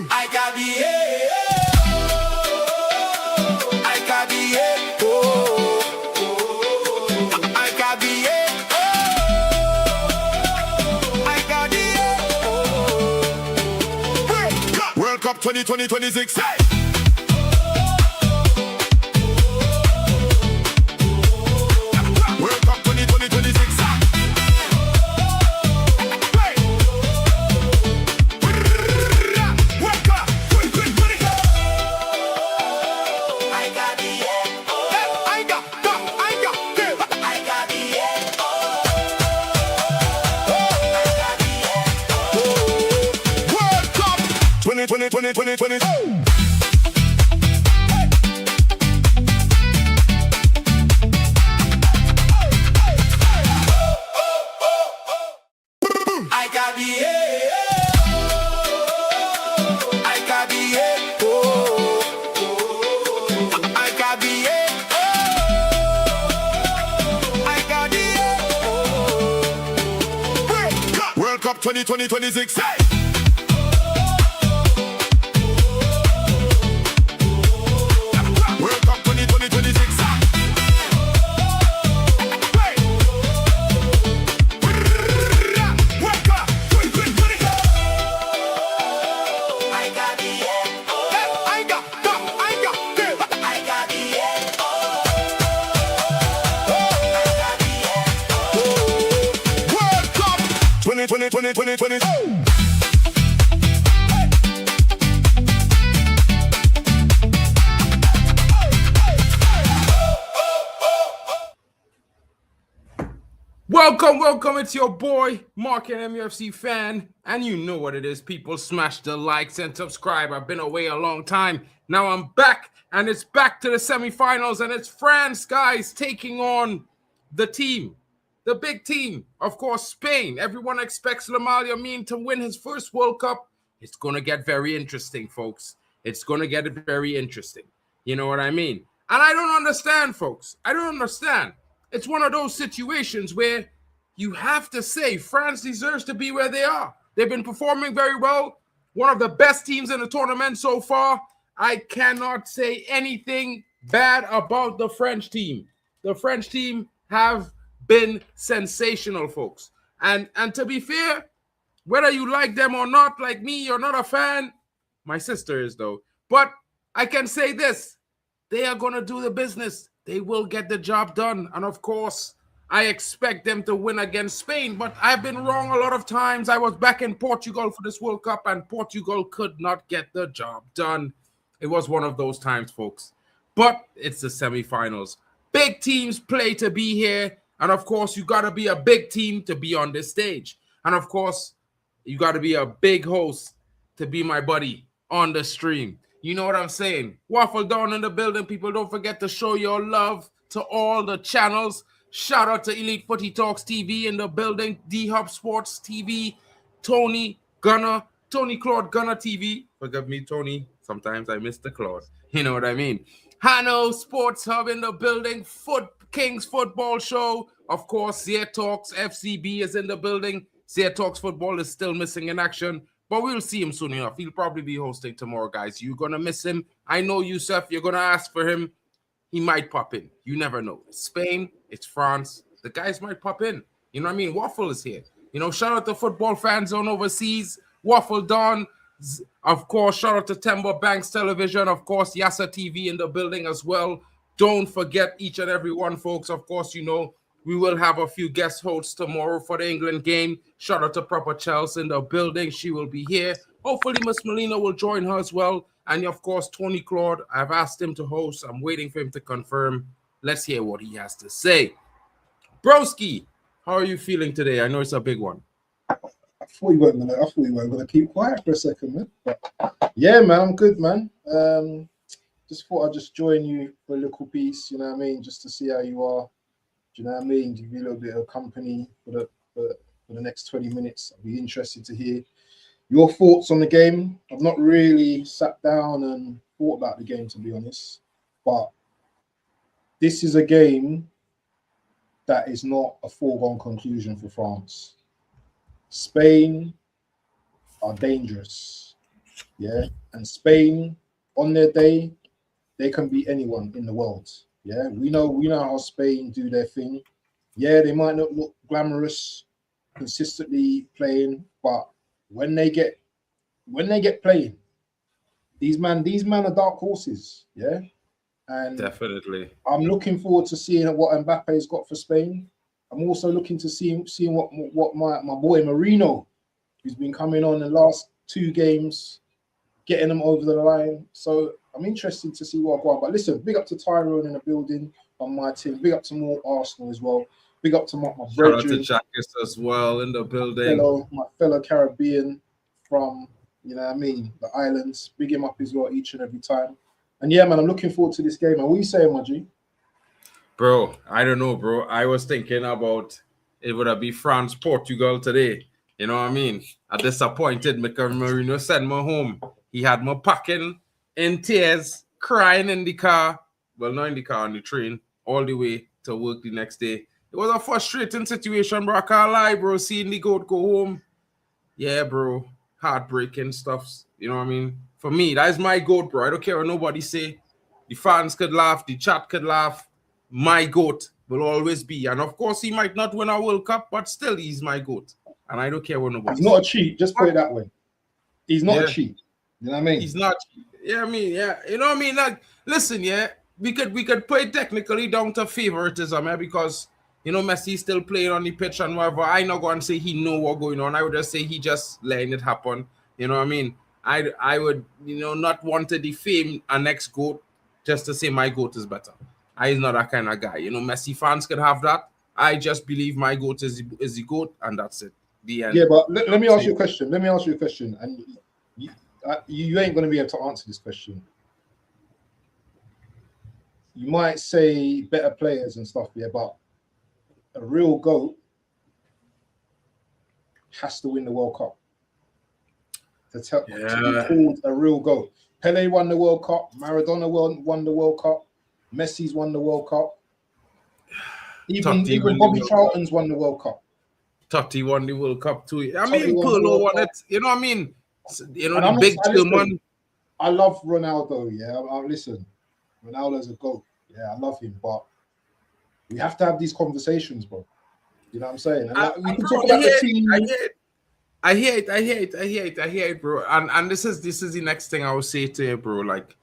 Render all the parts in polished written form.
I got the I got the I got the I got the World Cup 2026. World Cup 2026. Welcome, it's your boy, Mark N MUFC Fan, and you know what it is, people. Smash the likes and subscribe. I've been away a long time. Now I'm back, and it's back to the semifinals, and it's France, guys, taking on the team, the big team, of course, Spain. Everyone expects Lamine Yamal to win his first World Cup. It's going to get very interesting, folks. It's going to get very interesting. You know what I mean? And I don't understand, folks. I don't understand. It's one of those situations where you have to say France deserves to be where they are. They've been performing very well. One of the best teams in the tournament so far. I cannot say anything bad about the French team. The French team have been sensational, folks. And to be fair, whether you like them or not, like me, you're not a fan. My sister is, though. But I can say this. They are going to do the business. They will get the job done. And, of course, I expect them to win against Spain. But I've been wrong a lot of times. I was back in Portugal for this World Cup, and Portugal could not get the job done. It was one of those times, folks. But it's the semifinals. Big teams play to be here. And, of course, you got to be a big team to be on this stage. And, of course, you got to be a big host to be my buddy on the stream. You know what I'm saying? Waffle Don in the building. People, don't forget to show your love to all the channels. Shout out to Elite Footy Talks TV in the building. D-Hub Sports TV. Tony Claude Gunner TV. Forgive me, Tony. Sometimes I miss the Claude. You know what I mean? Hanno Sports Hub in the building. Kings Football Show. Of course, ZeerTalks FCB is in the building. ZeerTalks Football is still missing in action. But we'll see him soon enough. He'll probably be hosting tomorrow, guys. You're going to miss him. I know, Yusuf, you're going to ask for him. He might pop in. You never know. It's Spain. It's France. The guys might pop in. You know what I mean? Waffle is here. You know, shout out to football fans on overseas. Waffle Don. Of course, shout out to Timber Banks Television. Of course, Yasser TV in the building as well. Don't forget each and every one, folks. Of course, you know, we will have a few guest hosts tomorrow for the England game. Shout out to Proper Chelsea in the building. She will be here. Hopefully, Miss Melina will join her as well. And, of course, Tony Claude, I've asked him to host. I'm waiting for him to confirm. Let's hear what he has to say. Broski, how are you feeling today? I know it's a big one. I thought you weren't gonna keep quiet for a second, man. But yeah, man, I'm good, man. Just thought I'd just join you for a little piece, you know what I mean? Just to see how you are. Do you know what I mean? Give you a little bit of company for the next 20 minutes. I'll be interested to hear your thoughts on the game. I've not really sat down and thought about the game, to be honest. But this is a game that is not a foregone conclusion for France. Spain are dangerous. Yeah, and Spain on their day, they can beat anyone in the world. Yeah, we know how Spain do their thing. Yeah, they might not look glamorous consistently playing, but when they get playing, these man are dark horses. Yeah, and Definitely. I'm looking forward to seeing what Mbappe's got for Spain. I'm also looking to seeing what my boy Marino, who's been coming on the last 2 games, getting them over the line. So I'm interested to see what I go on. But listen, big up to Tyrone in the building on my team. Big up to more Arsenal as well. Big up to my Shout out to brethren, Jackis as well in the building. my fellow Caribbean from, you know what I mean, the islands. Big him up as well each and every time. And yeah, man, I'm looking forward to this game. And what are you saying, my G? Bro, I don't know, bro. I was thinking about it would have been France, Portugal today. You know what I mean? I'm disappointed because Marino sent me home. He had me packing in tears, crying in the car. Well, not in the car, on the train, all the way to work the next day. It was a frustrating situation, bro. I can't lie, bro. Seeing the goat go home. Yeah, bro. Heartbreaking stuff. You know what I mean? For me, that is my goat, bro. I don't care what nobody say. The fans could laugh. The chat could laugh. My goat will always be. And of course, he might not win a World Cup, but still, he's my goat. And I don't care what nobody He's not a cheat. Just put it that way. He's not a cheat. You know what I mean? He's not. Yeah, I mean, yeah. You know what I mean? Like, listen, yeah. We could put it technically down to favoritism, yeah, because you know Messi's still playing on the pitch and whatever. I not going to say he know what's going on. I would just say he just letting it happen. You know what I mean? I would, you know, not want to defame a next goat just to say my goat is better. I'm not that kind of guy. You know, Messi fans could have that. I just believe my goat is the goat, and that's it. The end. Yeah, but let me ask you a question. Let me ask you a question, and you ain't going to be able to answer this question. You might say better players and stuff, yeah, but a real GOAT has to win the World Cup to be called a real GOAT. Pele won the World Cup. Maradona won the World Cup. Messi's won the World Cup. Even Bobby Charlton's won the World Cup. Totti won the World Cup too. I mean, Pirlo won it. You know what I mean? You know, the big German. I love Ronaldo, yeah. Listen, Ronaldo's a GOAT. Yeah, I love him, but we have to have these conversations, bro. You know what I'm saying? And we can talk about the team. I hear it, bro. And this is the next thing I will say to you, bro. Like,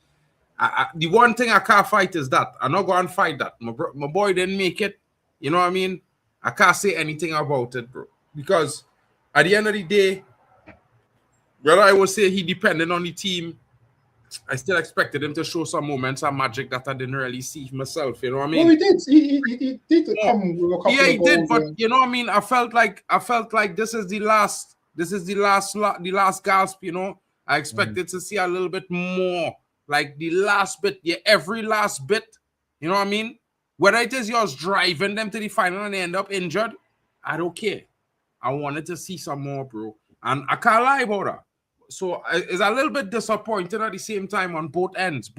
the one thing I can't fight is that. I'm not going to fight that. My boy didn't make it. You know what I mean? I can't say anything about it, bro. Because at the end of the day, whether I would say he depended on the team, I still expected him to show some moments of magic that I didn't really see myself. You know what I mean? Well, he did. He did come with a couple of he did. But and... you know what I mean? I felt like this is the last gasp. You know, I expected to see a little bit more, like the last bit. Yeah, every last bit. You know what I mean? Whether it is yours driving them to the final and they end up injured, I don't care. I wanted to see some more, bro, and I can't lie about that. So it's a little bit disappointing at the same time on both ends,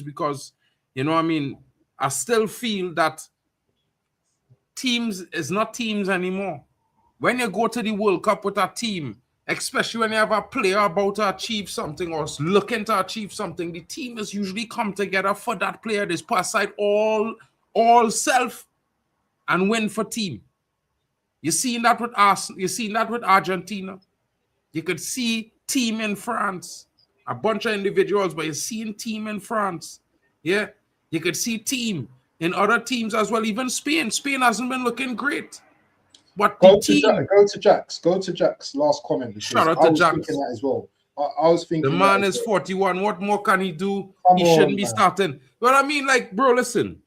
because, you know what I mean, I still feel that teams is not teams anymore. When you go to the World Cup with a team, especially when you have a player about to achieve something or looking to achieve something, the team is usually come together for that player. They put aside all self and win for team. You seen that with Arsenal, you seen that with Argentina. You could see team in France, a bunch of individuals, but you're seeing team in France. Yeah, you could see team in other teams as well. Even Spain hasn't been looking great. But go to Jack's last comment. Shout out to Jack's. Thinking that as well. I was thinking the man is 41. What more can he do? He shouldn't be starting. But I mean, like, bro, listen.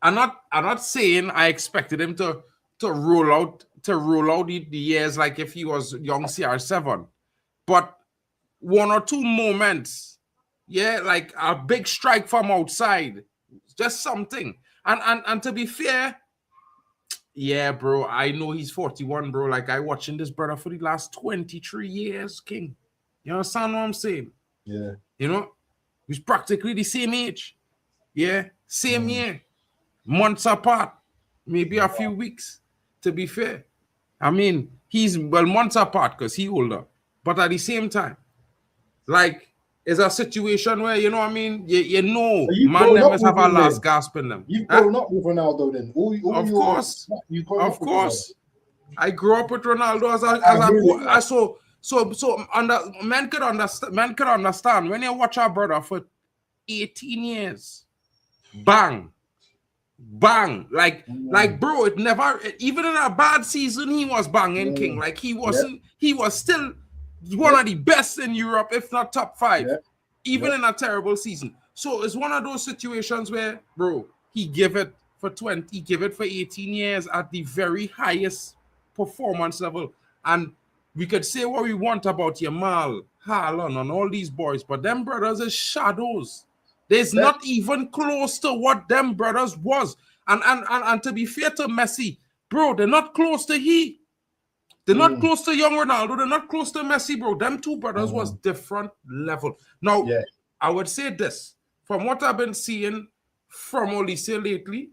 I'm not saying I expected him to roll out the years like if he was young CR7. But one or two moments, yeah, like a big strike from outside, just something. And to be fair, yeah, bro, I know he's 41, bro. Like, I watching this brother for the last 23 years, King. You understand what I'm saying? Yeah. You know, he's practically the same age. Yeah, same year. Months apart, maybe a few weeks, to be fair. I mean, he's, months apart because he's older. But at the same time, like, it's a situation where, you know what I mean? You know, So you've man, grown them up must with have a him last then. gasp in them. You've Huh? grown up with Ronaldo then. Of course. You've grown up Of with Ronaldo. course. I grew up with Ronaldo as men could understand when you watch our brother for 18 years. Bang. Like bro, it never, even in a bad season, he was banging king. Like he was still one of the best in Europe, if not top 5, even in a terrible season. So it's one of those situations where, bro, he give it for 20, give it for 18 years at the very highest performance level. And we could say what we want about Yamal, Haaland, and all these boys, but them brothers is shadows. There's not even close to what them brothers was. And to be fair to Messi, bro, they're not close to he. They're not close to young Ronaldo. They're not close to Messi, bro. Them two brothers was different level. Now, I would say this. From what I've been seeing from Olise lately,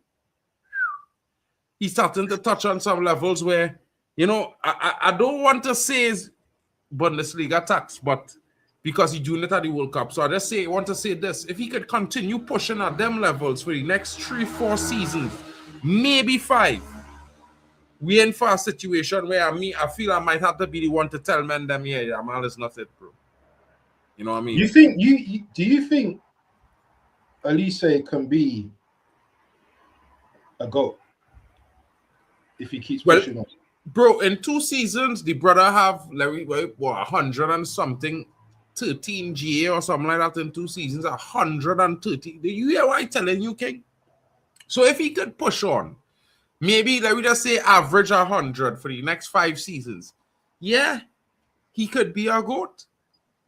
he's starting to touch on some levels where, you know, I don't want to say it's Bundesliga tax, but because he's doing it at the World Cup. So I want to say this. If he could continue pushing at them levels for the next 3-4 seasons, maybe 5, we in for a situation where I feel I might have to be the one to tell men them, yeah, Yamal is not it, bro. You know what I mean? Do you think Olise can be a GOAT if he keeps pushing on? Bro, in 2 seasons, the brother have 100 and something 13 GA or something like that in 2 seasons, 130. Do you hear what I'm telling you, King? So if he could push on, maybe let me just say average 100 for the next 5 seasons, yeah, he could be a GOAT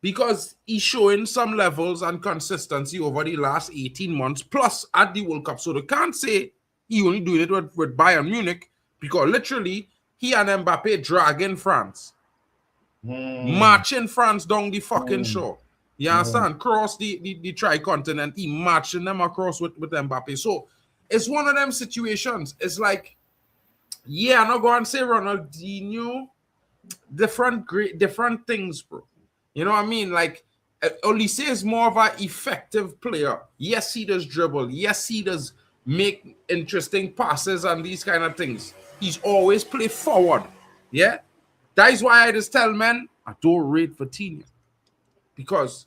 because he's showing some levels and consistency over the last 18 months plus at the World Cup. So they can't say he only doing it with Bayern Munich because literally he and Mbappe dragging France. Marching France down the fucking shore. You understand? Cross the tri-continent. He marching them across with Mbappe. So it's one of them situations. It's like, yeah, I'm not going to say Ronaldinho. Different things, bro. You know what I mean? Like, Olise is more of an effective player. Yes, he does dribble. Yes, he does make interesting passes and these kind of things. He's always play forward. Yeah? That is why I just tell men, I don't rate Vitinha. Because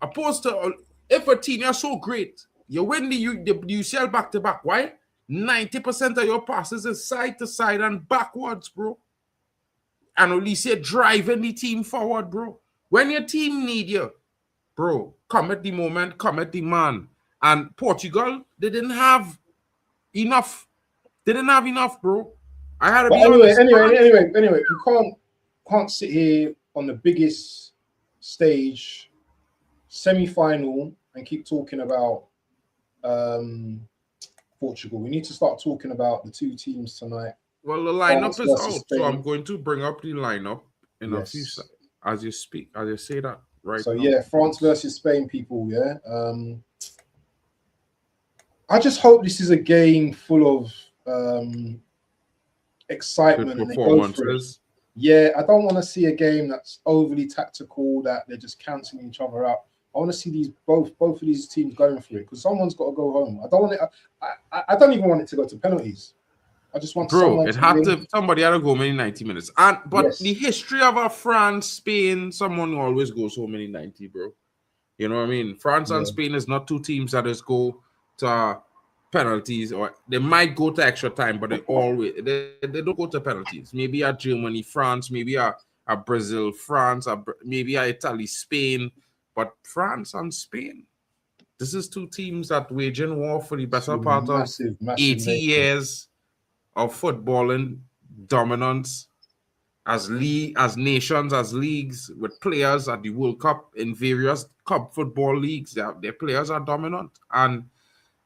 opposed to, if Vitinha is so great, you win the UCL back-to-back. Why? 90% of your passes is side to side and backwards, bro. And Olise driving the team forward, bro. When your team need you, bro, come at the moment, come at the man. And Portugal, they didn't have enough. They didn't have enough, bro. I had to be honest. Anyway, you can't sit here on the biggest stage, semi-final, and keep talking about Portugal. We need to start talking about the 2 teams tonight. Well, the lineup is out, so I'm going to bring up the lineup in a few seconds as you speak, as you say that right now. Yeah, France versus Spain, people. Yeah, I just hope this is a game full of excitement and performances. Yeah, I don't want to see a game that's overly tactical, that they're just cancelling each other out. I want to see both of these teams going for it because someone's got to go home. I don't want it. I don't even want it to go to penalties. I just want somebody had to go many 90 minutes. But the history of a France, Spain, someone always goes so many 90, bro. You know what I mean? France and Spain is not 2 teams that just go to penalties, or they might go to extra time, but they don't go to penalties. Maybe at Germany, France, maybe a Brazil, France, maybe a Italy, Spain, but France and Spain. This is 2 teams that waging war for the better part of 80 years of footballing dominance as nations, as leagues, with players at the World Cup in various cup football leagues. Their players are dominant, and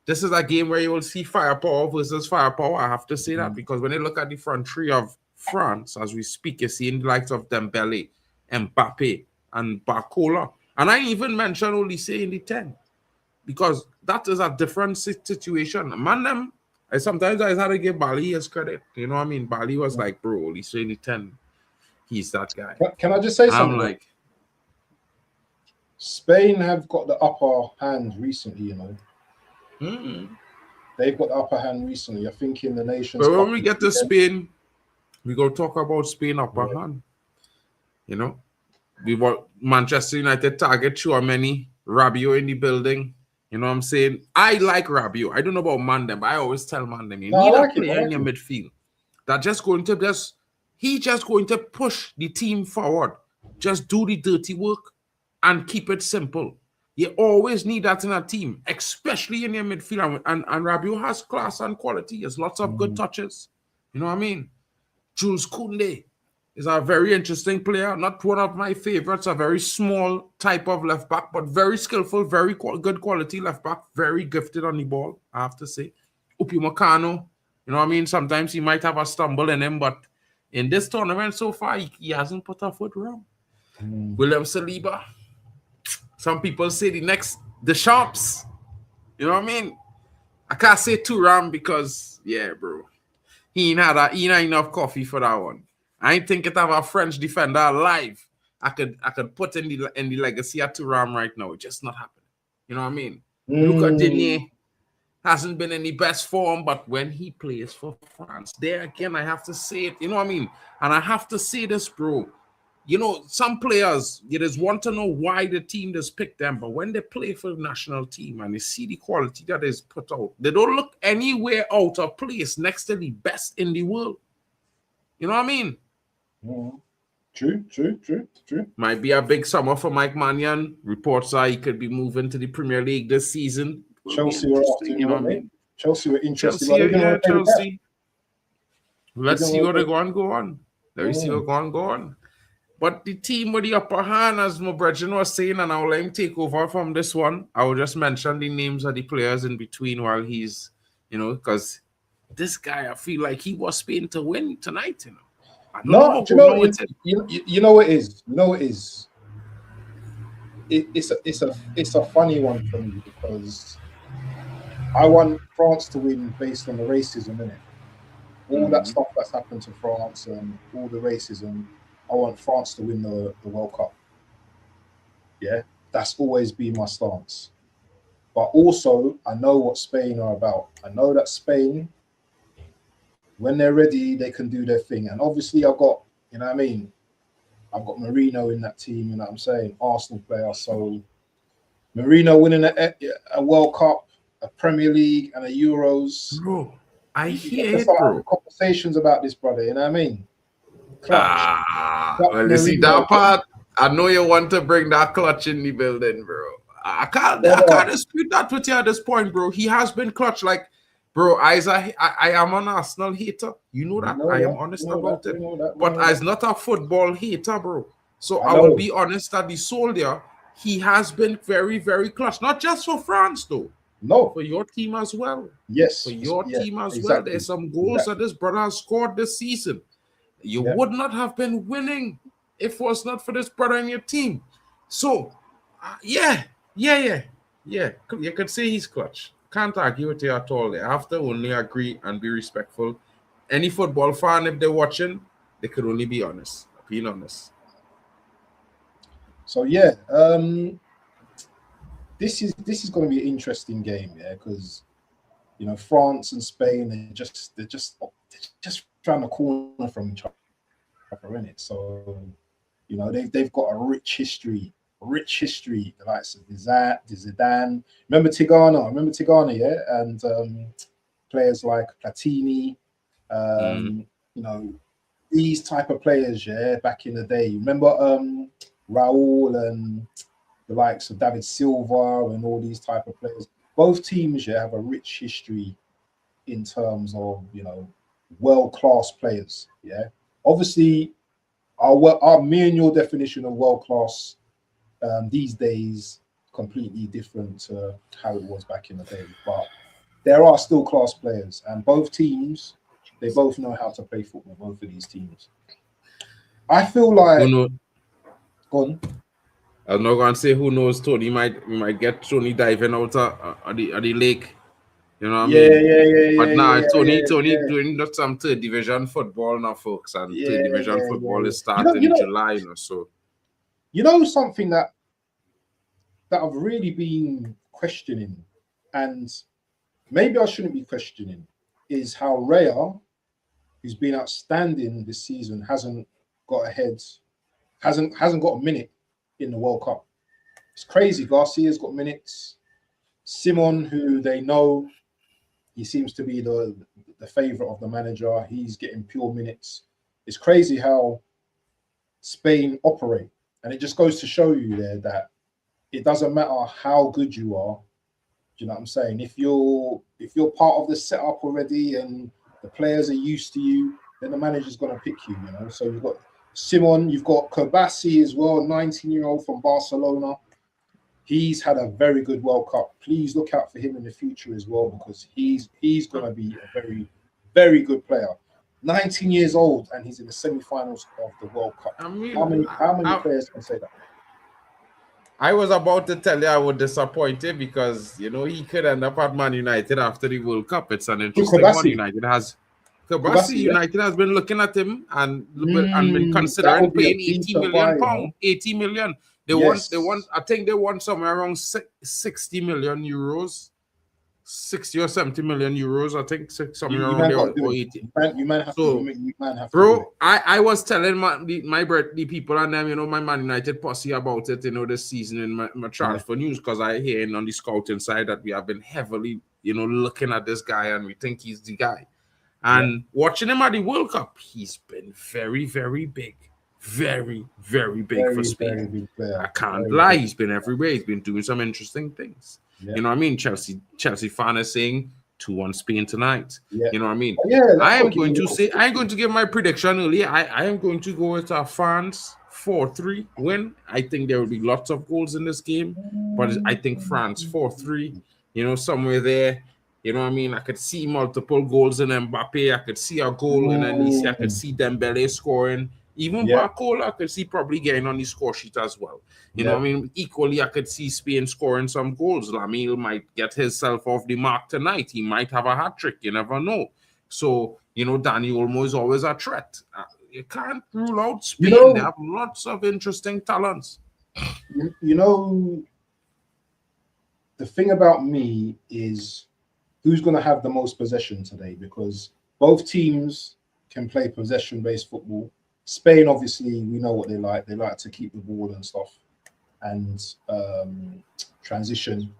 this is a game where you will see firepower versus firepower. I have to say that because when you look at the front 3 of France as we speak, you're seeing the likes of Dembele, Mbappe, and Barcola. And I even mentioned Olise in the 10 because that is a different situation. Man, sometimes I had to give Bali his credit. You know what I mean? Bali was like, bro, Olise in the 10. He's that guy. Can I just say something? I'm like, Spain have got the upper hand recently, you know. They've got the upper hand recently. I think in the Nations But when Cup we get to Spain, we go talk about Spain upper hand. You know, we want Manchester United target Tchouaméni, Rabiot in the building. You know what I'm saying? I like Rabiot. I don't know about Mandem, but I always tell Mandem, you need a player in your midfield that just going to push the team forward. Just do the dirty work and keep it simple. You always need that in a team, especially in your midfield. And Rabiot has class and quality. He has lots of good touches. You know what I mean? Jules Koundé is a very interesting player. Not one of my favorites. A very small type of left back, but very skillful, very good quality left back. Very gifted on the ball, I have to say. Upamecano, you know what I mean? Sometimes he might have a stumble in him, but in this tournament so far, he hasn't put a foot wrong. William Saliba. Some people say the Sharps. You know what I mean? I can't say Thuram because, yeah, bro. He ain't had enough coffee for that one. I ain't think it have a French defender alive. I could put in the legacy of Thuram right now. It's just not happening. You know what I mean? Luca Digne hasn't been in the best form, but when he plays for France, there again, I have to say it. You know what I mean? And I have to say this, bro. You know, some players, you just want to know why the team just picked them, but when they play for the national team and they see the quality that is put out, they don't look anywhere out of place next to the best in the world. You know what I mean? True. Might be a big summer for Mike Mannion. Reports are he could be moving to the Premier League this season. Chelsea were after him, you know what I mean? Chelsea were interested. Chelsea. Let's see what they're going to go on. Let's see what's going to go on. But the team with the upper hand, as my brethren was saying, and I'll let him take over from this one, I will just mention the names of the players in between while he's, you know, because this guy, I feel like he was Spain to win tonight, you know. You know what it is. You know what it is. It's a funny one for me because I want France to win based on the racism, innit? All that stuff that's happened to France and all the racism. I want France to win the World Cup. Yeah, that's always been my stance. But also, I know what Spain are about. I know that Spain, when they're ready, they can do their thing. And obviously, I've got, you know what I mean? I've got Marino in that team, you know what I'm saying? Arsenal player. So, Marino winning a World Cup, a Premier League, and a Euros. Bro, I hear it, bro. Conversations about this, brother, you know what I mean? Well, you see that part. I know you want to bring that clutch in the building, bro. I can't dispute that with you at this point, bro. He has been clutch, like, bro. I am an Arsenal hater. You know that. I am honest about it. But as not a football hater, bro. So I will be honest that the soldier, he has been very, very clutch. Not just for France, though. No, for your team as well. Yes, for your team as well. There's some goals that this brother has scored this season. You would not have been winning if it was not for this brother in your team. So, yeah. You could say he's clutch. Can't argue with you at all. They have to only agree and be respectful. Any football fan, if they're watching, they could only be honest. Being honest. So yeah, this is going to be an interesting game, because you know France and Spain they're just trying to corner from each other, in it. So you know they've got a rich history. The likes of Zidane. Remember Tigana, yeah, and players like Platini. You know these type of players, yeah, back in the day. Remember Raul and the likes of David Silva and all these type of players. Both teams, yeah, have a rich history in terms of, you know, world-class players. Yeah, obviously, our me and your definition of world-class these days completely different to how it was back in the day. But there are still class players, and both teams, they both know how to play football. Both of these teams. I feel like. Go on. I'm not gonna say who knows. Tony might get Tony diving out of the lake. You know what I mean? But now Tony doing not some third division football now, folks, and third division football is starting in July, so. You know something that that I've really been questioning, and maybe I shouldn't be questioning, is how Raya, who's been outstanding this season, hasn't got a minute in the World Cup. It's crazy. Garcia's got minutes. Simon, who they know, he seems to be the favorite of the manager. He's getting pure minutes. It's crazy how Spain operate, and it just goes to show you there that it doesn't matter how good you are. Do you know what I'm saying? If you're part of the setup already and the players are used to you, then the manager's going to pick you. You know. So you've got Simon, you've got Kobasi as well, 19-year-old from Barcelona. He's had a very good World Cup. Please look out for him in the future as well, because he's going to be a very, very good player. 19 years old, and he's in the semi-finals of the World Cup. I mean, how many players can say that? I was about to tell you I was disappointed because, you know, he could end up at Man United after the World Cup. It's an interesting one. United has United has been looking at him and been considering paying 80 million pounds, 80 million. They want. I think they want somewhere around 60 million euros, 60 or 70 million euros. I think somewhere around there, or 80. You might have to. Bro, I was telling the people and them, you know, my Man United posse about it, you know, this season in my transfer news, because I hear on the scouting side that we have been heavily, you know, looking at this guy and we think he's the guy. And watching him at the World Cup, he's been very, very big. Very, very big for Spain. I can't lie. He's been everywhere. He's been doing some interesting things. Yeah. You know what I mean? Chelsea fan is saying 2-1 Spain tonight. Yeah. You know what I mean? I am going to give my prediction earlier. I am going to go with our France 4-3 win. I think there will be lots of goals in this game, but I think France 4-3, you know, somewhere there. You know what I mean? I could see multiple goals in Mbappe. I could see a goal in Anisi. I could see Dembele scoring. Even Barcola, I could see probably getting on the score sheet as well. You know what I mean? Equally, I could see Spain scoring some goals. Lamil might get himself off the mark tonight. He might have a hat-trick. You never know. So, you know, Dani Olmo is always a threat. You can't rule out Spain. You know, they have lots of interesting talents. You know, the thing about me is who's going to have the most possession today, because both teams can play possession-based football. Spain, obviously, we know what they like. They like to keep the ball and stuff and transition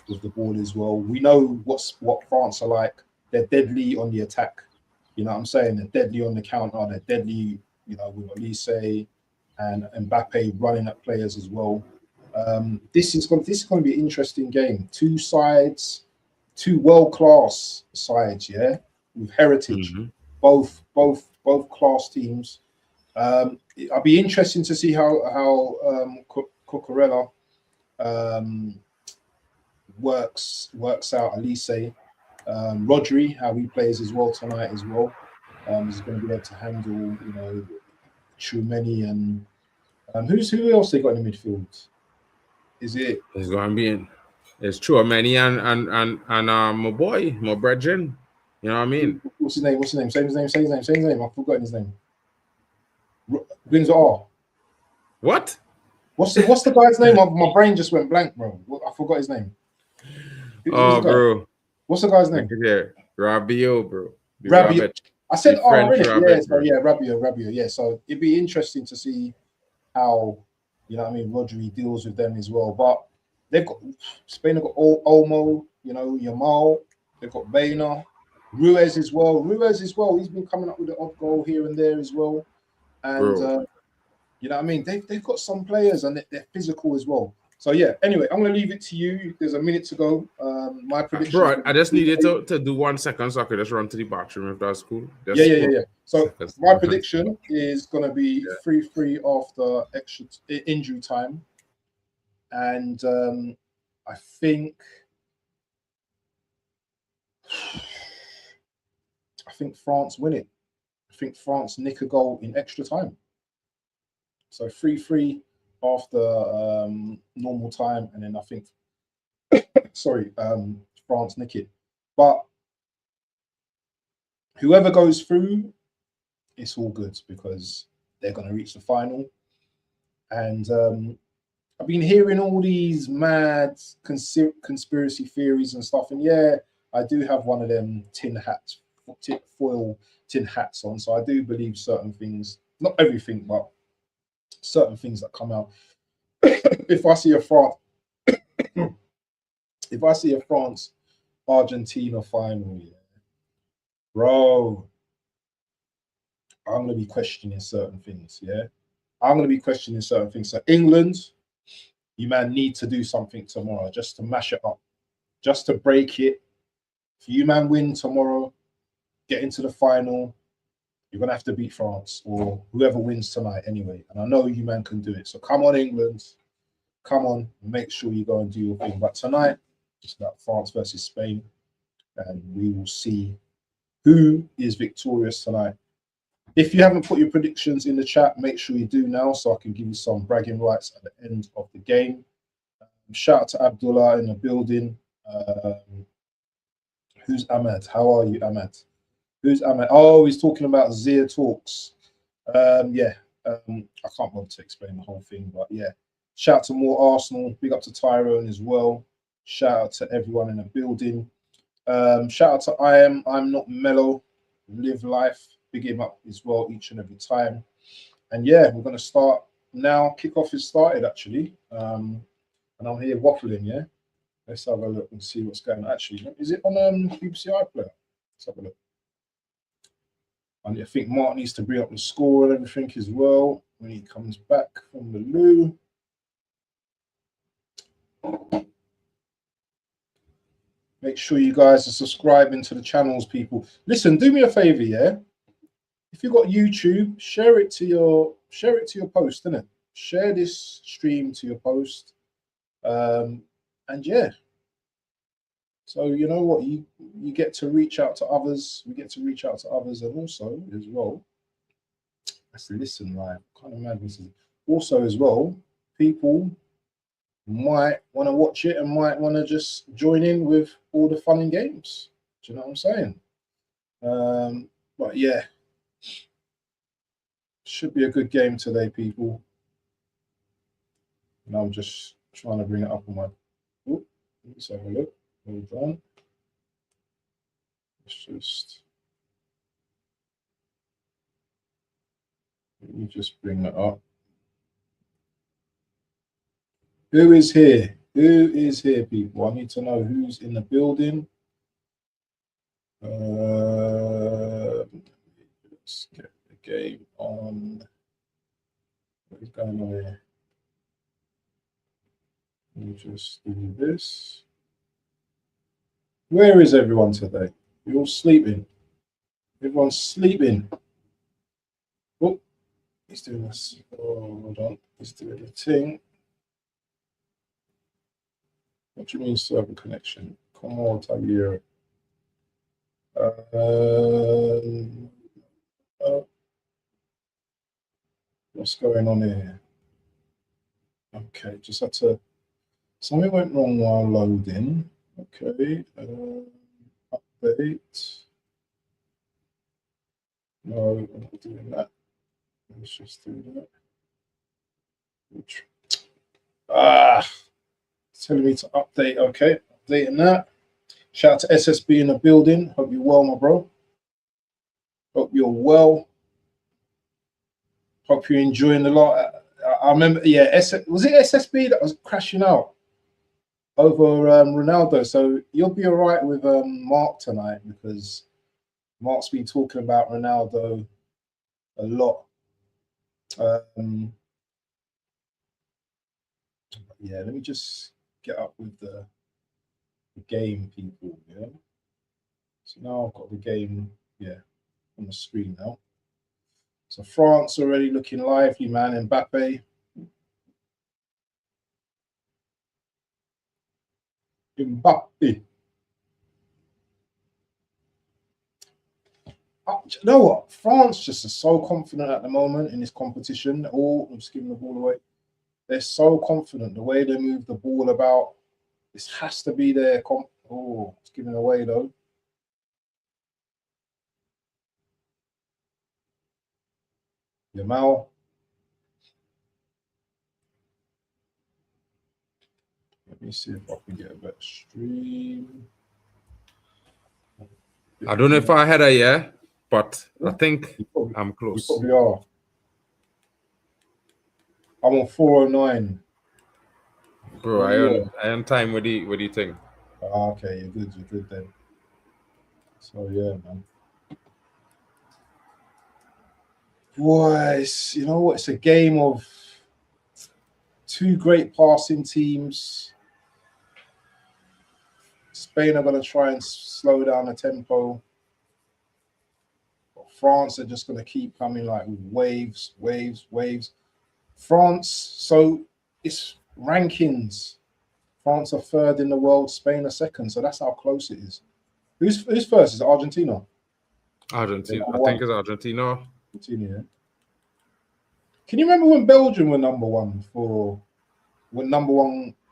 with the ball as well. We know what France are like. They're deadly on the attack. You know what I'm saying? They're deadly on the counter. They're deadly, you know, with Elise and Mbappe running at players as well. This is going to be an interesting game. Two sides, two world-class sides, yeah, with heritage. Both class teams. I'll be interesting to see how Cucurella works out. Elise, Rodri, how he plays as well tonight as well. He's going to be able to handle, you know, Tchouameni and who else they got in the midfield? Is it? It's going to be in. It's Tchouameni and my boy, my brethren. You know what I mean? What's his name? Say his name. I've forgotten his name. Begins with R. What? What's the guy's name? My brain just went blank, bro. I forgot his name. Bro. What's the guy's name? Rabiot, bro. Rabiot. I said R already. Rabiot. Yeah. So it'd be interesting to see how, you know what I mean, Rodri deals with them as well. But Spain have got Olmo, you know, Yamal. They've got Baena. Ruiz as well. He's been coming up with an odd goal here and there as well. And you know what I mean? They've got some players and they're physical as well. So yeah, anyway, I'm gonna leave it to you. There's a minute to go. My prediction. Bro, I just needed to do 1 second so I could just run to the bathroom if that's cool. Yeah. So my prediction is gonna be 3-3 after extra injury time. And I think France win it. I think France nick a goal in extra time. So 3-3 after normal time, and then I think France nick it. But whoever goes through, it's all good because they're going to reach the final. And I've been hearing all these mad conspiracy theories and stuff, and yeah, I do have one of them foil tin hats on, so I do believe certain things, not everything, but certain things that come out. If I see a France Argentina final, yeah, bro, I'm gonna be questioning certain things. Yeah, I'm gonna be questioning certain things. So England, you man need to do something tomorrow just to mash it up, just to break it. If you man win tomorrow, get into the final, you're gonna have to beat France or whoever wins tonight anyway. And I know you man can do it. So come on, England, come on, make sure you go and do your thing. But tonight, it's about France versus Spain, and we will see who is victorious tonight. If you haven't put your predictions in the chat, make sure you do now so I can give you some bragging rights at the end of the game. Shout out to Abdullah in the building. Who's Ahmed? How are you, Ahmed? Who's Ahmed? Oh, he's talking about ZeerTalks. Yeah, I can't bother to explain the whole thing, but yeah. Shout out to more Arsenal. Big up to Tyrone as well. Shout out to everyone in the building. Shout out to I'm not mellow. Live life. Big him up as well each and every time. And yeah, we're going to start now. Kickoff is started actually. And I'm here waffling, yeah. Let's have a look and see what's going on. Actually, is it on BBC iPlayer? Let's have a look. And I think Mark needs to bring up the score and everything as well when he comes back from the loo. Make sure you guys are subscribing to the channels, people. Listen, do me a favor, yeah. If you've got YouTube, share it to your post, innit? Share this stream to your post. And yeah. So you know what, you get to reach out to others. We get to reach out to others, and also as well. Let's listen live. Kind of mad this is. Also as well, people might want to watch it and might want to just join in with all the fun and games. Do you know what I'm saying? But yeah, should be a good game today, people. And I'm just trying to bring it up on my. Oh, let's have a look. Hold on. Let's just. Let me just bring that up. Who is here? Who is here, people? I need to know who's in the building. Let's get the game on. What is going on here? Let me just do this. Where is everyone today? You're all sleeping. Everyone's sleeping. Oh, he's doing this. Oh, hold on. He's doing the thing. What do you mean server connection? Come on, Tagier. What's going on here? Okay, just had to. Something went wrong while loading. Okay, update. No, I'm not doing that. Let's just do that. It's telling me to update. Okay, updating that. Shout out to SSB in the building. Hope you're well, my bro. Hope you're well. Hope you're enjoying the lot. I remember, yeah, was it SSB that was crashing out over Ronaldo? So you'll be all right with Mark tonight because Mark's been talking about Ronaldo a lot. Yeah, let me just get up with the game, people. Yeah. So now I've got the game, yeah, on the screen now. So France already looking lively, man. Mbappe. Mbappe. You know what? France just is so confident at the moment in this competition. Oh, I'm just giving the ball away. They're so confident the way they move the ball about. This has to be their oh, it's giving away though. Yamal. Let me see if I can get a better stream. I don't know if I had a yeah, but I think I'm close. You probably are. I'm on 409. Bro, I am time with the thing. Okay, you're good then. So yeah, man. Boys, you know what? It's a game of two great passing teams. Spain are going to try and slow down the tempo. But France are just going to keep coming like waves. France, so it's rankings. France are third in the world, Spain are second. So that's how close it is. Who's first? Is it Argentina? Argentina. I think it's Argentina. Argentina, yeah. Can you remember when Belgium were number one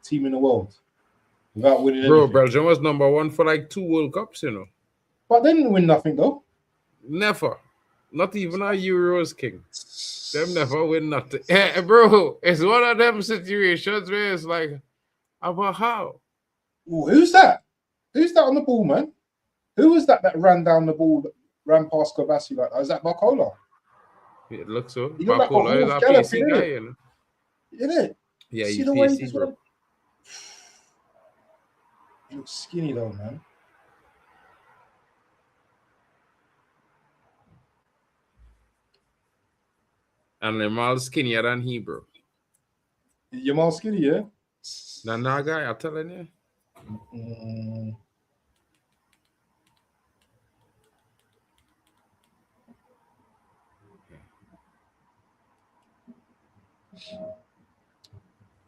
team in the world without winning anything? Belgium was number one for like 2 World Cups, you know. But they didn't win nothing though. Never. Not even our Euros, King. Them never win nothing. Yeah, bro, it's one of them situations where it's like, about how? Ooh, who's that? Who's that on the ball, man? Who was that ran down the ball, ran past Kovacic like that? Is that Barcola? It looks so. He looked like a Barcola is horse a galloping, PC guy, you know. Isn't it? Yeah, See he's the way PC, bro. He looks skinny though, man. And Yamal skinnier than he, bro. Yamal skinny, yeah? That guy, I'm telling you.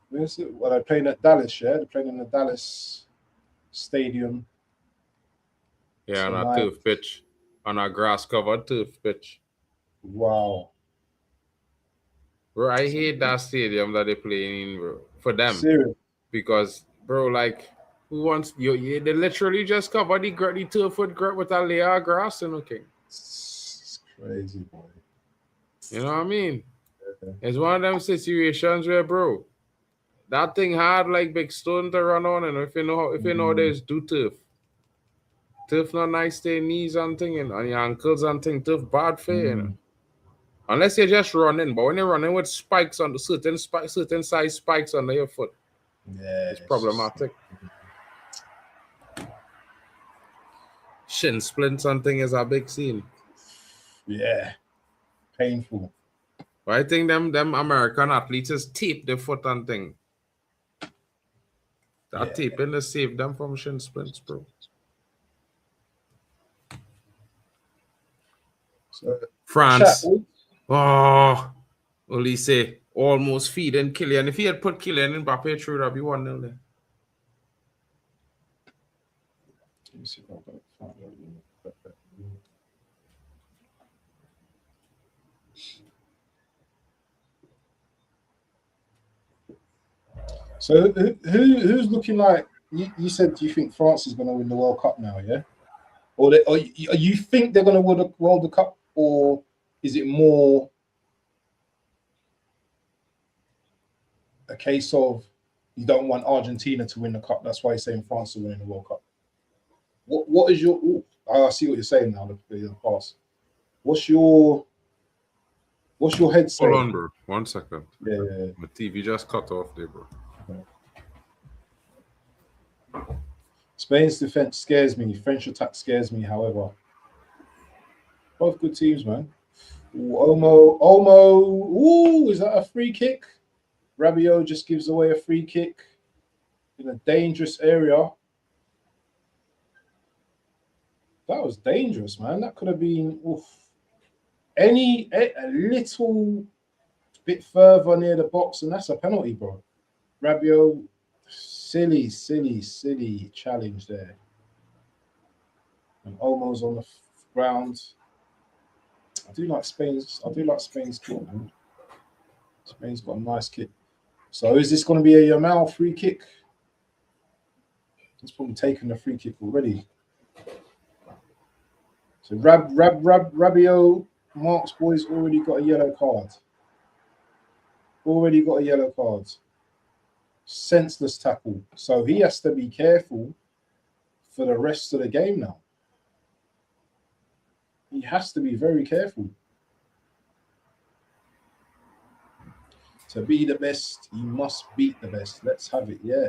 Where's it? Well, they're playing at Dallas, yeah? They're playing in the Dallas stadium. Yeah, on a turf pitch. On a grass-covered turf pitch. Wow. Bro, I hate that stadium that they play in, bro. For them. Serious? Because, bro, like, who wants... they literally just cover the turf with a layer of grass, you know, King. It's crazy, boy. You know what I mean? Yeah. It's one of them situations where, bro, that thing had like big stone to run on, and if you know there's do turf. Turf not nice to your knees and thing, and on your ankles and thing, turf bad for you, you know. Unless you're just running, but when you're running with spikes on the certain size spikes under your foot, yeah, it's problematic. Shin splints and thing is a big scene. Yeah, painful. But I think them American athletes just tape their foot and thing. That taping to save them from shin splints, bro. So, France. Oh, Olise almost feeding Kylian. If he had put Kylian in Mbappe through, that'd be 1-0 there. Let me see if I've got it. So who's looking like you said? Do you think France is going to win the World Cup now? Yeah, or you think they're going to win the World Cup, or is it more a case of you don't want Argentina to win the cup? That's why you're saying France are winning the World Cup. What is your? I see what you're saying now. The pass. What's your head saying? Hold on, bro. 1 second. Yeah. My TV just cut off there, bro. Spain's defense scares me. French attack scares me, however. Both good teams, man. Ooh, Olmo. Ooh, is that a free kick? Rabiot just gives away a free kick in a dangerous area. That was dangerous, man. That could have been a little bit further near the box, and that's a penalty, bro. Rabiot, silly challenge there. And Olmo's on the ground. I do like Spain's kick, man. Spain's got a nice kick. So is this going to be a Yamal free kick? He's probably taken the free kick already. So Rabiot, Mark's boys already got a yellow card. Senseless tackle. So he has to be careful for the rest of the game now. He has to be very careful. To be the best, you must beat the best. Let's have it, yeah.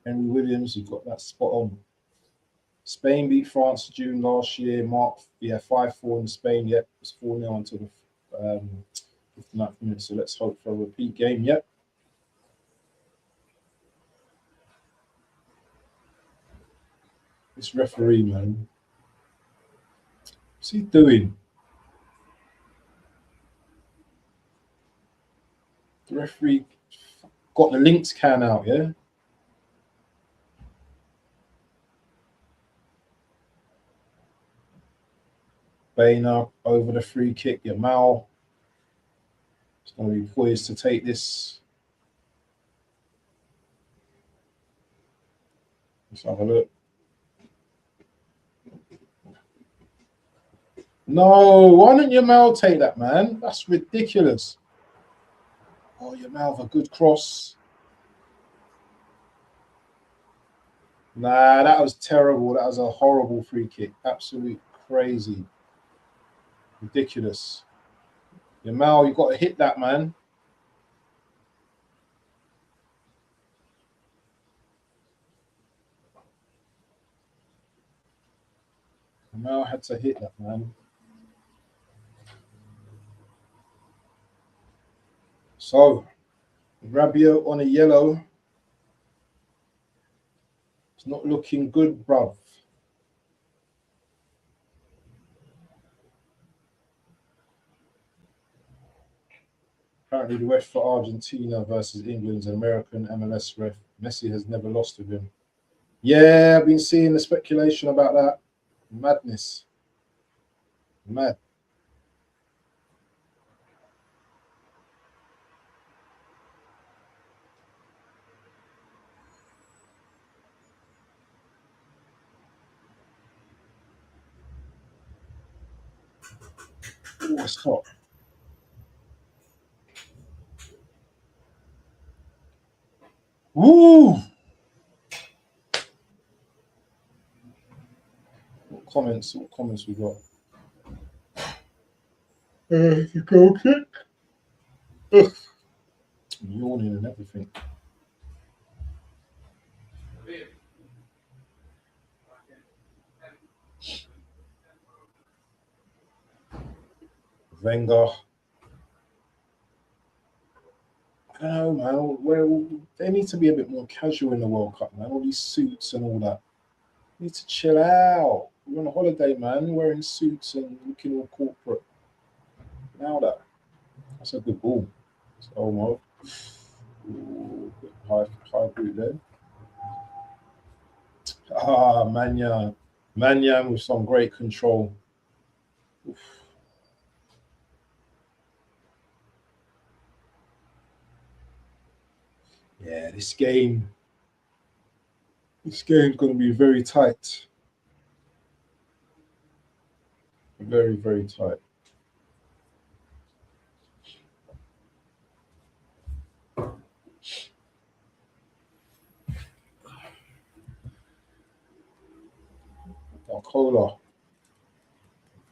Henry Williams, you got that spot on. Spain beat France June last year. Mark, 5-4 in Spain. Yep, it's 4-0 until the 59th minute. So let's hope for a repeat game. Yep. This referee, man. What's he doing? The referee got the Lynx can out, yeah? Bainer over the free kick. Yamal is going to be poised to take this. Let's have a look. No, why don't Yamal take that, man? That's ridiculous. Oh, Yamal with a good cross. Nah, that was terrible. That was a horrible free kick. Absolute crazy. Ridiculous. Yamal, you got to hit that, man. Yamal had to hit that, man. So, Rabiot on a yellow. It's not looking good, bruv. Apparently, the ref for Argentina versus England's an American MLS ref. Messi has never lost with him. Yeah, I've been seeing the speculation about that. Madness. Mad. Oh, it's hot. Woo! What comments we got? Goal kick. Ugh. I'm yawning and everything. Wenger. I don't know, man. Well, they need to be a bit more casual in the World Cup, man. All these suits and all that. They need to chill out. We're on a holiday, man. Wearing suits and looking all corporate. Now that's a good ball. It's almost high boot there. Ah, Manyan with some great control. Oof. Yeah, this game's going to be very tight. Very, very tight. Cola.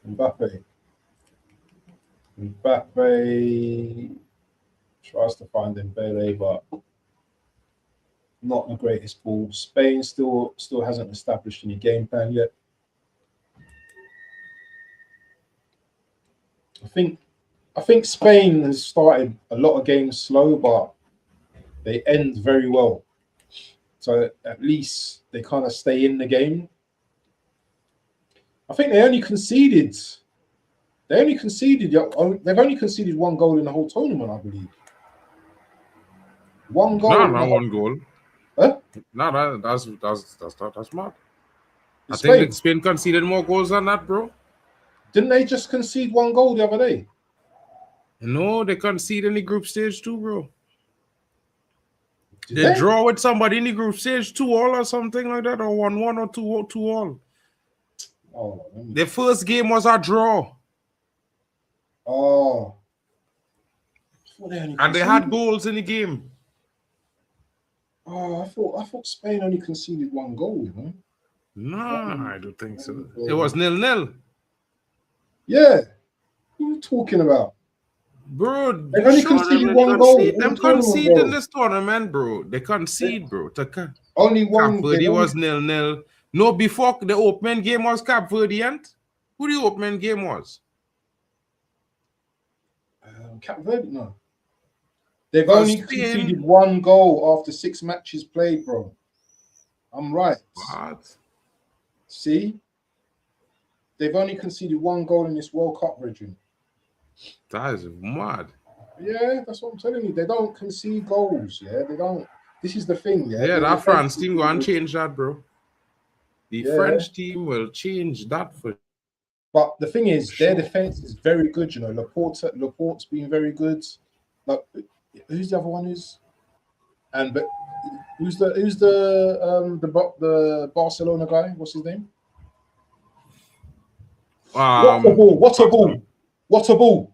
Mbappe tries to find Dembele, but not the greatest ball. Spain still hasn't established any game plan yet. I think Spain has started a lot of games slow, but they end very well. So at least they kind of stay in the game. I think they've only conceded one goal in the whole tournament, I believe. One goal. No, not one goal. Huh? No, that's mad. I think Spain conceded more goals than that, bro. Didn't they just concede one goal the other day? No, they conceded in the group stage too, bro. They draw with somebody in the group stage 2-2 or something like that, or 1-1 or 2-2. Oh, the first game was a draw. Oh. And they had goals in the game. Oh, I thought Spain only conceded 1 goal, you know. No, I don't think so. It was 0-0. Yeah. What are you talking about? Bro, They've you only sure conceded them 1 goal concede? all Them tournament, concede in bro. this tournament, bro. They concede, bro. Only Cap one. Verde was 0-0. No, before the opening game was Cap Verdean. Who the opening game was? Cape Verde, no. They've Because only Spain. conceded 1 goal after 6 matches played, bro. I'm right. What? See? They've only conceded 1 goal in this World Cup region. That is mad. Yeah, that's what I'm telling you. They don't concede goals, yeah? They don't. This is the thing, yeah? Yeah, The that France defense team go and change that, bro. The French team will change that for. But the thing is, their defense is very good, you know. Laporte's been very good. Like, who's the other one? But who's the Barcelona guy? What's his name? What a ball! What a ball! What a ball!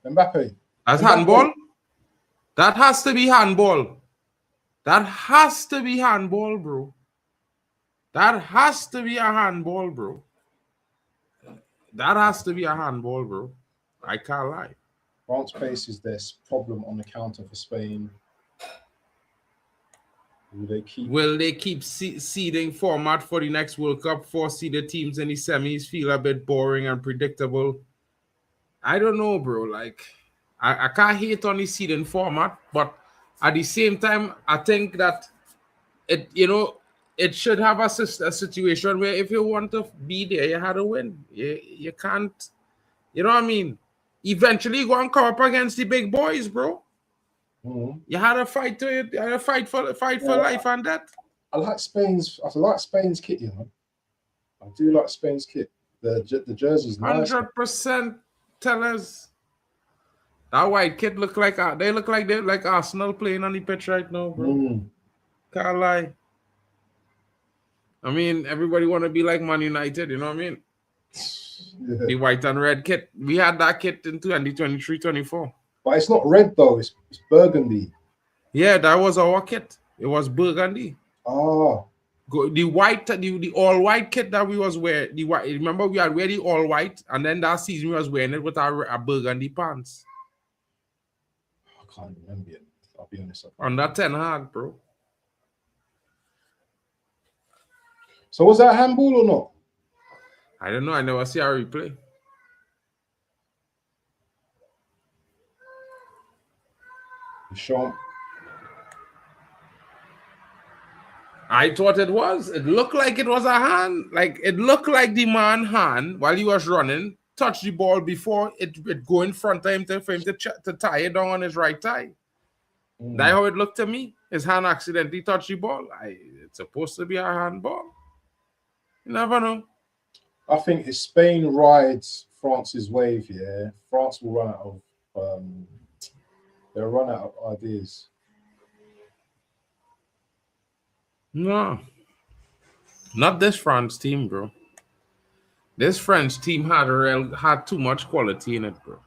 Mbappe. That's handball. That has to be handball. That has to be handball, bro. That has to be a handball, bro. That has to be a handball, bro. I can't lie. France faces this problem on the counter for Spain. Will they keep seeding format for the next World Cup? 4-seeded teams in the semis feel a bit boring and predictable. I don't know, bro. Like, I can't hate on the seeding format, but at the same time, I think that it should have a situation where if you want to be there, you had to win. You can't, you know what I mean? Eventually, you go and come up against the big boys, bro. Mm-hmm. You had to fight to it. You had to fight for life and death. I like Spain's kit, you know. I do like Spain's kit. The jersey's nice. 100% tellers. That white kit look like they're like Arsenal playing on the pitch right now, bro. Can't lie. I mean, everybody want to be like Man United, you know what I mean? Yeah. The white and red kit. We had that kit in 2023-24. But it's not red though, it's burgundy. Yeah, that was our kit. It was burgundy. Oh. The white, the all white kit that we was wearing. The white. Remember, we had wear the all white, and then that season we was wearing it with our burgundy pants. I can't remember it. I'll be honest. On that 10 hard, bro. So was that handball or not? I don't know. I never see a replay. Sure. I thought it was. It looked like it was a hand. Like it looked like the man hand while he was running touched the ball before it go in front of him for him to tie it down on his right thigh. That's how it looked to me. His hand accidentally touched the ball. It's supposed to be a handball. You never know. I think if Spain rides France's wave, yeah, France will run out of they'll run out of ideas. No. Not this France team, bro. This French team had too much quality in it, bro.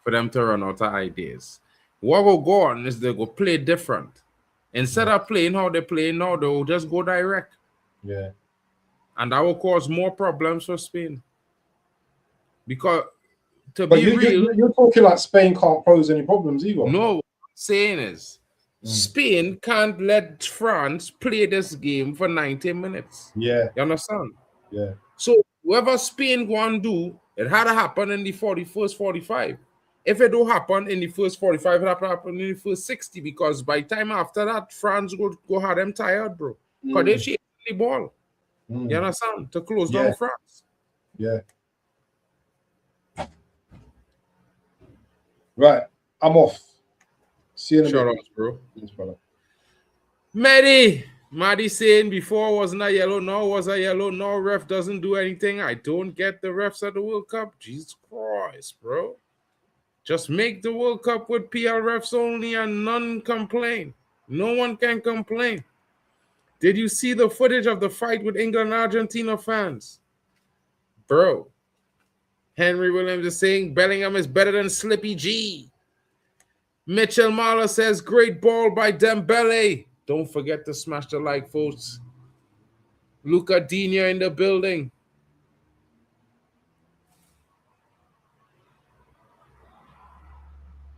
For them to run out of ideas. What will go on is they go play different. Instead of playing how they play now, they'll just go direct. Yeah. And that will cause more problems for Spain. Because you're talking like Spain can't pose any problems either. No, what I'm saying is Spain can't let France play this game for 90 minutes. Yeah. You understand? Yeah. So whoever Spain go and do, it had to happen in the 41st 45. If it don't happen in the first 45, it have to happen in the first 60, because by time after that, France go have them tired, bro. Because they chasing the ball. You understand? To close down France. Yeah. Right. I'm off. See you in a minute. Shout out, bro. Yes, brother. Maddie saying before wasn't a yellow, now was a yellow, now ref doesn't do anything. I don't get the refs at the World Cup. Jesus Christ, bro. Just make the World Cup with PL refs only and none complain. No one can complain. Did you see the footage of the fight with England and Argentina fans? Bro. Henry Williams is saying Bellingham is better than Slippy G. Mitchell Marler says, great ball by Dembele. Don't forget to smash the like, folks. Luca Dina in the building.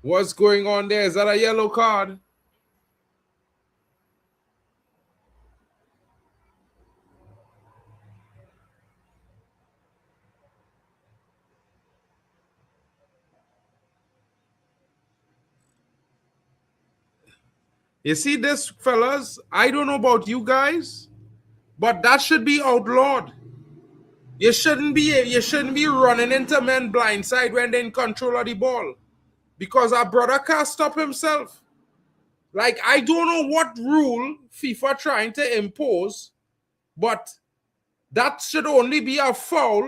What's going on there? Is that a yellow card? You see this, fellas? I don't know about you guys, but that should be outlawed. You shouldn't be running into men blindside when they're in control of the ball, because our brother can't stop himself. Like, I don't know what rule FIFA trying to impose, but that should only be a foul.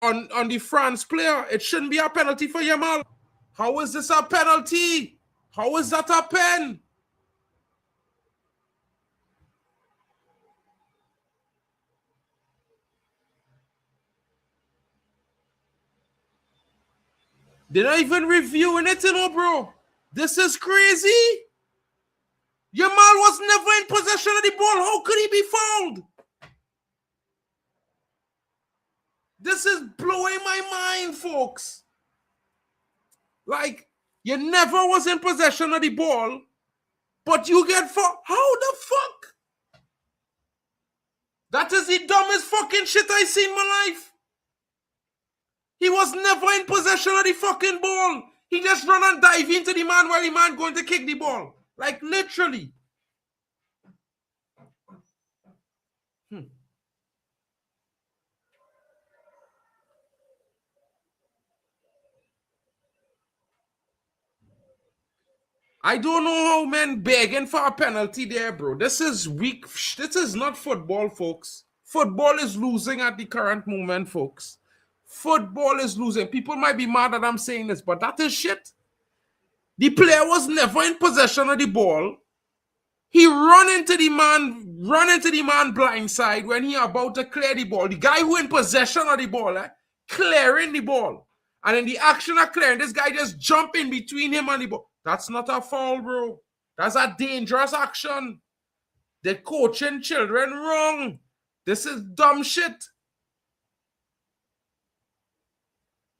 On the France player, it shouldn't be a penalty for Yamal. How is this a penalty? How is that a pen? They're not even reviewing it, you know, bro. This is crazy. Yamal was never in possession of the ball. How could he be fouled? This is blowing my mind, folks. Like, you never was in possession of the ball, but you get fouled. How the fuck? That is the dumbest fucking shit I seen in my life. He was never in possession of the fucking ball. He just run and dive into the man while the man going to kick the ball. Like, literally. I don't know how men begging for a penalty there, bro. This is weak. This is not football, folks. Football is losing at the current moment, folks. Football is losing. People might be mad that I'm saying this, but that is shit. The player was never in possession of the ball. He run into the man blindside when he about to clear the ball. The guy who in possession of the ball, clearing the ball. And in the action of clearing, this guy just jump in between him and the ball. That's not a foul, bro. That's a dangerous action. They're coaching children wrong. This is dumb shit.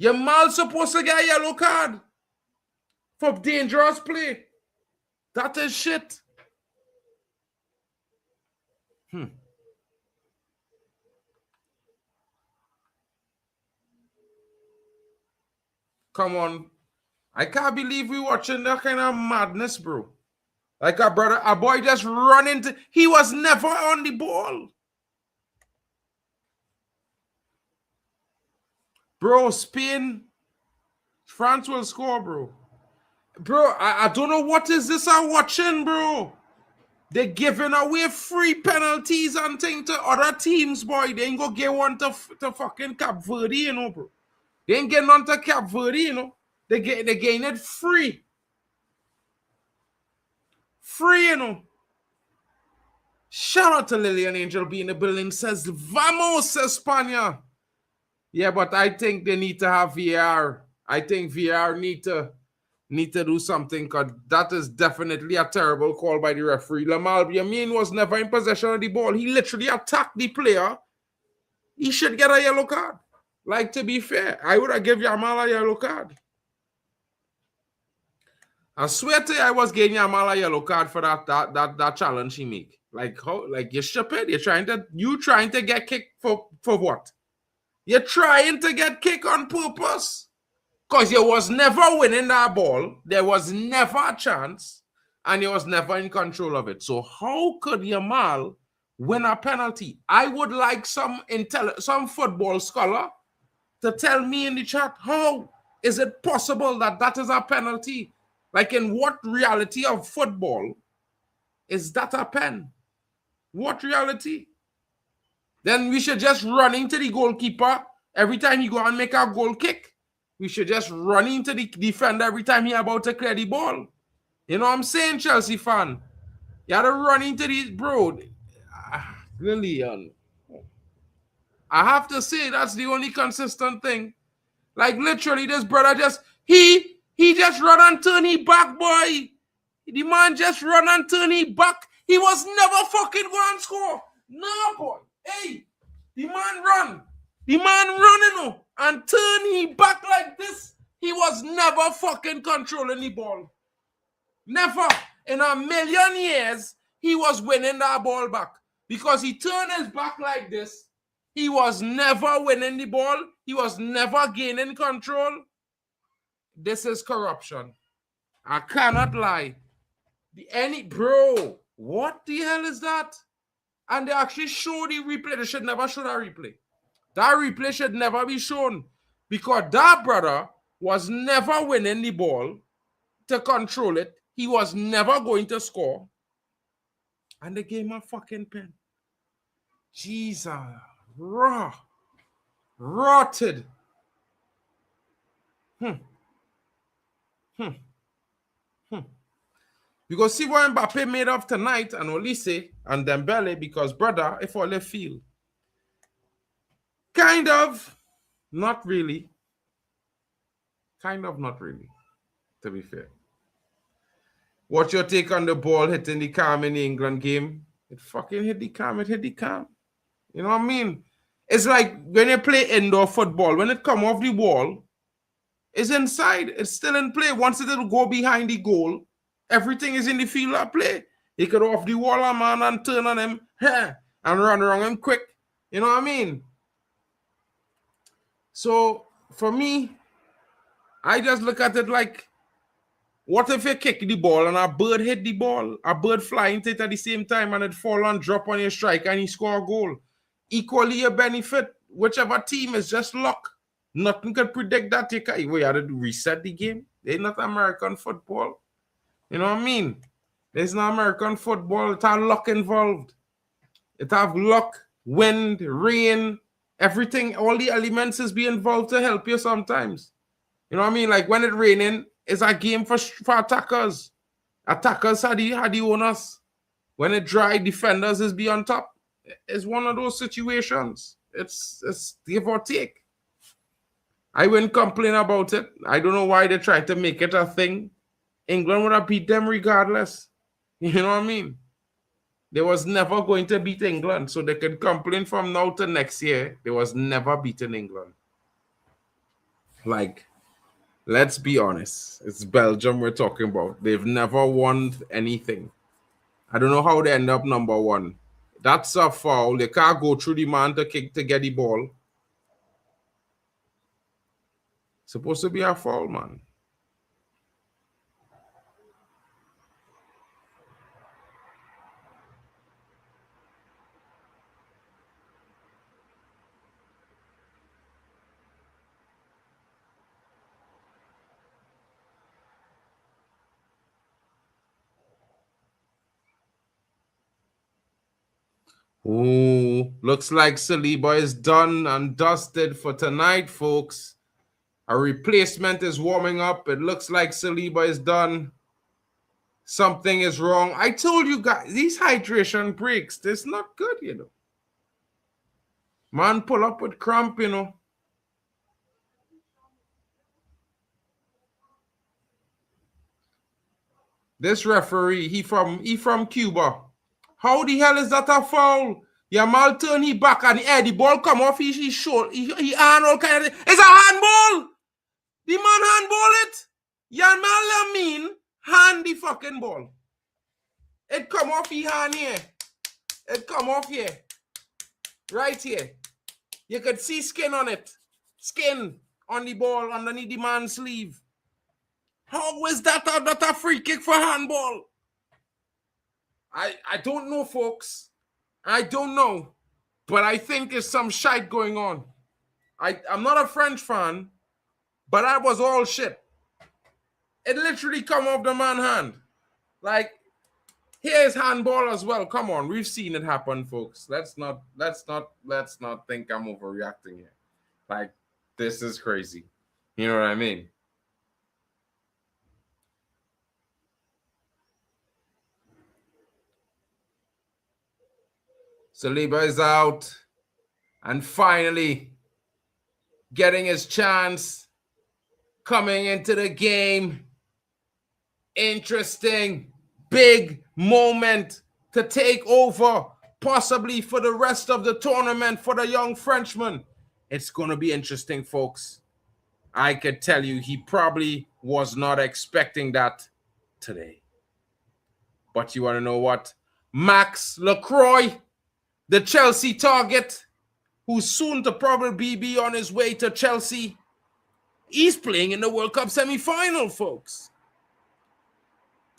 Yamal supposed to get a yellow card for dangerous play. That is shit. Come on. I can't believe we watching that kind of madness, bro. Like a boy just run into... He was never on the ball. Bro, Spain... France will score, bro. Bro, I don't know what is this I'm watching, bro. They're giving away free penalties and things to other teams, boy. They ain't gonna get one to fucking Cape Verde, you know, bro. They ain't getting on to Cape Verde, you know. They getting it free. Free, you know. Shout out to Lillian Angel being in the building. Says, Vamos, España. Yeah, but I think they need to have VAR. I think VAR need to do something, because that is definitely a terrible call by the referee. Lamar Yamin was never in possession of the ball. He literally attacked the player. He should get a yellow card. Like, to be fair, I would have given Yamal a yellow card. I swear to you, I was giving Yamal a yellow card for that challenge he make. Like, how? Like, you're stupid. You're trying to get kicked for what? You're trying to get kicked on purpose. Because you was never winning that ball. There was never a chance. And you was never in control of it. So how could Yamal win a penalty? I would like some football scholar to tell me in the chat, how is it possible that is a penalty? Like, in what reality of football is that a pen? What reality? Then we should just run into the goalkeeper every time he go and make a goal kick. We should just run into the defender every time he about to clear the ball. You know what I'm saying, Chelsea fan? You had to run into these, bro. Really, I have to say that's the only consistent thing. Like, literally, this brother just, he just run and turn he back, boy. The man just run and turn he back. He was never fucking going to score. No, boy. Hey, the man run. The man running, you know, and turn he back like this. He was never fucking controlling the ball. Never. In a million years, he was winning that ball back. Because he turned his back like this. He was never winning the ball. He was never gaining control. This is corruption. I cannot lie. Bro, what the hell is that? And they actually show the replay. They should never show that replay. That replay should never be shown. Because that brother was never winning the ball to control it. He was never going to score. And they gave him a fucking pen. Jesus. Rotted. You go see what Mbappe made of tonight and Olise and Dembele because, brother, if all they feel. Kind of. Not really. Kind of not really, to be fair. What's your take on the ball hitting the cam in the England game? It fucking hit the cam. It hit the cam. You know what I mean? It's like when you play indoor football, when it come off the wall, it's inside. It's still in play. Once it'll go behind the goal, everything is in the field of play. He could off the wall, a man, and turn on him and run around him quick. You know what I mean? So, for me, I just look at it like, what if you kick the ball and a bird hit the ball, a bird fly into it at the same time and it fall and drop on your strike and he score a goal? Equally a benefit. Whichever team is just luck. Nothing can predict that. We had to reset the game. They're not American football. You know what I mean? There's no American football. It has luck involved. It have luck, wind, rain, everything. All the elements is be involved to help you sometimes. You know what I mean? Like when it's raining, it's a game for attackers. Attackers had the owners. When it dry, defenders is be on top. It's one of those situations. It's give or take. I wouldn't complain about it. I don't know why they tried to make it a thing. England would have beat them regardless. You know what I mean? They was never going to beat England, so they could complain from now to next year. They was never beaten England. Like, let's be honest. It's Belgium we're talking about. They've never won anything. I don't know how they end up number one. That's a foul. They can't go through the man to kick to get the ball. Supposed to be a foul, man. Ooh, looks like Saliba is done and dusted for tonight, folks. A replacement is warming up. It looks like Saliba is done. Something is wrong. I told you guys, these hydration breaks, that's not good, you know. Man pull up with cramp, you know. This referee, he from Cuba. How the hell is that a foul? Yamal turn he back and the ball come off he short. He hand all kind of thing. It's a handball. The man handball it. Yamal Lamin hand the fucking ball. It come off he hand here. It come off here. Right here. You could see skin on it. Skin on the ball underneath the man's sleeve. How is that a free kick for handball? I don't know, folks. I don't know. But I think there's some shite going on. I'm not a French fan, but that was all shit. It literally come off the man hand. Like, here's handball as well. Come on, we've seen it happen, folks. Let's not think I'm overreacting here. Like, this is crazy. You know what I mean? Saliba is out. And finally, getting his chance. Coming into the game. Interesting. Big moment to take over. Possibly for the rest of the tournament for the young Frenchman. It's going to be interesting, folks. I could tell you he probably was not expecting that today. But you want to know what? Max Lacroix, the Chelsea target, who's soon to probably be on his way to Chelsea, he's playing in the World Cup semi-final, folks.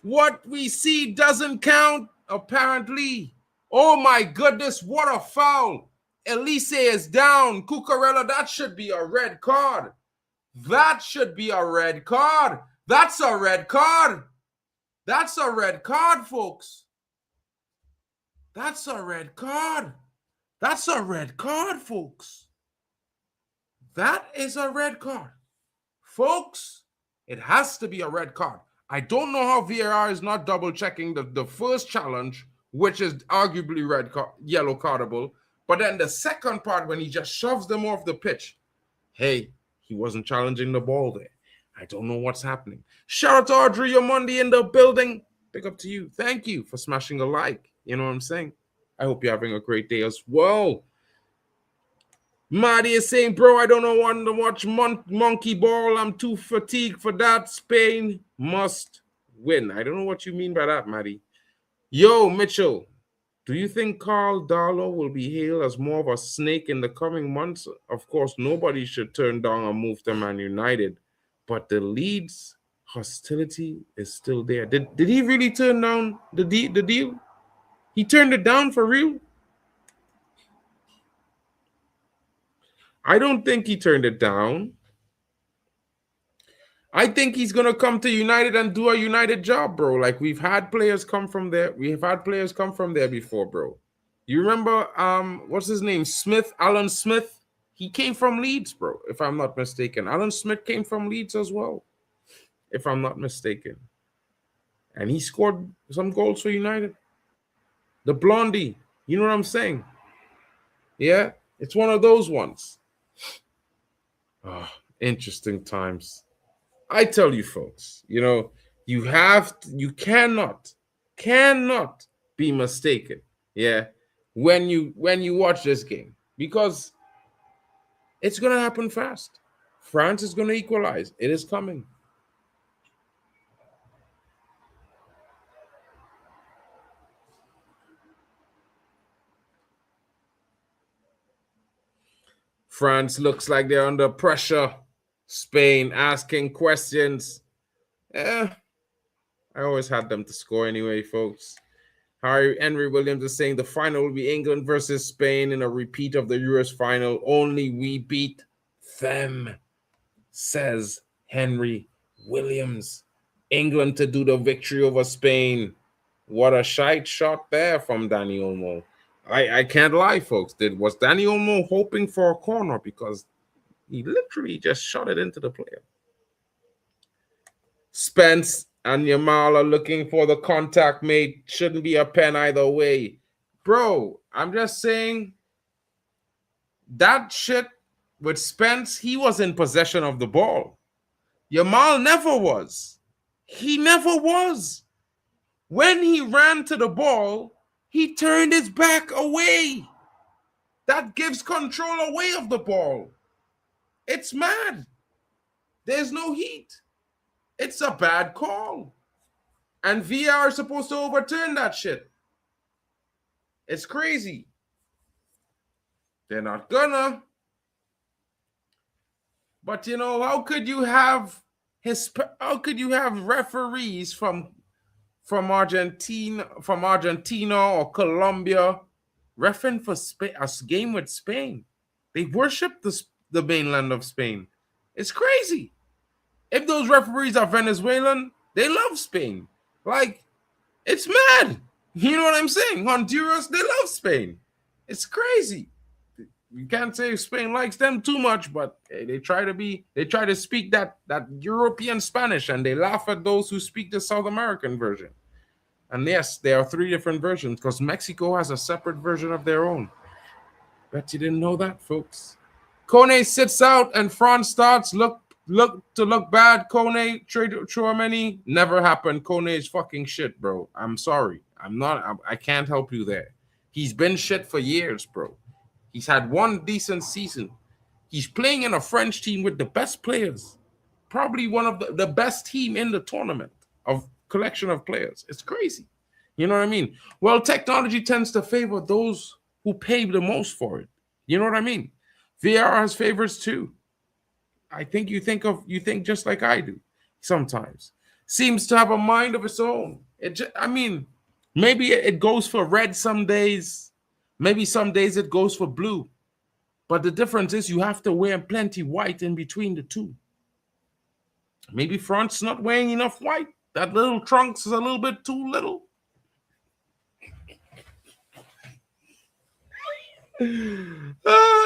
What we see doesn't count, apparently. Oh my goodness, what a foul. Elise is down. Cucurella, that should be a red card. That should be a red card. That's a red card. That's a red card, folks. That's a red card. That's a red card, folks. That is a red card. Folks, it has to be a red card. I don't know how VAR is not double-checking the first challenge, which is arguably yellow cardable, but then the second part when he just shoves them off the pitch. Hey, he wasn't challenging the ball there. I don't know what's happening. Shout out to Audrey Yamundi in the building. Big up to you. Thank you for smashing a like. You know what I'm saying? I hope you're having a great day as well. Maddie is saying, bro, I don't want to watch monkey ball. I'm too fatigued for that. Spain must win. I don't know what you mean by that, Maddie. Yo, Mitchell, do you think Carl Darlow will be hailed as more of a snake in the coming months? Of course, nobody should turn down a move to Man United, but the Leeds hostility is still there. Did he really turn down the deal? He turned it down for real? I don't think he turned it down. I think he's going to come to United and do a United job, bro. Like, we've had players come from there. We've had players come from there before, bro. You remember, what's his name? Alan Smith? He came from Leeds, bro, if I'm not mistaken. Alan Smith came from Leeds as well, if I'm not mistaken. And he scored some goals for United. The Blondie, you know what I'm saying? Yeah, it's one of those ones. Oh, interesting times. I tell you, folks, you know, you cannot be mistaken, yeah, when you watch this game, because it's going to happen fast. France is going to equalize. It is coming. France looks like they're under pressure. Spain asking questions. I always had them to score anyway, folks. Henry Williams is saying the final will be England versus Spain in a repeat of the Euros final. Only we beat them, says Henry Williams. England to do the victory over Spain. What a shite shot there from Danny Olmo. I can't lie, folks. Was Danny Olmo hoping for a corner? Because he literally just shot it into the player. Spence and Yamal are looking for the contact made. Shouldn't be a pen either way. Bro, I'm just saying that shit with Spence, he was in possession of the ball. Yamal never was. He never was. When he ran to the ball, he turned his back away. That gives control away of the ball. It's mad. There's no heat. It's a bad call. And VR is supposed to overturn that shit. It's crazy. They're not gonna. But you know, how could you have referees from Argentina or Colombia refereeing for Spain, a game with Spain? They worship the mainland of Spain. It's crazy. If those referees are Venezuelan, they love Spain. Like, it's mad. You know what I'm saying? Honduras, they love Spain. It's crazy. You can't say Spain likes them too much, but hey, they try to speak that European Spanish, and they laugh at those who speak the South American version. And yes, there are 3 different versions because Mexico has a separate version of their own. Bet you didn't know that, folks. Kone sits out and France starts. Look bad. Kone, Chouameni, never happened. Kone is fucking shit, bro. I'm sorry. I can't help you there. He's been shit for years, bro. He's had one decent season. He's playing in a French team with the best players. Probably one of the best team in the tournament of collection of players. It's crazy. You know what I mean? Well, technology tends to favor those who pay the most for it. You know what I mean? VR has favors too. I think you think just like I do sometimes. Seems to have a mind of its own. Maybe it goes for red some days. Maybe some days it goes for blue. But the difference is you have to wear plenty white in between the two. Maybe France not wearing enough white. That little trunks is a little bit too little.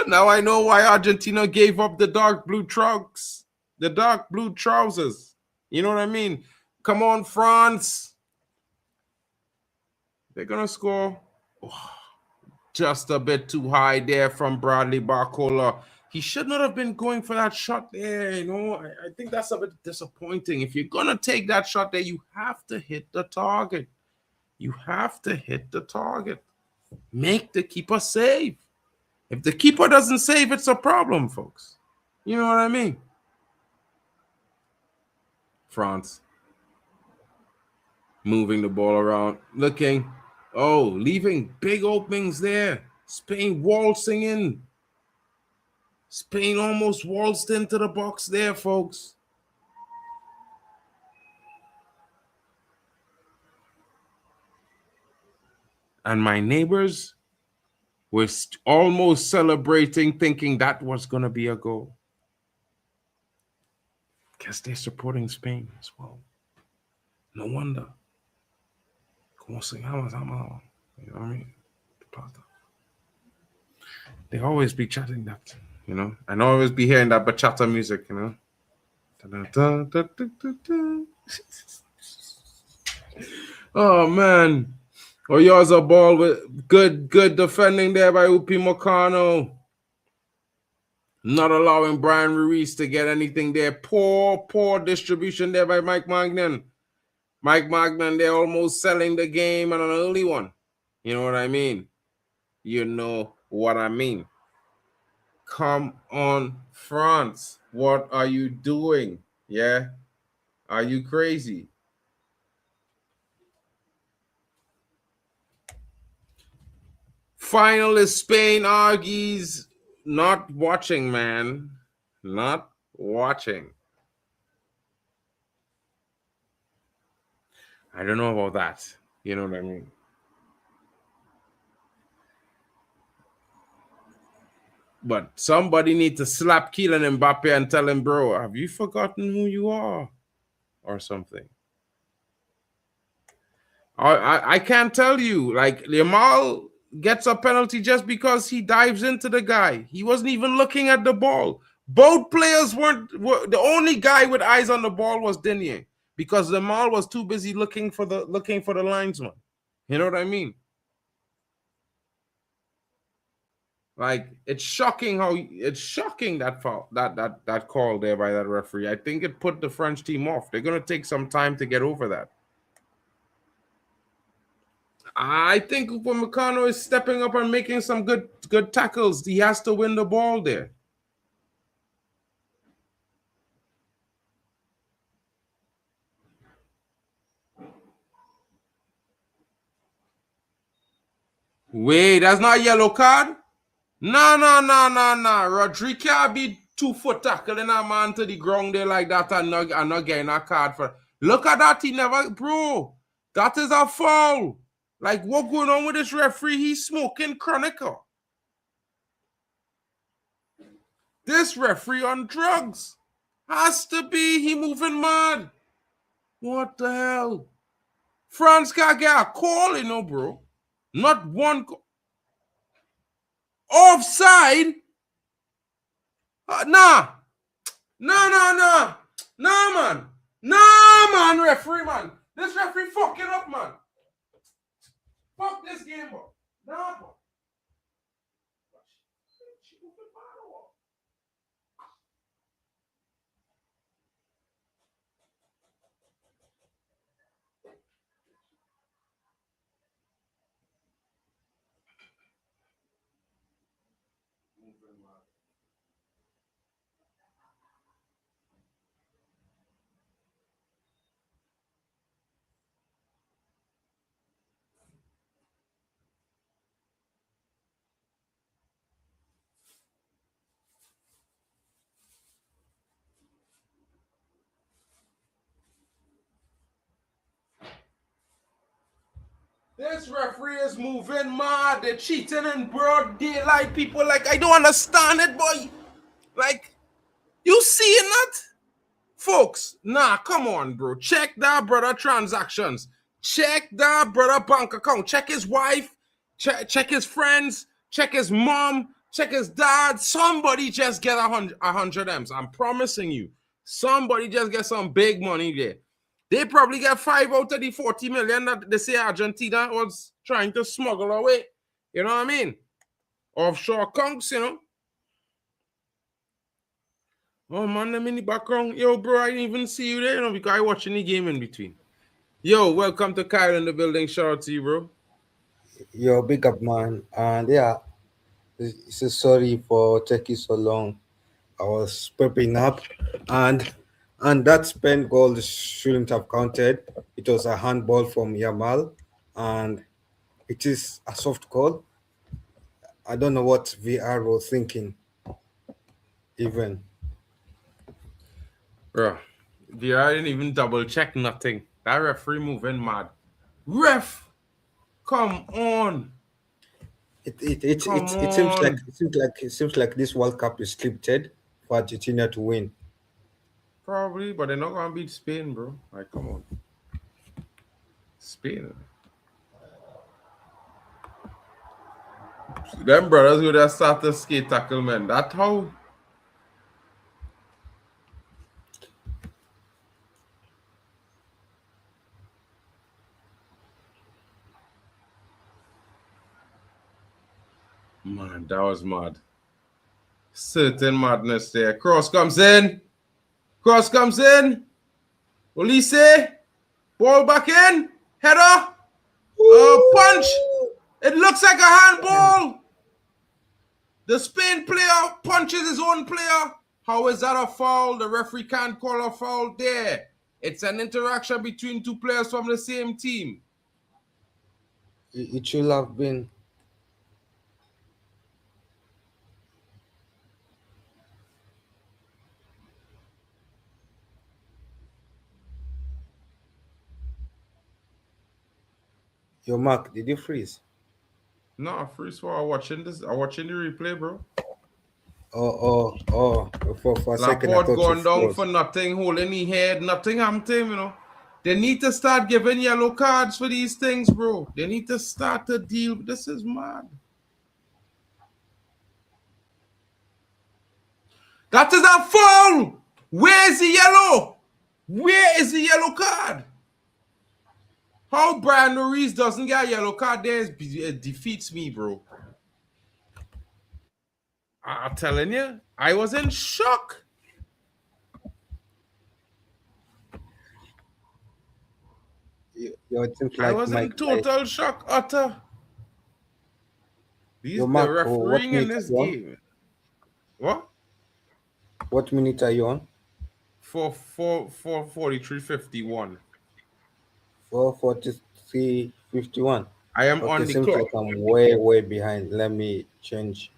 Now I know why Argentina gave up the dark blue trunks, the dark blue trousers. You know what I mean? Come on, France. They're going to score. Oh, just a bit too high there from Bradley Barcola. He should not have been going for that shot there. You know, I think that's a bit disappointing. If you're going to take that shot there, you have to hit the target. You have to hit the target. Make the keeper save. If the keeper doesn't save, it's a problem, folks. You know what I mean? France. Moving the ball around. Looking. Oh, leaving big openings there. Spain waltzing in. Spain almost waltzed into the box there, folks. And my neighbors were almost celebrating, thinking that was going to be a goal. Guess they're supporting Spain as well. No wonder. You know what I mean? They always be chatting that, you know, and always be hearing that bachata music, you know. Oh man. Oh, yours a ball with good defending there by Upi Mokano. Not allowing Brian Ruiz to get anything there. Poor distribution there by Mike Magnan. Mike Magnan, they're almost selling the game on an early one. You know what I mean? You know what I mean. Come on, France. What are you doing? Yeah? Are you crazy? Finalist Spain argues. Not watching, man. Not watching. I don't know about that. You know what I mean? But somebody need to slap Kylian Mbappe and tell him, bro, have you forgotten who you are? Or something. I can't tell you. Like, Yamal gets a penalty just because he dives into the guy. He wasn't even looking at the ball. Both players weren't. The only guy with eyes on the ball was Digne, because Yamal was too busy looking for the linesman. You know what I mean? Like, it's shocking that foul, that call there by that referee. I think it put the French team off. They're gonna take some time to get over that. I think Upamecano is stepping up and making some good tackles. He has to win the ball there. Wait, that's not a yellow card? No. Rodrigue can't be 2-foot tackling a man to the ground there like that and not getting a card for. Look at that. He never, bro. That is a foul. Like, what going on with this referee? He's smoking Chronicle. This referee on drugs. Has to be. He moving mad. What the hell? France can't get a call, you know, bro. Not one call. Offside? Nah. Nah, man. Nah, man, referee, man. This referee fucking up, man. Fuck this game, bro. Nah, bro. This referee is moving mad. They're cheating in broad daylight. People like, I don't understand it, boy. Like, you seeing that? Folks, nah, come on, bro. Check that brother transactions. Check that brother bank account. Check his wife. Check his friends. Check his mom. Check his dad. Somebody just get 100 M's. I'm promising you. Somebody just get some big money there. They probably get 5 out of the 40 million that they say Argentina was trying to smuggle away. You know what I mean? Offshore accounts, you know. Oh, man, I'm in the background. Yo, bro, I didn't even see you there, you know, because I watching the game in between. Yo, welcome to Kyle in the building. Shout out to you, bro. Yo, big up, man. And yeah, so sorry for taking so long. I was prepping up, and that Spain goal shouldn't have counted. It was a handball from Yamal, and it is a soft goal. I don't know what VR was thinking, even. Bro, I didn't even double check nothing. That referee moving mad. Ref, come on. It seems like this World Cup is scripted for Argentina to win. Probably, but they're not gonna beat Spain, bro. Like, come on. Spain. Them brothers who just start to skate tackle, man. That's how. Man, that was mad. Certain madness there. Cross comes in. Olise. Ball back in. Header. Punch. It looks like a handball. The Spain player punches his own player. How is that a foul? The referee can't call a foul there. It's an interaction between two players from the same team. It should have been. Your Mark, did you freeze? No, freeze for watching this. I'm watching the replay, bro. Oh. For a second, I Laporte thought going you down froze. for nothing, holding his head, nothing happened to him, you know. They need to start giving yellow cards for these things, bro. They need to start to deal. This is mad. That is a foul. Where is the yellow? Where is the yellow card? How Brian Ruiz doesn't get a yellow card there it defeats me, bro. I'm telling you, I was in shock. It seems I like was in total shock, utter. These Yo, the Mark, refereeing in this game. What? What minute are you on? 4:43:51. 4:43:51. I am Okay, on the seems clock. like I'm way behind. Let me change.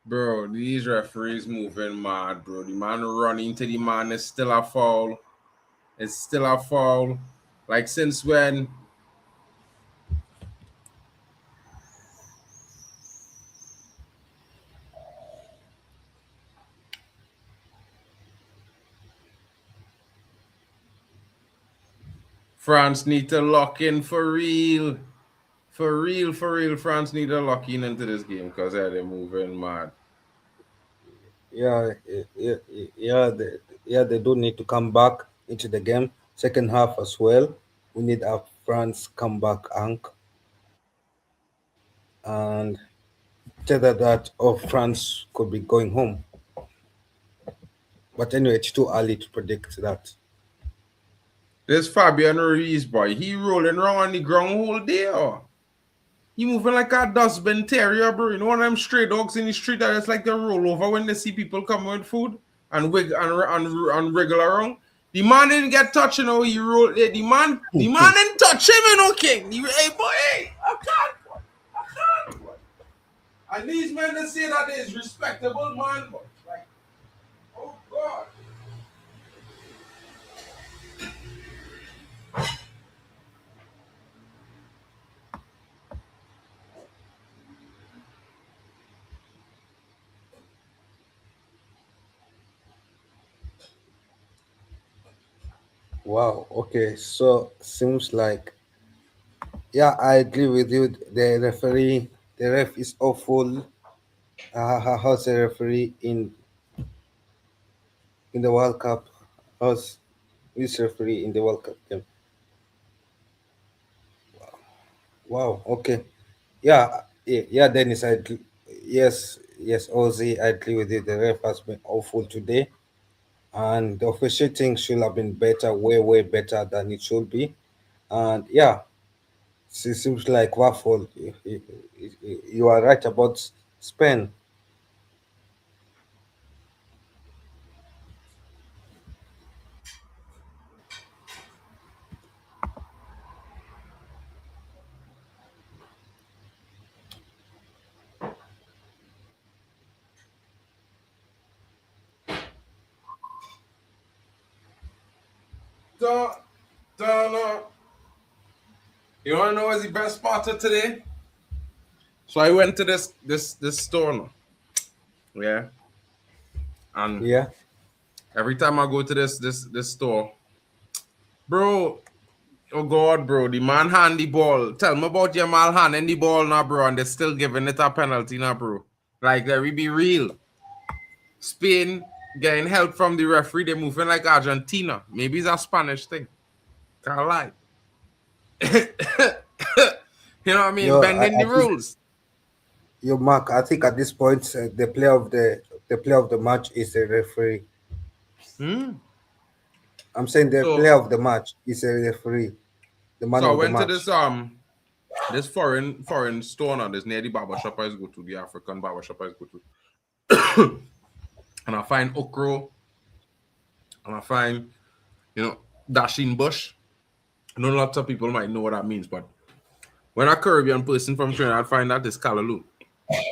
Bro, these referees moving mad, bro. The man running to the man is still a foul. It's still a foul. Like, since when? France need to lock in for real. For real, for real. France need to lock in into this game because they're moving mad. Yeah, yeah, they do need to come back into the game. Second half as well. We need a France comeback ank, and tether that of France could be going home. But anyway, it's too early to predict that. This Fabian Ruiz boy, he rolling around on the ground whole day. Oh. He moving like a dustbin terrier, bro. You know one of them stray dogs in the street that just like to roll over when they see people coming with food and wriggle around. The man didn't get touched, you know. He rolled. The man didn't touch him, you know, King. Hey, boy, hey, I can't. And these men that say that is respectable, man, but like, oh God. Wow. Okay. So seems like, yeah, I agree with you. The ref is awful. How's the referee in the World Cup? How's this referee in the World Cup game? Wow. Okay. Yeah. Dennis, yes, Ozzy, I agree with you. The ref has been awful today, and the officiating should have been better, way better than it should be. And yeah, it seems like Waffle. You are right about Spain. Dun, dun, dun. You wanna know what's the best part of today? So I went to this store now. Yeah. And Yeah, every time I go to this store, bro, oh God, bro, the man hand the ball. Tell me about your man handing the ball now, bro, and they're still giving it a penalty now, bro. Like, let me be real. Spain getting help from the referee, they're moving like Argentina. Maybe it's a Spanish thing. Can't lie. You know what I mean? yo, Bending I the think rules. Mark. I think at this point, the player of the match is the referee. Hmm. I'm saying the So player of the match is a referee, the man so I of the went to match. this foreign store now. This near the barber shop I go to, the African barber shop I go to. And I find okra and I find, dashing bush. I know lots of people might know what that means, but when a Caribbean person from Trinidad find that is callaloo.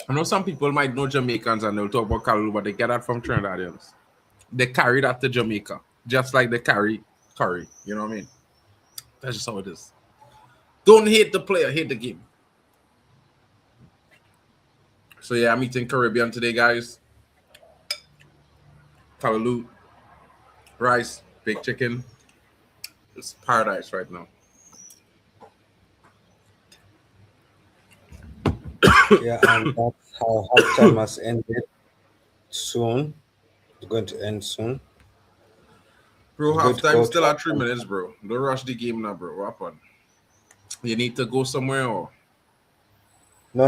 I know some people might know Jamaicans and they'll talk about callaloo, but they get that from Trinidadians. They carry that to Jamaica, just like they carry curry. You know what I mean? That's just how it is. Don't hate the player, hate the game. So yeah, I'm eating Caribbean today, guys. Callaloo, rice, baked chicken. It's paradise right now. Yeah, and that's how halftime has ended soon. It's going to end soon. Bro, It's going to halftime go to still at 3 halftime. minutes, bro. Don't rush the game now, bro. What happened? You need to go somewhere or No.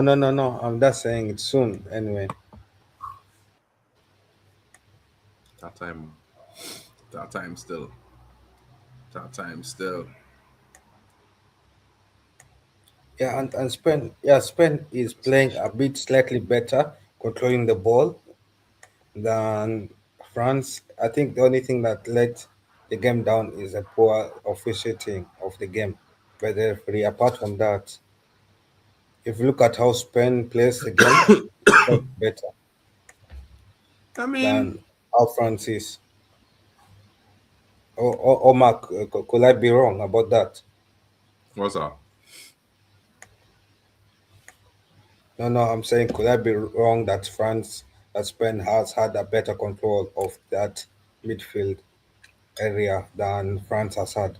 I'm just saying it's soon anyway. that time. That time still. That time still. Spain is playing a bit slightly better, controlling the ball than France. I think the only thing that let the game down is a poor officiating of the game by the referee. Apart from that, if you look at how Spain plays the game, it's quite better I mean, than how France is. Or Mark, could I be wrong about that? what's up? No, I'm saying could I be wrong that Spain has had a better control of that midfield area than France has had?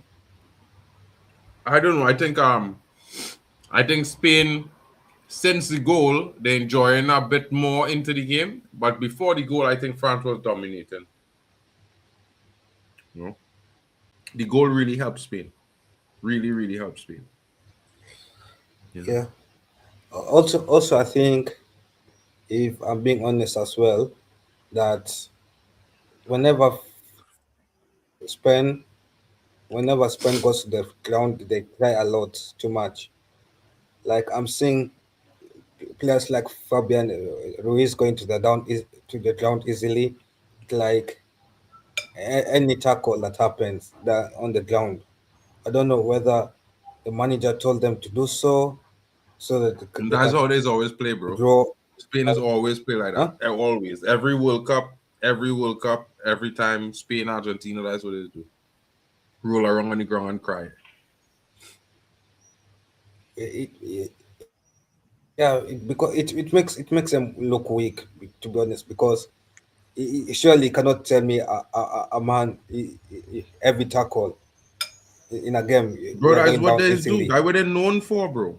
I don't know. I think Spain, since the goal, they're enjoying a bit more into the game. But before the goal, I think France was dominating. You know, the goal really helped Spain. Really, really helped Spain. You know? Yeah. Also, I think, if I'm being honest as well, that whenever Spain, whenever Spain goes to the ground, they try a lot too much. Like I'm seeing players like Fabian Ruiz going to the ground easily, like any tackle that happens that on the ground. I don't know whether the manager told them to do so that And they that's can how they always play, bro. draw. Spain has always played like Huh? that. Always. Every World Cup, every time Spain, Argentina, that's what they do. Roll around on the ground and cry. Because it makes them look weak, to be honest. Because surely you cannot tell me a man every tackle in a game Bro, you are that's going what down they do. easily. That's what they're known for, bro.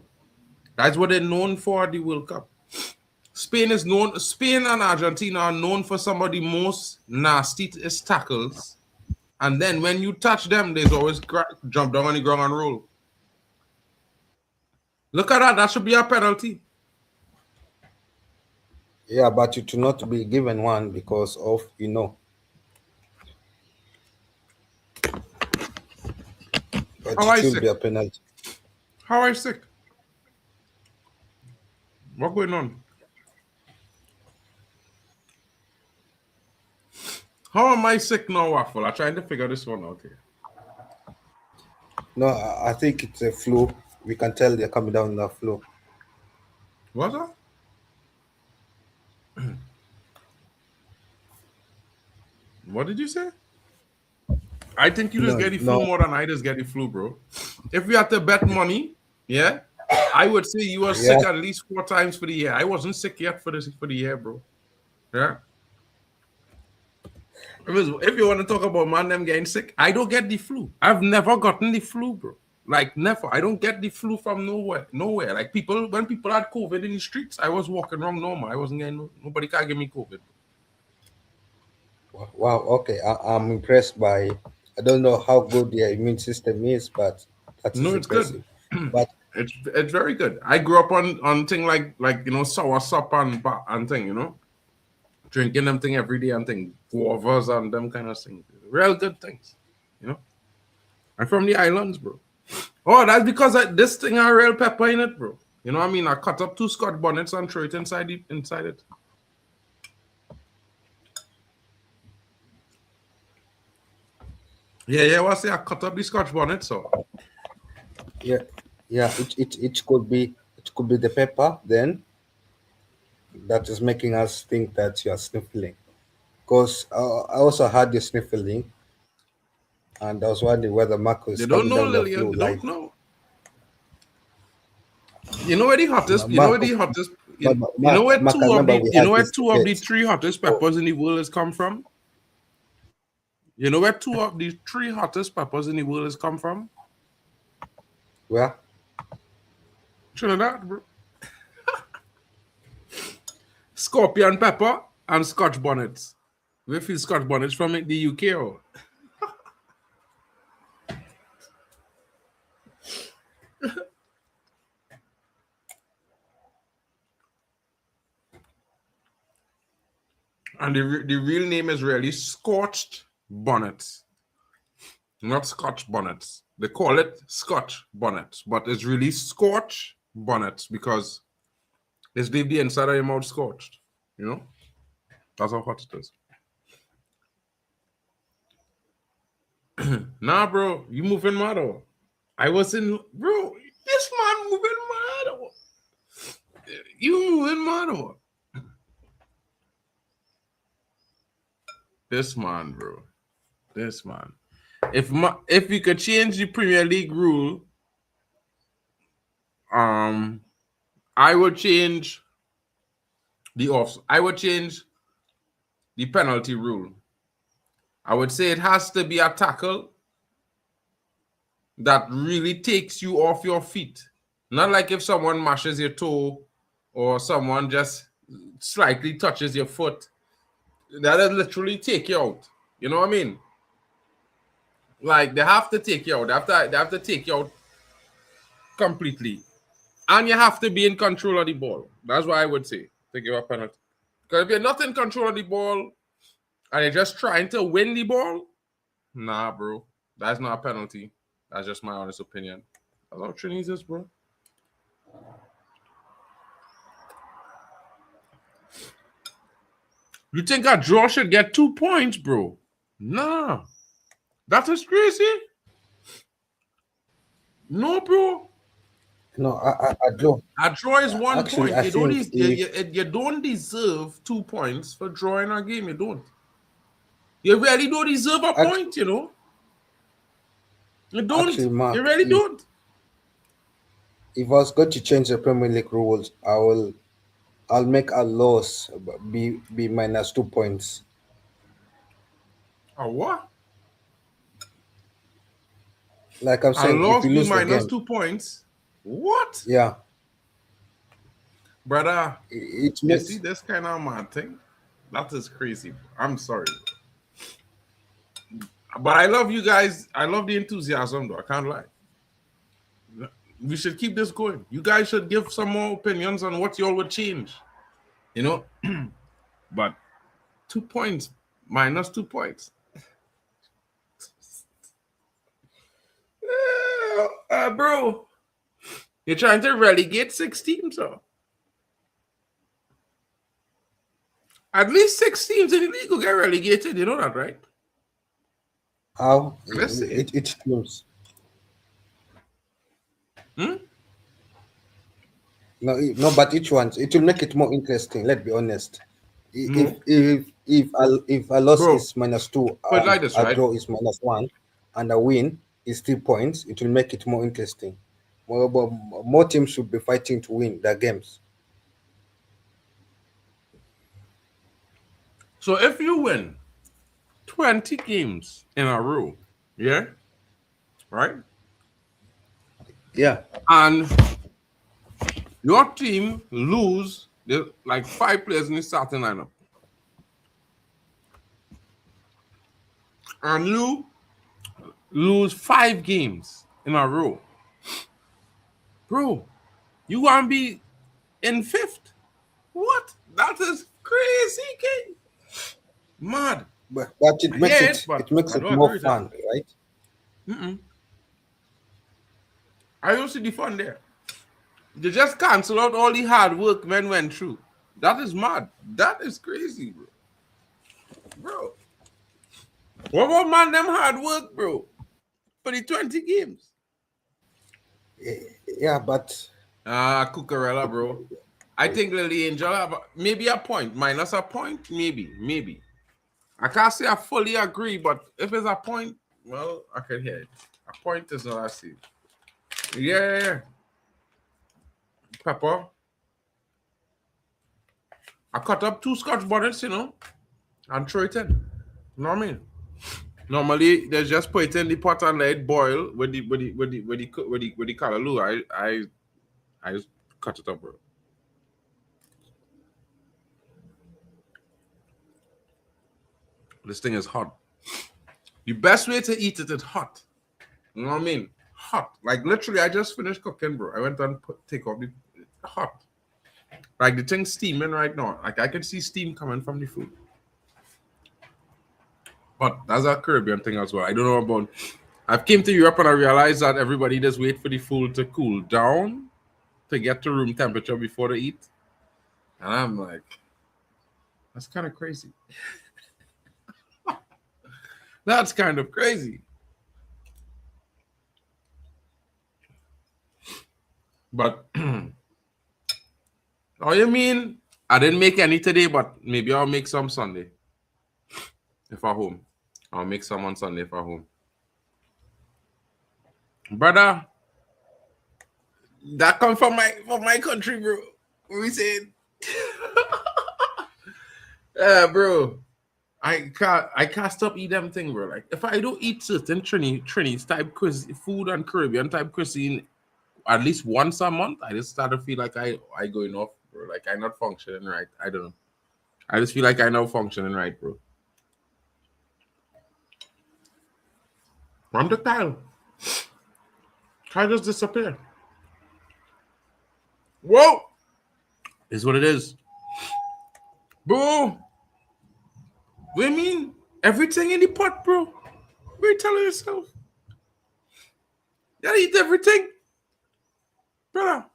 That's what they're known for at the World Cup. Spain and Argentina are known for some of the most nastiest tackles. And then when you touch them, there's always jump down on the ground and roll. Look at that. That should be a penalty. Yeah, but you to not be given one because of but How it I should sick? be a penalty. How I sick? What going on? How am I sick now, Waffle? I'm trying to figure this one out here. No, I think it's a flu. We can tell they're coming down in the flu. What's that? What did you say? I think you just No, get the flu no. more than I just get the flu, bro. If we had to bet money, yeah, I would say you were Yeah, sick at least 4 times for the year. I wasn't sick yet for the year, bro. Yeah. If you want to talk about man them getting sick, I don't get the flu. I've never gotten the flu, bro. Like never. I don't get the flu from nowhere. Nowhere. Like when people had COVID in the streets, I was walking around normal. I wasn't getting nobody can't give me COVID. wow. Okay, I'm impressed by. I don't know how good their immune system is, but that No, is it's good. impressive. But It's very good. I grew up on thing like sour sop and thing, drinking them thing every day and thing guavas and them kind of things. Real good things, you know. I'm from the islands, bro. Oh, that's because this thing had real pepper in it, bro. You know what I mean? I cut up 2 Scotch bonnets and throw it inside it. Yeah. What's it? I cut up the Scotch bonnet, so yeah, yeah, it could be the pepper then that is making us think that you are sniffling. Because I also had the sniffling, and I was wondering whether Marco they is don't coming know, down the Lillian. flu. They Like don't know. You know where the hottest? You know where Marco, the hottest? You know where Mark, I remember we you know had where this two of the debate. three hottest Oh, peppers in the world has come from? You know where two of the three hottest peppers in the world has come from? well, Trinidad, bro. Scorpion pepper and Scotch bonnets. We feel Scotch bonnets from the UK or and the real name is really scorched bonnets, not Scotch bonnets. They call it Scotch bonnets, but it's really scorch bonnets because it's leave the inside of your mouth scorched. You know? That's how hot it is. Nah, bro, you moving mad or? I was in, bro. This man moving mad or? You moving mad or? This man, bro. This man. If you could change the Premier League rule, I would change I would change the penalty rule. I would say it has to be a tackle that really takes you off your feet. Not like if someone mashes your toe or someone just slightly touches your foot. That'll literally take you out. You know what I mean? Like they have to take you out. They have to take you out completely. And you have to be in control of the ball. That's what I would say to give a penalty. Because if you're not in control of the ball and you're just trying to win the ball, nah, bro. That's not a penalty. That's just my honest opinion. That's how Trinidad is, bro. You think a draw should get 2 points, bro? Nah. That is crazy. No, bro. No, I draw. A draw is 1 Actually, point. I You don't, think you don't deserve 2 points for drawing a game. You don't. You really don't deserve a point, you know. You don't. Actually, Mark, You really don't. If I was going to change the Premier League rules, I'll make a loss be minus 2 points. A what? Like I'm A saying, loss if you be lose the minus game, 2 points. What? yeah, Brother, it you makes see this kind of mad thing? That is crazy. I'm sorry. But I love you guys. I love the enthusiasm, though. I can't lie. We should keep this going. You guys should give some more opinions on what y'all would change. You know? But 2 points, minus 2 points. Bro, you're trying to relegate 6 teams, so at least 6 teams in the league will get relegated. You know that, right? how Let's see. it teams. No, but each one it will make it more interesting. Let's be honest. If a loss Bro, is -2, but like this, a right? draw is -1, and a win is 3 points, it will make it more interesting. More teams should be fighting to win their games. So if you win 20 games in a row, yeah, right? Yeah. And your team lose like 5 players in the starting lineup. And you lose 5 games in a row. Bro, you want to be in 5th? What? That is crazy, King. Mad. But it makes it makes it more fun, right? I don't see the fun there. They just cancel out all the hard work men went through. That is mad. That is crazy, bro. Bro. What about man them hard work, bro? For the 20 games. Yeah, but Cucurella, bro. I think Lily Angel have maybe a point. Minus a point, maybe. I can't say I fully agree, but if it's a point, well, I can hear it. A point is what I see. Yeah. Pepper. I cut up 2 Scotch bonnets, you know, and throw it in. You know what I mean? Normally, they just put it in the pot and let it boil with the callaloo. I just cut it up, bro. This thing is hot. The best way to eat it is hot. You know what I mean? Hot. Like literally, I just finished cooking, bro. I went and take off the hot. Like the thing's steaming right now. Like I can see steam coming from the food. But that's a Caribbean thing as well. I don't know about. I've came to Europe and I realized that everybody just wait for the food to cool down to get to room temperature before they eat. And I'm like, that's kind of crazy. That's kind of crazy. But oh, you mean I didn't make any today, but maybe I'll make some Sunday if I'm home. I'll make some on Sunday if I'm home. Brother, that come from my country, bro. What we saying? Bro. I can't stop eating them thing, bro. Like if I don't eat certain Trini type food and Caribbean type cuisine at least once a month, I just start to feel like I going off, bro. Like I'm not functioning right. I don't know. I just feel like I'm not functioning right, bro. I'm the Kyle. Kyle just disappear. Whoa! Is what it is. Bro. What do you mean? Everything in the pot, bro. What are you telling yourself? You gotta eat everything. Brother.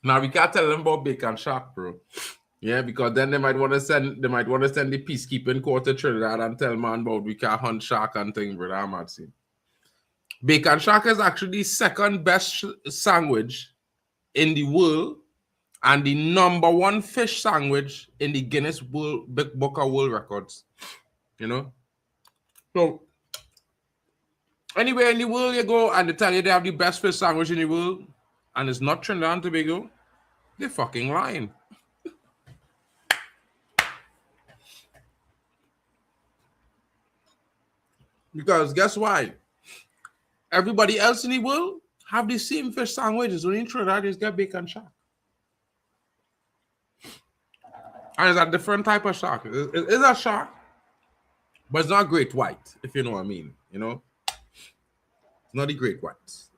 Now we can't tell them about bacon shark, bro. Yeah, because then they might want to send the peacekeeping court to Trinidad and tell man about we can't hunt shark and thing, brother. I'm not seeing. Bacon shark is actually the second best sandwich in the world and the number one fish sandwich in the Guinness Book of World Records. You know? So anywhere in the world you go and they tell you they have the best fish sandwich in the world and it's not Trinidad and Tobago, they're fucking lying. Because guess why? Everybody else in the world have the same fish sandwiches. Only in Trinidad is get bacon shark. And it's a different type of shark. It's a shark, but it's not great white, if you know what I mean. You know? It's not the great whites.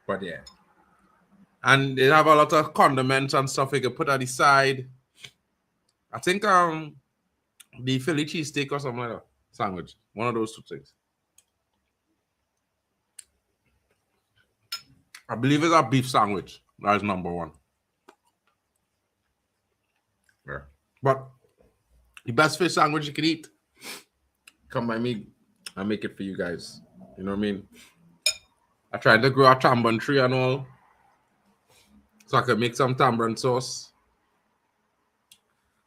But yeah. And they have a lot of condiments and stuff you can put on the side. I think the Philly cheesesteak or something like that. Sandwich. One of those two things. I believe it's a beef sandwich. That is number one. Yeah. But the best fish sandwich you can eat, come by me. I make it for you guys. You know what I mean? I tried to grow a tamarind tree and all. So I could make some tamarind sauce.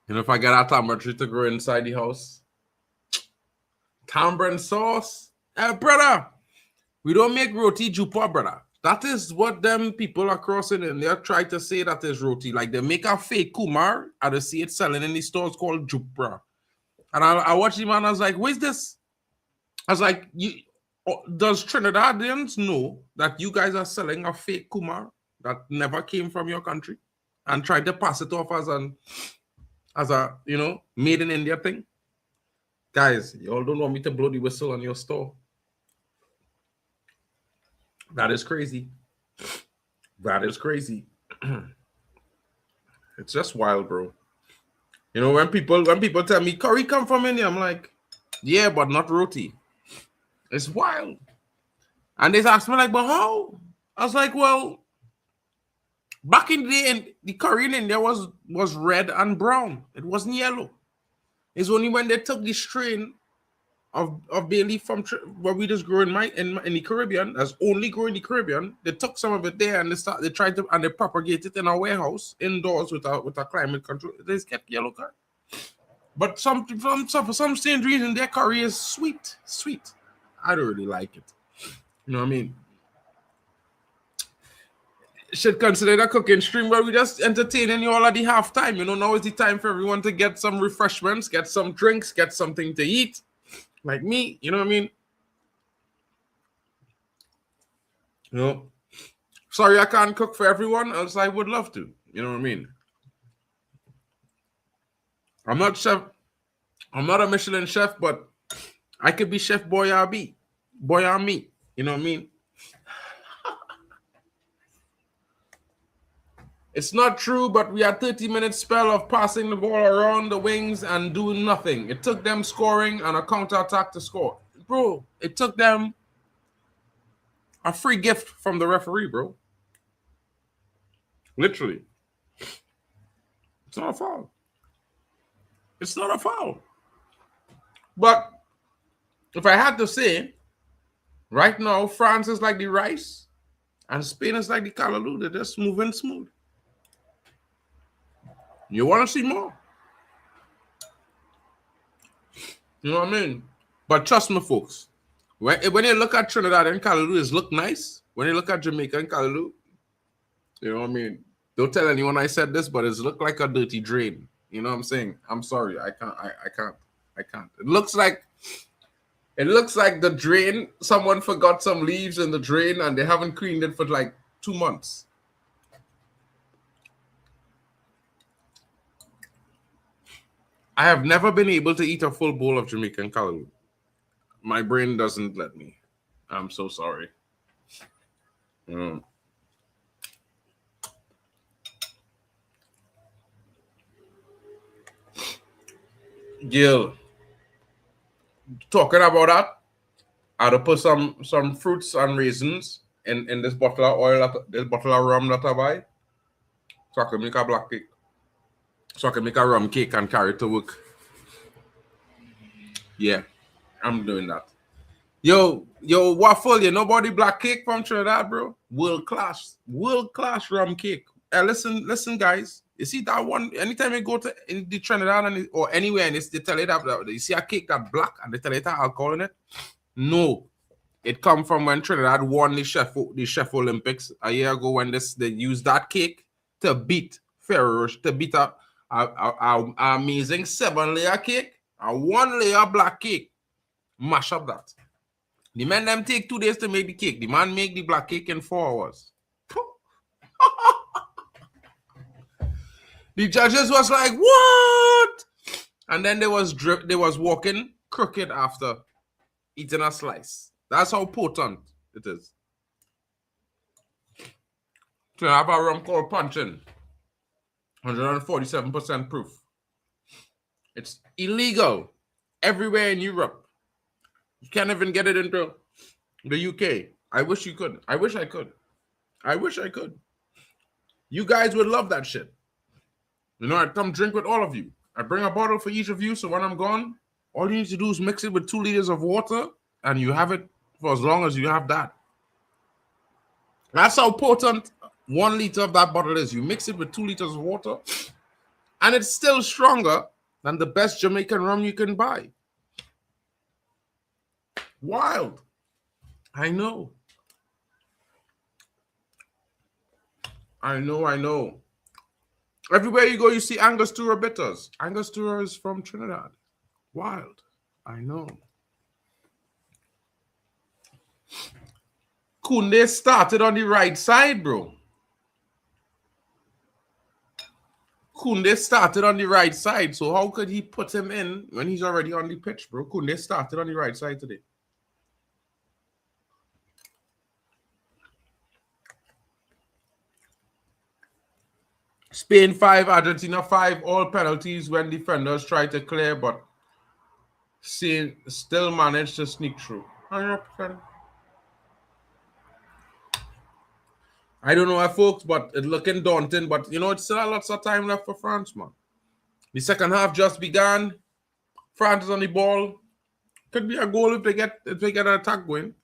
You know, if I get a tamarind tree to grow inside the house. Tamarind sauce? Brother, we don't make roti jupa, brother. That is what them people across in India try to say that is roti. Like they make a fake kumar and they see it selling in the stores called jupra. And I watched him and I was like, where's this? I was like, does Trinidadians know that you guys are selling a fake kumar that never came from your country and tried to pass it off as a you know, made in India thing? Guys, y'all don't want me to blow the whistle on your store. That is crazy. That is crazy. It's just wild, bro. You know, when people tell me curry come from India, I'm like, yeah, but not roti. It's wild. And they asked me like, but how? I was like, well, back in the day, the curry in India was red and brown. It wasn't yellow. It's only when they took the strain of bay leaf from what we just grow in the Caribbean, that's only grow in the Caribbean. They took some of it there and they tried to propagate it in a warehouse indoors with a climate control. They just kept yellow curry. But for some strange reason, their curry is sweet. I don't really like it. You know what I mean? Should consider a cooking stream where we just entertaining you all at the halftime. You know, now is the time for everyone to get some refreshments, get some drinks, get something to eat. Like me, you know what I mean? You know, sorry I can't cook for everyone, else I would love to. You know what I mean? I'm not chef. I'm not a Michelin chef, but I could be Chef Boyardee. Boyardee. You know what I mean? It's not true, but we had 30-minute spell of passing the ball around the wings and doing nothing. It took them scoring and a counterattack to score. Bro, it took them a free gift from the referee, bro. Literally. It's not a foul. It's not a foul. But if I had to say, right now, France is like the rice and Spain is like the callaloo. They're just moving smooth. You want to see more? You know what I mean? But trust me, folks. When you look at Trinidad and callaloo, it look nice. When you look at Jamaica and callaloo, you know what I mean? Don't tell anyone I said this, but it look like a dirty drain. You know what I'm saying? I'm sorry. I can't. It looks like the drain. Someone forgot some leaves in the drain and they haven't cleaned it for like 2 months. I have never been able to eat a full bowl of Jamaican callaloo. My brain doesn't let me. I'm so sorry. Gil, talking about that, I had to put some fruits and raisins in this bottle of oil, this bottle of rum that I buy, so I can make a black cake. So I can make a rum cake and carry it to work. Yeah, I'm doing that. Yo, Waffle, you know about the black cake from Trinidad, bro? World class rum cake. Listen, guys. You see that one? Anytime you go to the Trinidad or anywhere, and they tell you that you see a cake that black, and they tell you that alcohol in it. No, it come from when Trinidad won the Chef Olympics a year ago. When they used that cake to beat Ferrero, to beat up a amazing 7-layer cake, a 1-layer black cake. Mash up that. The men them take 2 days to make the cake. The man make the black cake in 4 hours. The judges was like, what? And then they was walking crooked after eating a slice. That's how potent it is. To have a rum called punching. 147% proof. It's illegal everywhere in Europe. You can't even get it into the UK. I wish you could. I wish I could. You guys would love that shit. You know, I'd come drink with all of you. I'd bring a bottle for each of you, so when I'm gone, all you need to do is mix it with 2 liters of water, and you have it for as long as you have that. That's how potent 1 liter of that bottle is. You mix it with 2 liters of water, and it's still stronger than the best Jamaican rum you can buy. Wild. I know. Everywhere you go, you see Angostura bitters. Angostura is from Trinidad. Wild. I know. Kunde started on the right side, bro. Kunde started on the right side, so how could he put him in when he's already on the pitch, bro? Kunde started on the right side today. Spain 5, Argentina 5, all penalties when defenders try to clear, but still managed to sneak through. 100%. I don't know, folks, but it's looking daunting. But, you know, it's still lots of time left for France, man. The second half just began. France is on the ball. Could be a goal if they get an attack going.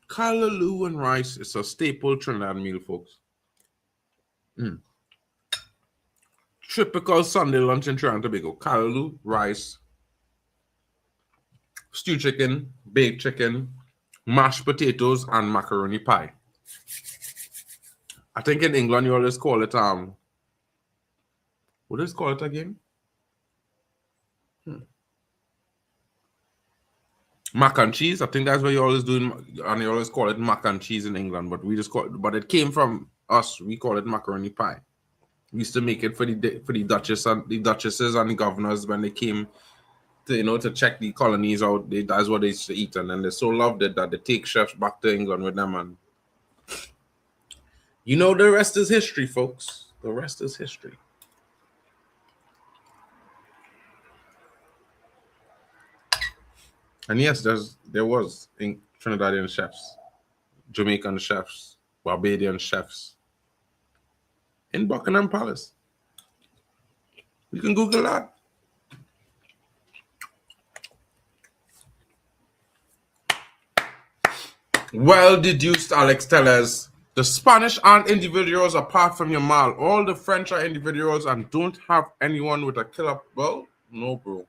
Callaloo and rice. It's a staple Trinidad meal, folks. Typical Sunday lunch in Trinidad and Tobago. Callaloo, rice, stewed chicken, baked chicken, mashed potatoes, and macaroni pie. I think in England you always call it what do you call it again? Mac and cheese. I think that's what you always do, and you always call it mac and cheese in England. But we just call it. But it came from us. We call it macaroni pie. We used to make it for the duchesses and the governors when they came to to check the colonies out. That's what they used to eat, and then they so loved it that they take chefs back to England with them. And you know, the rest is history, folks. The rest is history. And yes, there was Trinidadian chefs, Jamaican chefs, Barbadian chefs in Buckingham Palace. You can Google that. Well deduced, Alex Tellez. The Spanish aren't individuals apart from Yamal. All the French are individuals and don't have anyone with a killer. Well, no, bro.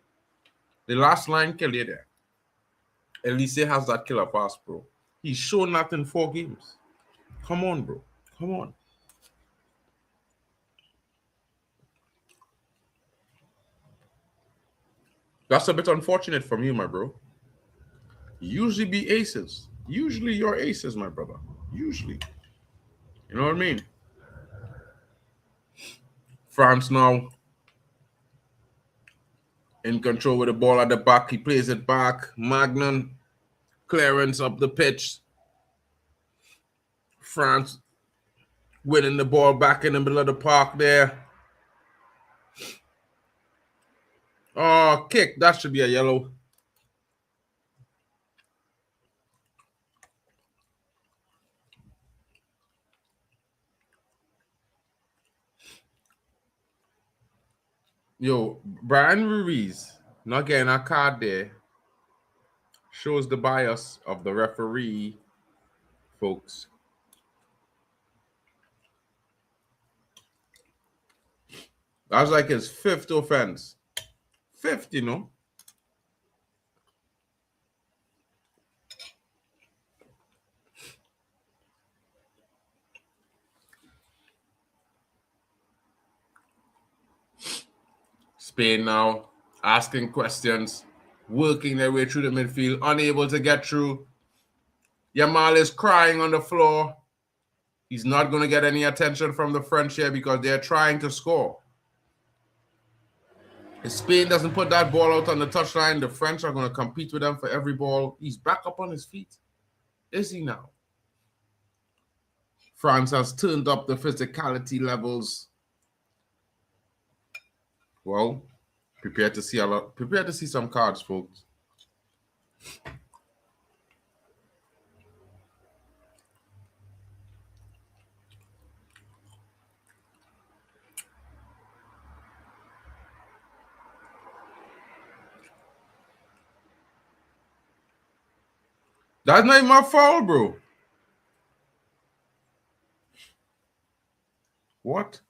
The last line killed you there. Elise has that killer pass, bro. He's shown that in 4 games. Come on, bro. Come on. That's a bit unfortunate from you, my bro. Usually be aces. Usually you're aces, my brother. Usually. You know what I mean? France now in control with the ball at the back. He plays it back. Magnan clearance up the pitch. France winning the ball back in the middle of the park there. Oh, kick. That should be a yellow. Yo, Brian Ruiz not getting a card there shows the bias of the referee, folks. That's like his 5th offense. 5th, you know. Spain now asking questions, working their way through the midfield, unable to get through. Yamal is crying on the floor. He's not going to get any attention from the French here because they're trying to score. If Spain doesn't put that ball out on the touchline, the French are going to compete with them for every ball. He's back up on his feet. Is he now? France has turned up the physicality levels. Well, prepare to see some cards, folks. That's not even my fault, bro. What?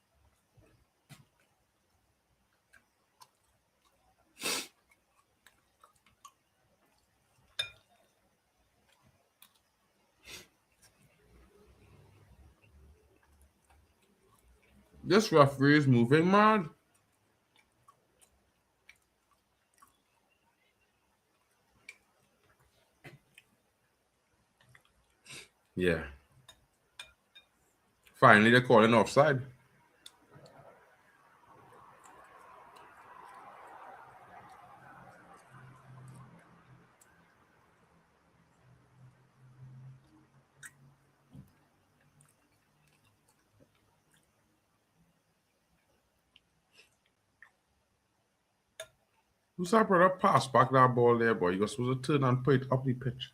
This referee is moving mad. Yeah. Finally, they're calling offside. Who's that brother pass back that ball there, boy? You're supposed to turn and put it up the pitch.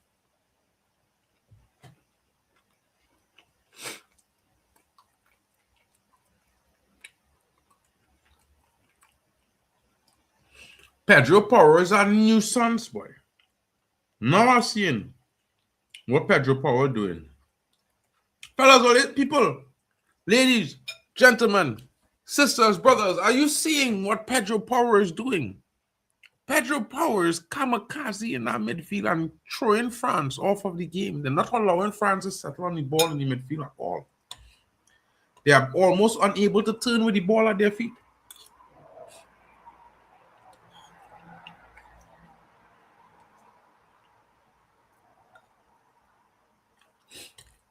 Pedro Porro is a nuisance, boy. Now I'm seeing what Pedro Porro doing. Fellas, all these people, ladies, gentlemen, sisters, brothers, are you seeing what Pedro Porro is doing? Pedro Porro is kamikaze in that midfield and throwing France off of the game. They're not allowing France to settle on the ball in the midfield at all. They are almost unable to turn with the ball at their feet.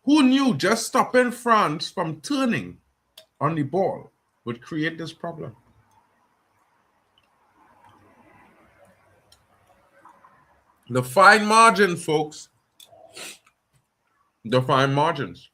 Who knew just stopping France from turning on the ball would create this problem? The fine margin, folks. The fine margins.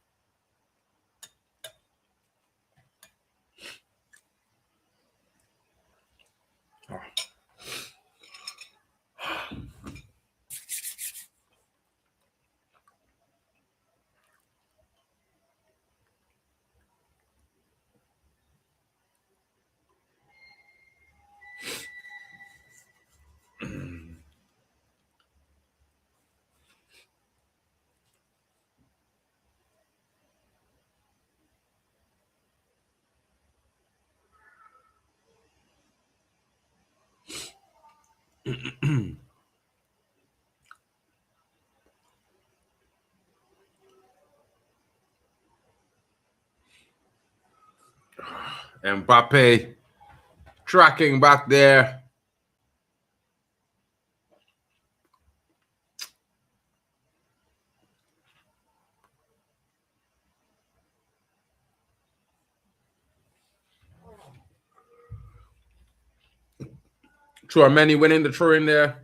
Mbappe tracking back there. Chouameni winning the throw in there.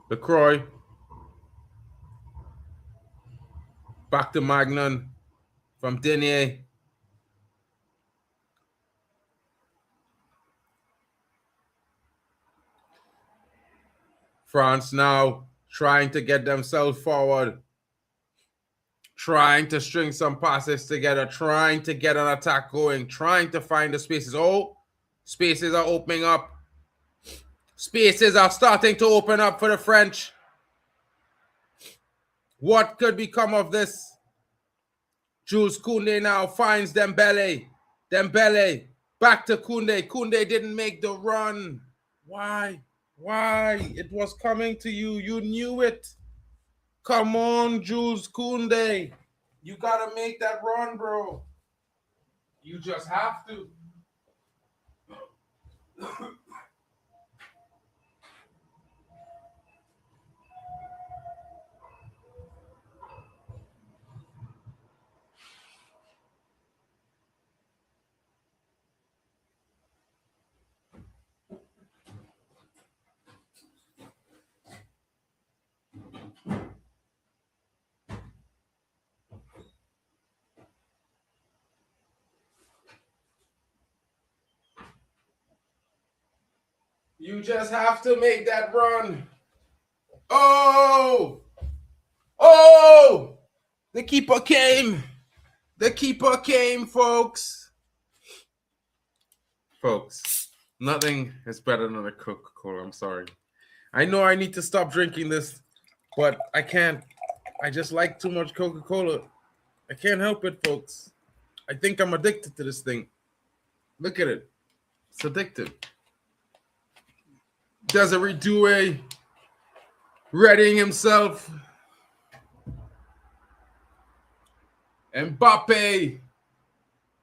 LaCroix. Back to Magnan from Denier. France now trying to get themselves forward. Trying to string some passes together. Trying to get an attack going. Trying to find the spaces. Oh, spaces are opening up. Spaces are starting to open up for the French. What could become of this? Jules Koundé now finds Dembele. Dembele back to Koundé. Koundé didn't make the run. Why? Why? It was coming to you. You knew it. Come on, Jules Koundé. You got to make that run, bro. You just have to. You just have to make that run. Oh! Oh! The keeper came. The keeper came, folks. Folks, nothing is better than a Coca-Cola. I'm sorry. I know I need to stop drinking this, but I can't. I just like too much Coca-Cola. I can't help it, folks. I think I'm addicted to this thing. Look at it. It's addictive. Desiree Doué readying himself. Mbappe,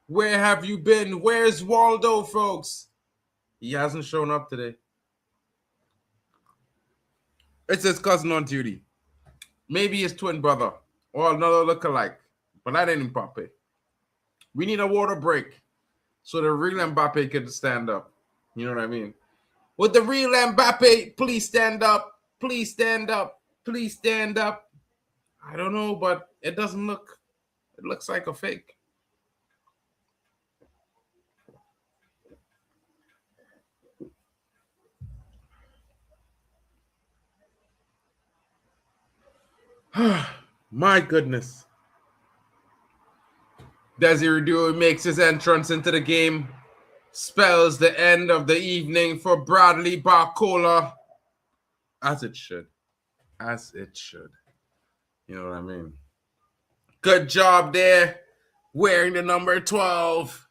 where have you been? Where's Waldo, folks? He hasn't shown up today. It's his cousin on duty. Maybe his twin brother or another lookalike, but that ain't Mbappe. We need a water break so the real Mbappe can stand up. You know what I mean? Would the real Mbappe please stand up? Please stand up. Please stand up. I don't know, but it doesn't look. It looks like a fake. My goodness. Desiree Doué makes his entrance into the game. Spells the end of the evening for Bradley Barcola. As it should. As it should. You know what I mean? Good job there. Wearing the number 12.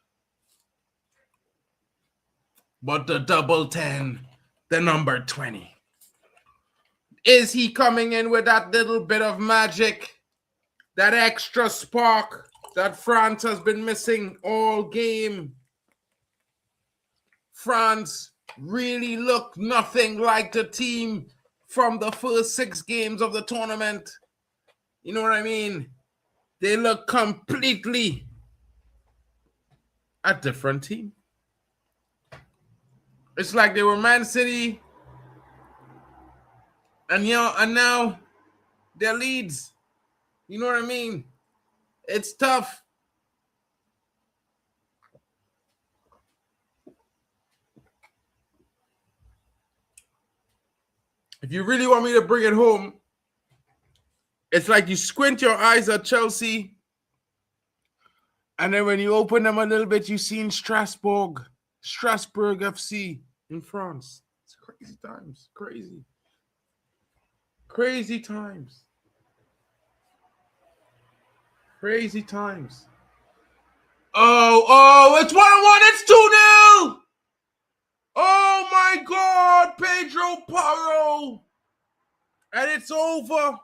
But the double 10, the number 20. Is he coming in with that little bit of magic? That extra spark that France has been missing all game? France really look nothing like the team from the first 6 games of the tournament. You know what I mean? They look completely a different team. It's like they were Man City, and now they're Leeds. You know what I mean? It's tough. If you really want me to bring it home, it's like you squint your eyes at Chelsea, and then when you open them a little bit, you see in Strasbourg FC in France. It's crazy times. Crazy. Crazy times. Crazy times. Oh, it's 1-1. It's 2-0. Oh, my God. Pedro Porro. it's over.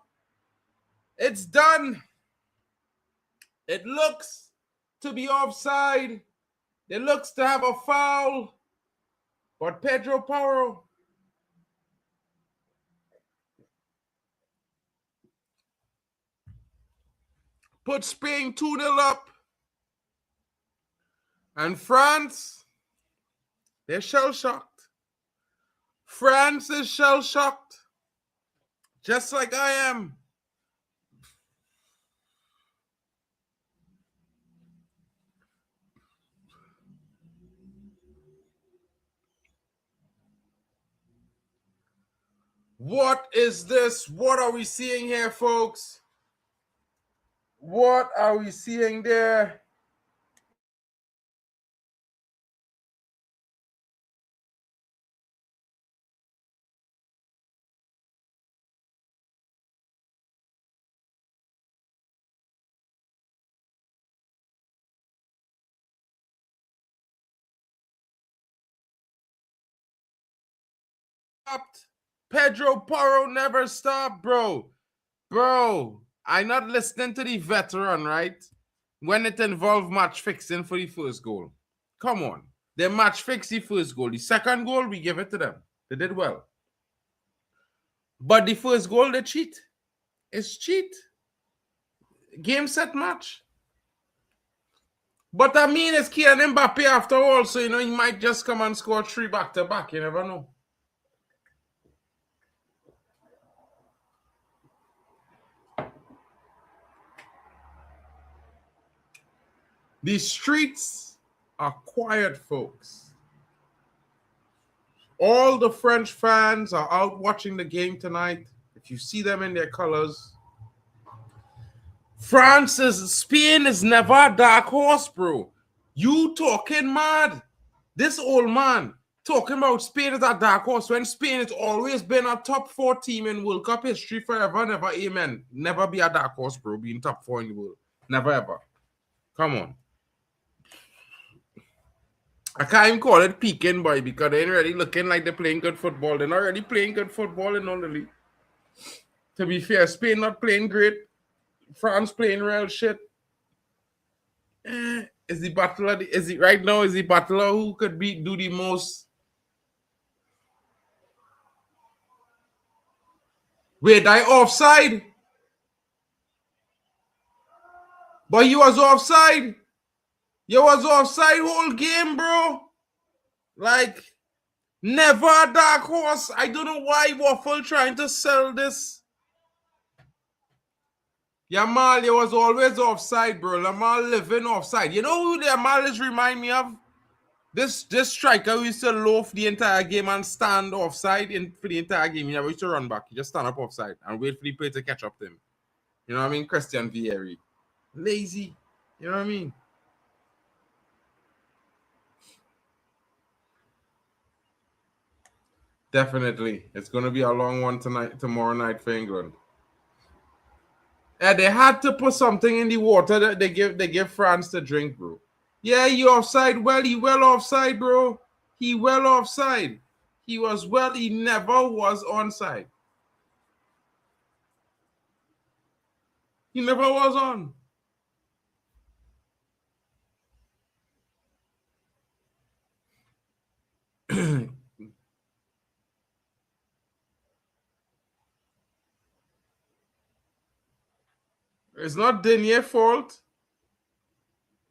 It's done. It looks to be offside. It looks to have a foul. But Pedro Porro put Spain 2-0 up. And France, they're shell-shocked. France is shell-shocked. Just like I am. What is this? What are we seeing here, folks? What are we seeing there? Pedro Porro never stopped, bro. Bro, I'm not listening to the veteran, right? When it involved match fixing for the first goal. Come on. They match fixed the first goal. The second goal, we give it to them. They did well. But the first goal, they cheat. It's cheat. Game, set, match. But I mean, it's Kylian Mbappe after all, so, you know, he might just come and score 3 back-to-back. You never know. The streets are quiet, folks. All the French fans are out watching the game tonight. If you see them in their colors. Spain is never a dark horse, bro. You talking mad. This old man talking about Spain is a dark horse when Spain has always been a top 4 team in World Cup history forever, never, amen. Never be a dark horse, bro, being top 4 in the world. Never, ever. Come on. I can't even call it peaking, boy, because they ain't really looking like they're playing good football. They're not really playing good football in all the league. To be fair, Spain not playing great. France playing real shit. Is the battler, right now, is the battler who could do the most? Wait, I offside? But you was offside. You was offside whole game, bro. Like, never a dark horse. I don't know why Waffle trying to sell this. Yamal, you was always offside, bro. Yamal living offside. You know who the Yamal is remind me of? This striker who used to loaf the entire game and stand offside for the entire game. He never used to run back. He just stand up offside and wait for the player to catch up to him. You know what I mean? Christian Vieri. Lazy. You know what I mean? Definitely. It's going to be a long one tomorrow night for England. And they had to put something in the water that they give France to drink, bro. Yeah, he offside. Well, he well offside, bro. He well offside. He was well. He never was onside. He never was on. It's not Denier's fault.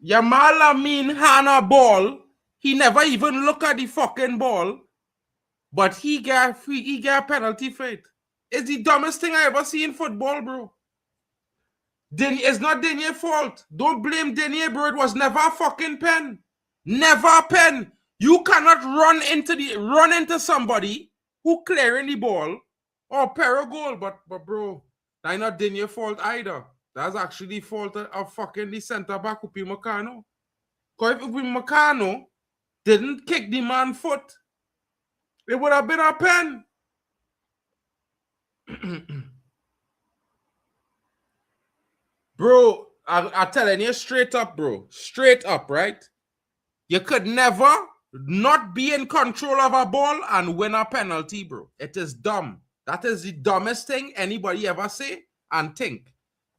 Yamal mean Hanno ball. He never even look at the fucking ball. But he got penalty for it. It's the dumbest thing I ever see in football, bro. It's not Denier's fault. Don't blame Denier, bro. It was never a fucking pen. Never a pen. You cannot run into somebody who clearing the ball or pair a goal. But bro, that's not Denier's fault either. That's actually the fault of fucking the centre back, Upi Meccano. Because if Upi Meccano didn't kick the man's foot, it would have been a pen. Bro, I'm telling you straight up, bro. Straight up, right? You could never not be in control of a ball and win a penalty, bro. It is dumb. That is the dumbest thing anybody ever say and think.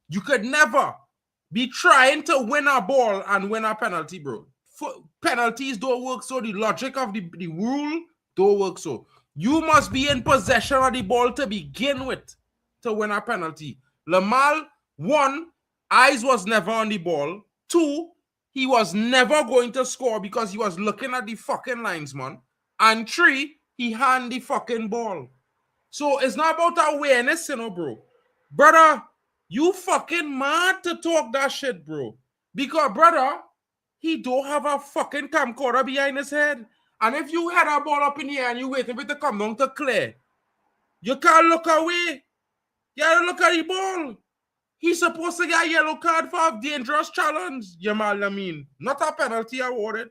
You could never be trying to win a ball and win a penalty, bro. Penalties don't work so. The logic of the rule don't work so. You must be in possession of the ball to begin with to win a penalty. Lamal, 1, eyes was never on the ball. 2, he was never going to score because he was looking at the fucking linesman. And 3, he hand the fucking ball. So it's not about awareness, you know, bro. Brother, you fucking mad to talk that shit, bro. Because, brother, he don't have a fucking camcorder behind his head. And if you had a ball up in the air and you waiting for it to come down to clear, you can't look away. You gotta look at the ball. He's supposed to get a yellow card for a dangerous challenge, Yamal Lamine. Not a penalty awarded.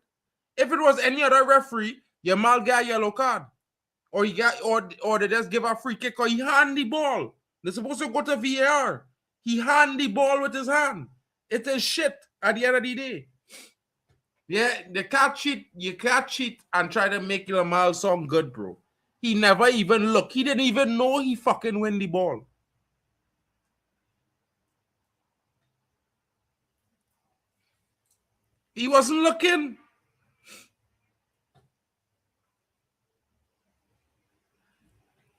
If it was any other referee, Yamal get a yellow card. Or he got or they just give a free kick or he hand the ball. They're supposed to go to VAR. He hand the ball with his hand. It is shit at the end of the day. Yeah, they can't cheat. You can't cheat and try to make Yamal sound good, bro. He never even looked. He didn't even know he fucking win the ball. He wasn't looking.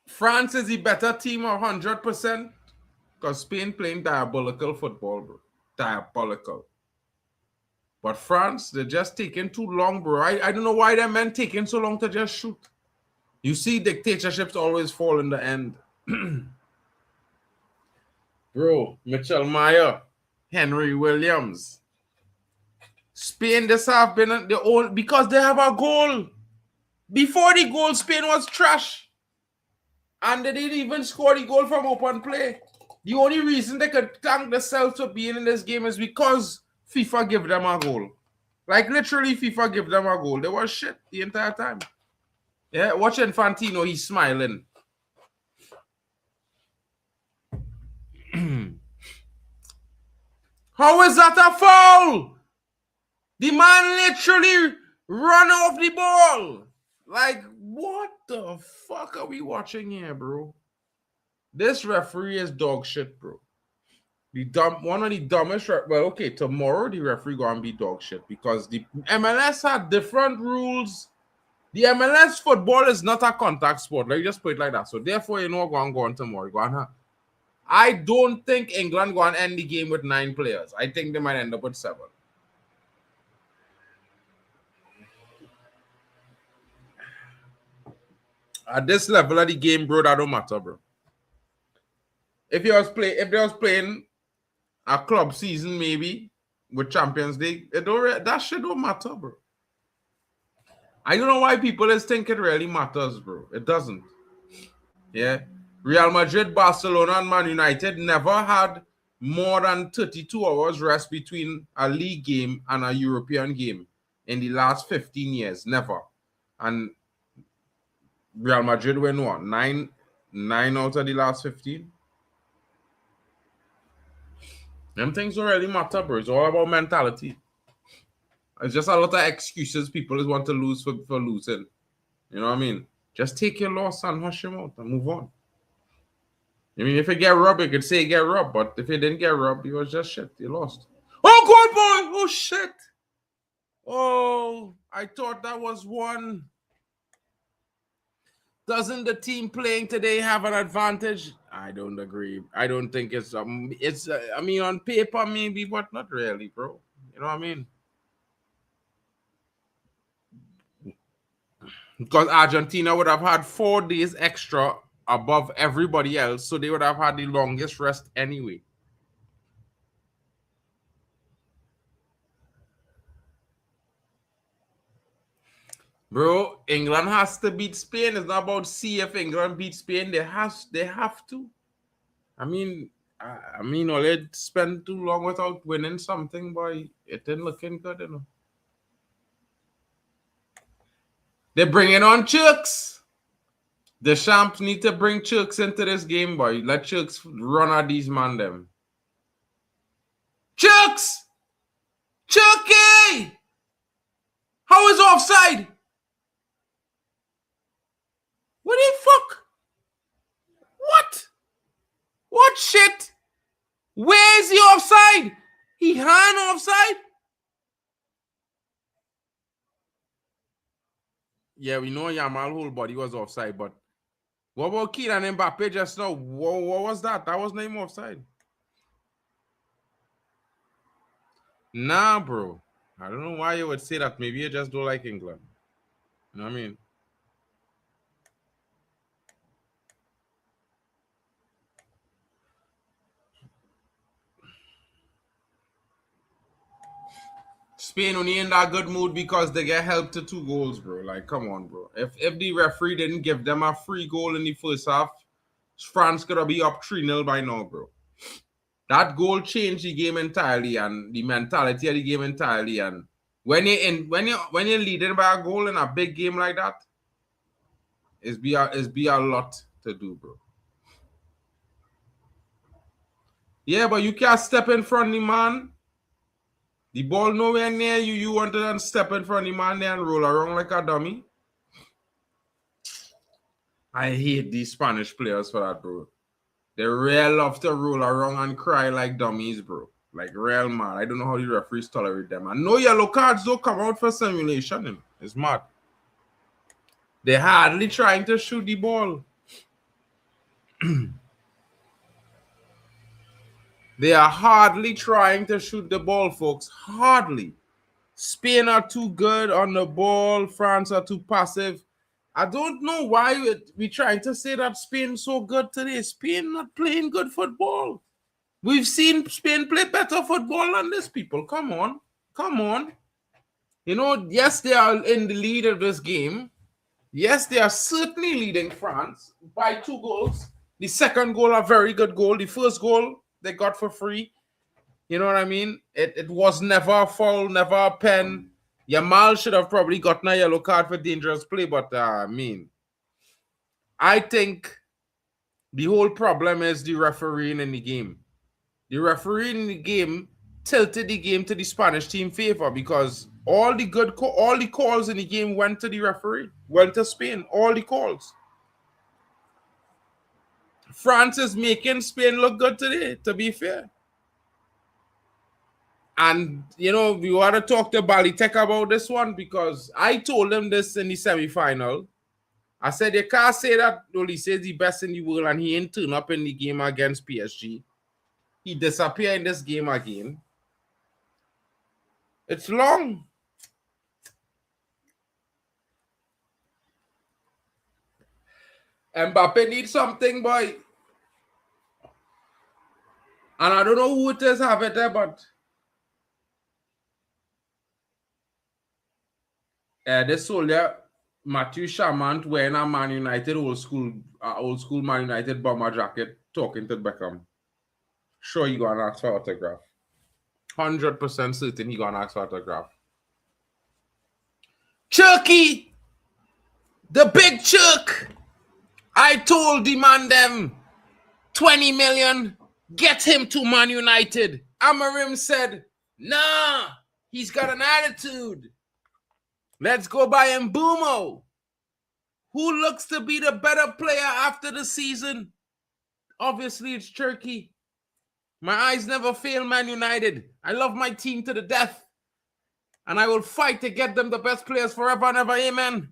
France is the better team 100% because Spain playing diabolical football, bro. Diabolical. But France, they're just taking too long, bro. I don't know why them men taking so long to just shoot. You see dictatorships always fall in the end. Bro, Mitchell Meyer, Henry Williams. Spain, this have been the old because they have a goal. Before the goal, Spain was trash. And they didn't even score the goal from open play. The only reason they could thank themselves for being in this game is because FIFA gave them a goal. Like literally FIFA gave them a goal. They were shit the entire time. Yeah, watch Infantino, he's smiling. How is that a foul? The man literally run off the ball. Like, what the fuck are we watching here, bro? This referee is dog shit, bro. One of the dumbest. Well, okay, tomorrow the referee gonna be dog shit because the MLS had different rules. The MLS football is not a contact sport. Like, just put it like that. So therefore, you know what's going on tomorrow. I don't think England going to end the game with 9 players. I think they might end up with 7. At this level of the game, bro, that don't matter, bro. If they was playing a club season, maybe with Champions League, that shit don't matter, bro. I don't know why people just think it really matters, bro. It doesn't. Yeah. Real Madrid, Barcelona, and Man United never had more than 32 hours rest between a league game and a European game in the last 15 years. Never. And Real Madrid win what? 9 out of the last 15? Them things don't really matter, bro. It's all about mentality. It's just a lot of excuses people just want to lose for losing. You know what I mean? Just take your loss and hush him out and move on. I mean, if you get robbed, you could say you get robbed. But if you didn't get robbed, you was just shit. You lost. Oh, good boy! Oh, shit! Oh, I thought that was one. Doesn't the team playing today have an advantage? I don't agree. I don't think it's I mean, on paper maybe, but not really, bro. You know what I mean? Because Argentina would have had 4 days extra above everybody else, so they would have had the longest rest anyway. Bro, England has to beat Spain. It's not about see if England beats Spain. They have to. I mean, all they spent too long without winning something, boy. It ain't looking good, you know. They're bringing on Turks. The champs need to bring Turks into this game, boy. Let Turks run at these man them. Turks! Turkey! How is offside? What the fuck? offside. He Hanno offside. Yeah, we know Yamal whole body was offside, but what about Kylian Mbappe just now? What was that? That wasn't even offside. Nah, bro. I don't know why you would say that. Maybe you just don't like England. You know what I mean? Spain only in that good mood because they get help to 2 goals, bro. Like, come on, bro. If the referee didn't give them a free goal in the first half, France could have be up 3-0 by now, bro. That goal changed the game entirely and the mentality of the game entirely. And when you're leading by a goal in a big game like that, it's be a lot to do, bro. Yeah, but you can't step in front of the man. The ball nowhere near you. You want to step in front of the man there and roll around like a dummy. I hate these Spanish players for that, bro. They real love to roll around and cry like dummies, bro. Like real mad. I don't know how the referees tolerate them. And no yellow cards don't come out for simulation. It's mad. They're hardly trying to shoot the ball. They are hardly trying to shoot the ball, folks. Hardly. Spain are too good on the ball. France are too passive. I don't know why we're trying to say that Spain's so good today. Spain not playing good football. We've seen Spain play better football than this, people. Come on. Come on. You know, yes, they are in the lead of this game. Yes, they are certainly leading France by 2 goals. The second goal, a very good goal. The first goal, they got for free. You know what I mean? It was never a foul, never a pen. Yamal should have probably gotten a yellow card for dangerous play, but I think the whole problem is the refereeing in the game. The refereeing in the game tilted the game to the Spanish team favor because all the calls in the game went to the referee, went to Spain, all the calls. France is making Spain look good today, to be fair. And, you know, we want to talk to Balitek about this one because I told him this in the semi-final. I said, you can't say that Olise is the best in the world and he ain't turn up in the game against PSG. He disappeared in this game again. It's long. Mbappe needs something, boy. And I don't know who it is have it there, but this soldier, Matthew Chamant, wearing a Man United old school Man United bomber jacket, talking to Beckham. Sure, you gonna ask for autograph. 100% certain he gonna ask for autograph. Turkey, the big Turk. I told the man them 20 million, get him to Man United. Amarim said, nah, he's got an attitude. Let's go buy him Mbumo. Who looks to be the better player after the season? Obviously, it's Turkey. My eyes never fail Man United. I love my team to the death. And I will fight to get them the best players forever and ever. Amen.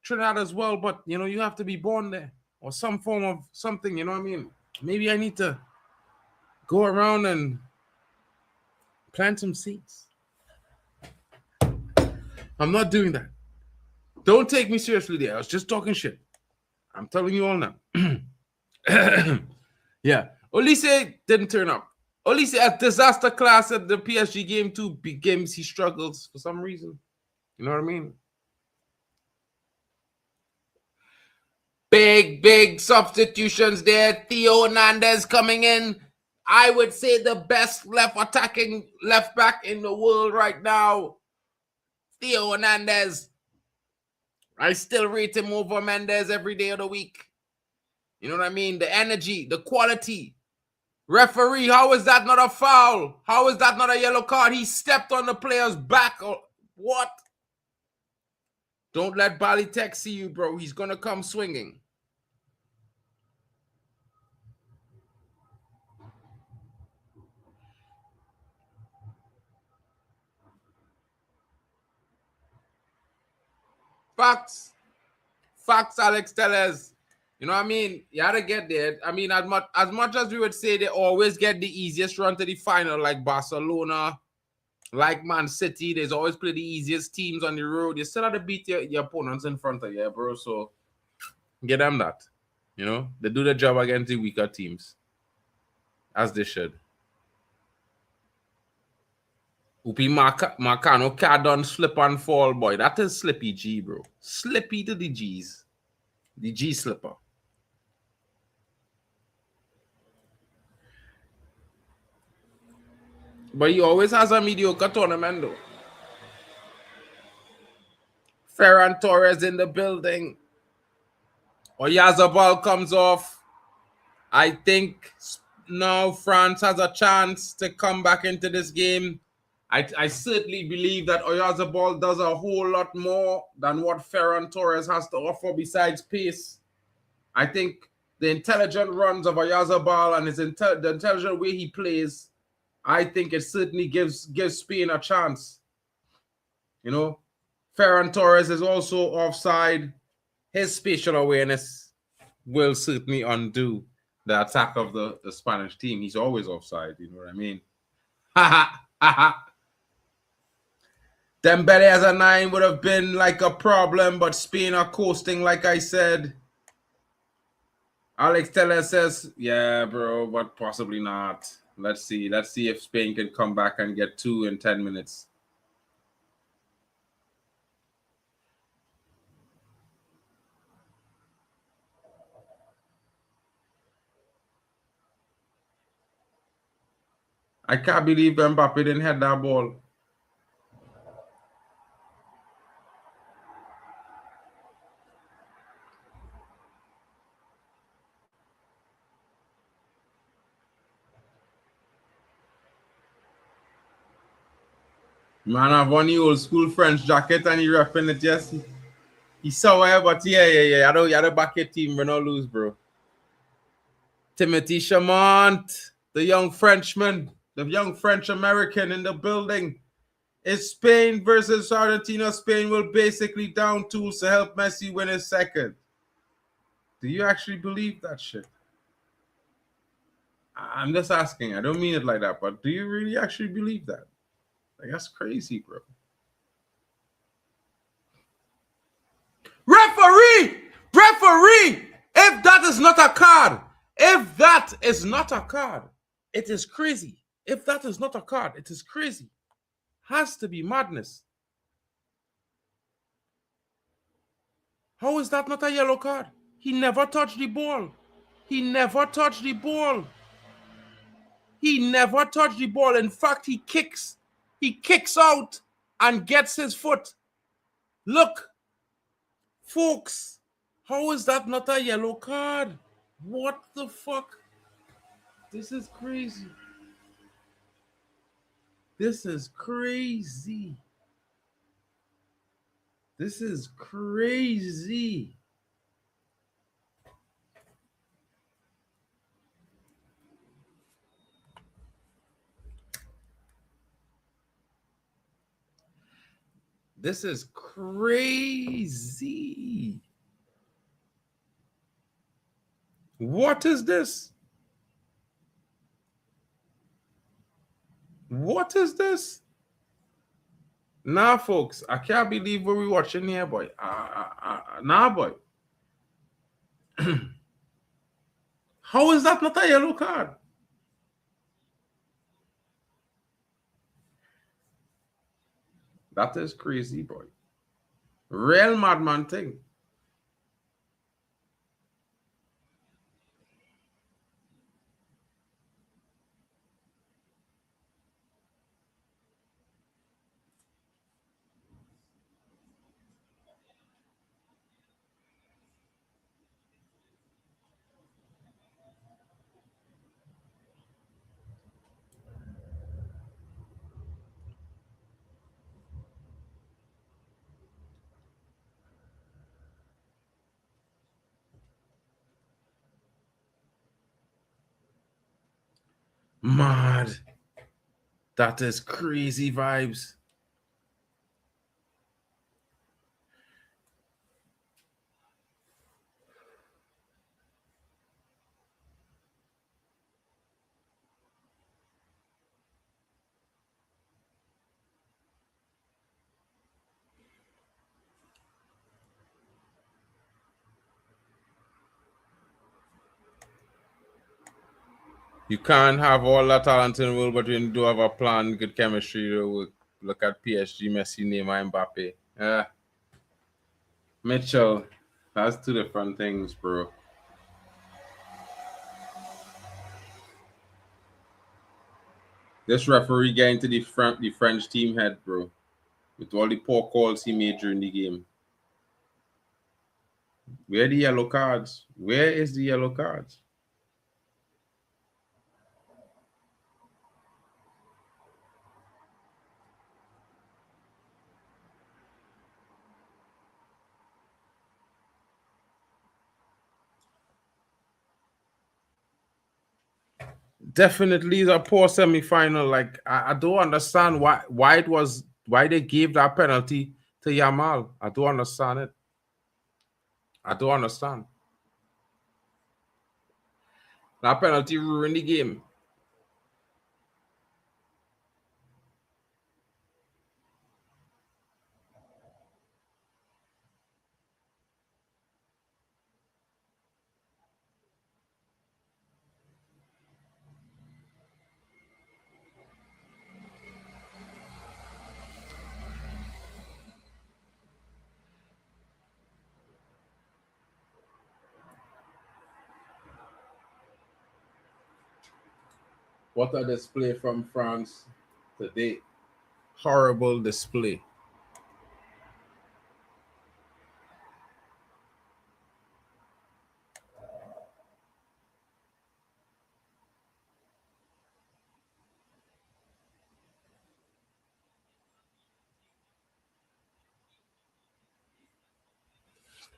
Trinidad as well, but, you know, you have to be born there. Or some form of something, you know what I mean? Maybe I need to go around and plant some seeds. I'm not doing that. Don't take me seriously there. I was just talking shit. I'm telling you all now. Yeah. Olise didn't turn up. Olise at disaster class at the PSG game, 2 big games. He struggles for some reason. You know what I mean? Big substitutions there. Theo Hernandez coming in. I would say the best attacking left back in the world right now. Theo Hernandez. I still rate him over Mendes every day of the week. You know what I mean? The energy, the quality. Referee, how is that not a foul? How is that not a yellow card? He stepped on the player's back. Or what? Don't let Balitek see you, bro. He's going to come swinging. Facts. Facts, Alex Tellez. You know what I mean? You had to get there. I mean, as much as we would say they always get the easiest run to the final, like Barcelona, like Man City, there's always play the easiest teams on the road. You still have to beat your opponents in front of you, bro. So get them that. You know, they do the job against the weaker teams, as they should. Upi Marcano Cardon slip and fall, boy. That is Slippy G, bro. Slippy to the G's. The G slipper. But he always has a mediocre tournament, though. Ferran Torres in the building. Oyarzabal comes off. I think now France has a chance to come back into this game. I certainly believe that Oyarzabal does a whole lot more than what Ferran Torres has to offer besides pace. I think the intelligent runs of Oyarzabal and the intelligent way he plays, I think it certainly gives Spain a chance. You know, Ferran Torres is also offside. His spatial awareness will certainly undo the attack of the Spanish team. He's always offside, you know what I mean? Dembele as a 9 would have been like a problem, but Spain are coasting, like I said. Alex Tellez says, yeah, bro, but possibly not. Let's see. Let's see if Spain can come back and get 2 in 10 minutes. I can't believe Mbappe didn't hit that ball. Man, I've one old school French jacket and he repping it, yes. He saw it, but yeah. I don't, you had to back your team, we're not lose, bro. Timothy Chamont, the young Frenchman, the young French-American in the building. It's Spain versus Argentina. Spain will basically down tools to help Messi win his second. Do you actually believe that shit? I'm just asking. I don't mean it like that, but do you really actually believe that? Like, that's crazy, bro. Referee! Referee! If that is not a card, it is crazy. If that is not a card, it is crazy. Has to be madness. How is that not a yellow card? He never touched the ball. He never touched the ball. In fact, he kicks out and gets his foot. Look, folks, how is that not a yellow card? What the fuck? This is crazy. This is crazy. This is crazy. This is crazy. What is this? What is this? Nah, folks, I can't believe what we're watching here, boy. Nah, boy. How is that not a yellow card? That is crazy, boy. Real madman thing. Mad. That is crazy vibes. You can't have all that talent in the world, but you do have a plan, good chemistry to work. Look at PSG, Messi, Neymar, Mbappe. Mitchell, that's two different things, bro. This referee getting to the French team head, bro, with all the poor calls he made during the game. Where are the yellow cards? Where is the yellow cards? Definitely a poor semi-final. Like I don't understand why they gave that penalty to Yamal. I don't understand it. I don't understand. That penalty ruined the game. What a display from France today. Horrible display.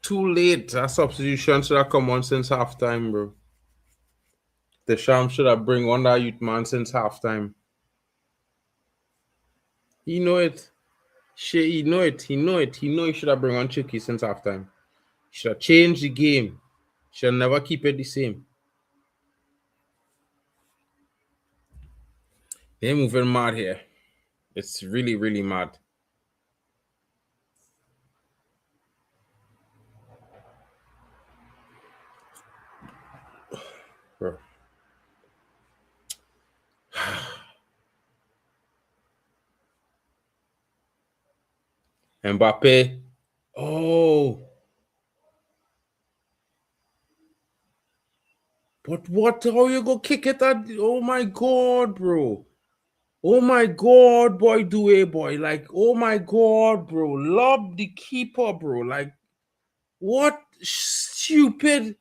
Too late. That substitution should have come on since halftime, bro. The Sham should have bring on that youth man since halftime. He know it. He know it. He know it. He know he should have bring on Chucky since halftime. He should have changed the game. Should never keep it the same. They're moving mad here. It's really, really mad. Bro. Mbappe. Oh. But what? How you go kick it at? Oh my God, bro. Oh my God, boy, boy. Like, oh my God, bro. Lob the keeper, bro. Like, what stupid.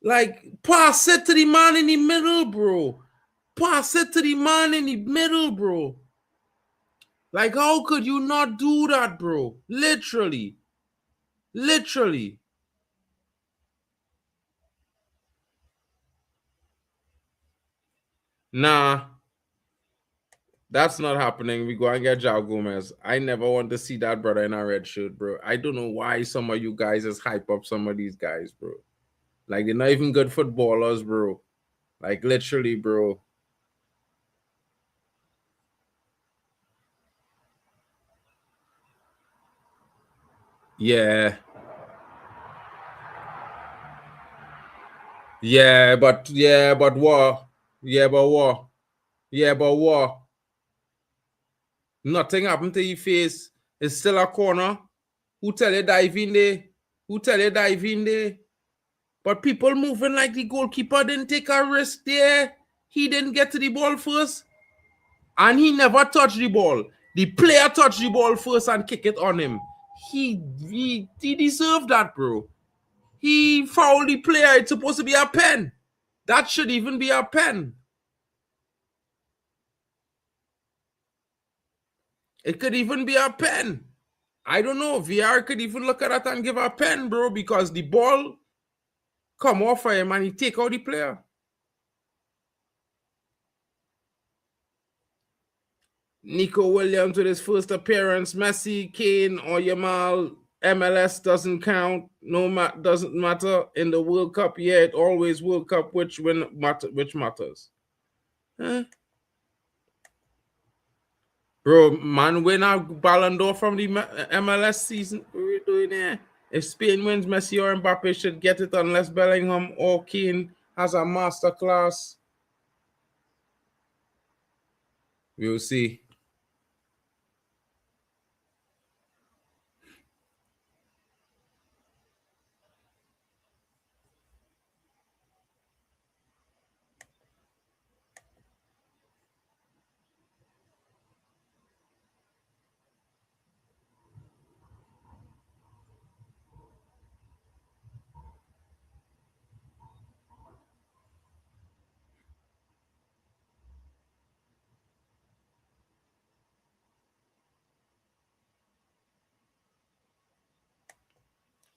Like, pass it to the man in the middle, bro. Pass it to the man in the middle, bro. Like, how could you not do that, bro? Literally. Literally. Nah. That's not happening. We go and get João Gomez. I never want to see that brother in a red shirt, bro. I don't know why some of you guys just hype up some of these guys, bro. Like, they're not even good footballers, bro. Like, literally, bro. Yeah. Yeah, but what? Yeah, but what? Yeah, but what? Nothing happened to your face. It's still a corner. Who tell you dive in there? Who tell you dive in there? But people moving like the goalkeeper didn't take a risk there. He didn't get to the ball first. And he never touched the ball. The player touched the ball first and kick it on him. He deserved that, bro. He fouled the player. It's supposed to be a pen. That should even be a pen. It could even be a pen. I don't know. VR could even look at that and give a pen, bro, because the ball come off of him and he take out the player. Nico Williams with his first appearance. Messi, Kane, or Yamal. MLS doesn't count. Doesn't matter in the World Cup. Yeah, it always World Cup. Which matters? Huh? Bro, man, win a Ballon d'Or from the MLS season. What are we doing there? If Spain wins, Messi or Mbappe should get it unless Bellingham or Kane has a masterclass. We'll see.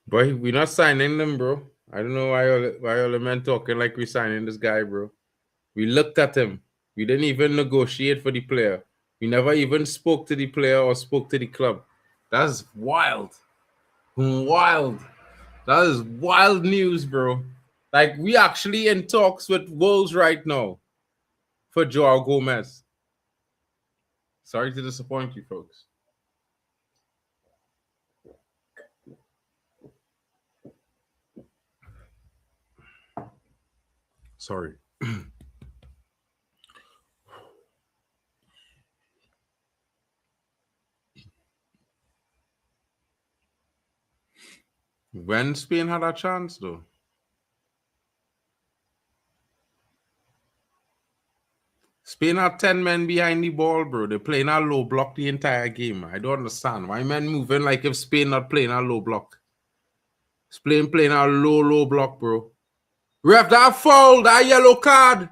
Boy, we're not signing them, bro. I don't know why all the men talking like we're signing this guy, bro. We looked at him. We didn't even negotiate for the player. We never even spoke to the player or spoke to the club. That's wild. Wild. That is wild news, bro. Like, we actually in talks with Wolves right now for Joao Gomez. Sorry to disappoint you, folks. Sorry. When Spain had a chance, though. Spain had 10 men behind the ball, bro. They're playing a low block the entire game. I don't understand. Why men moving like if Spain not playing a low block? Spain playing a low block, bro. Ref, that foul, that yellow card.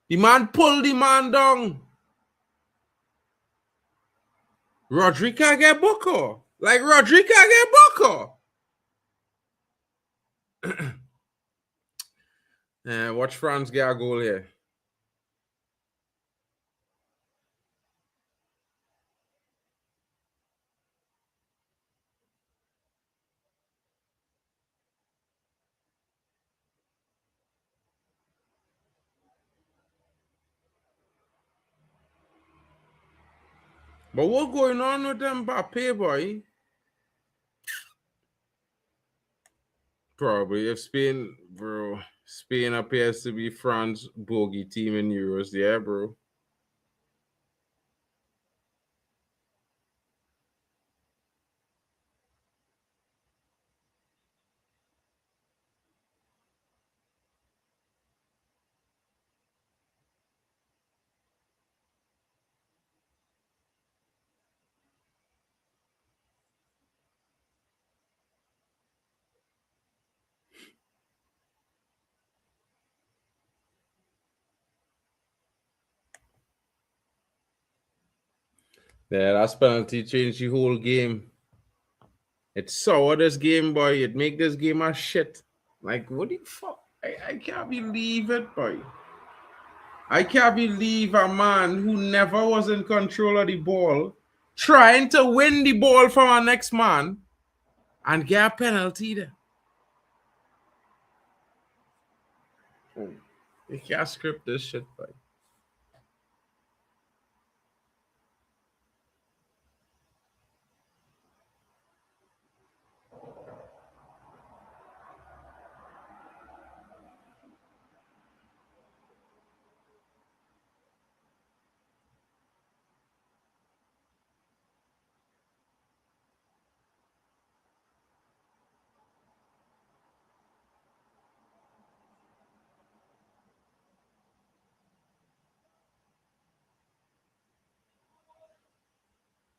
The man pulled the man down. Rodri can't get Boko. Like, Rodri can't get Boko. Yeah, watch France get a goal here. But what's going on with them Mbappe, boy? Probably. If Spain, bro, Spain appears to be France's bogey team in Euros. Yeah, bro. Yeah, that's penalty changed the whole game. It sour this game, boy. It make this game a shit. Like, what the fuck? I can't believe it, boy. I can't believe a man who never was in control of the ball trying to win the ball from our next man and get a penalty there. Oh, you can't script this shit, boy.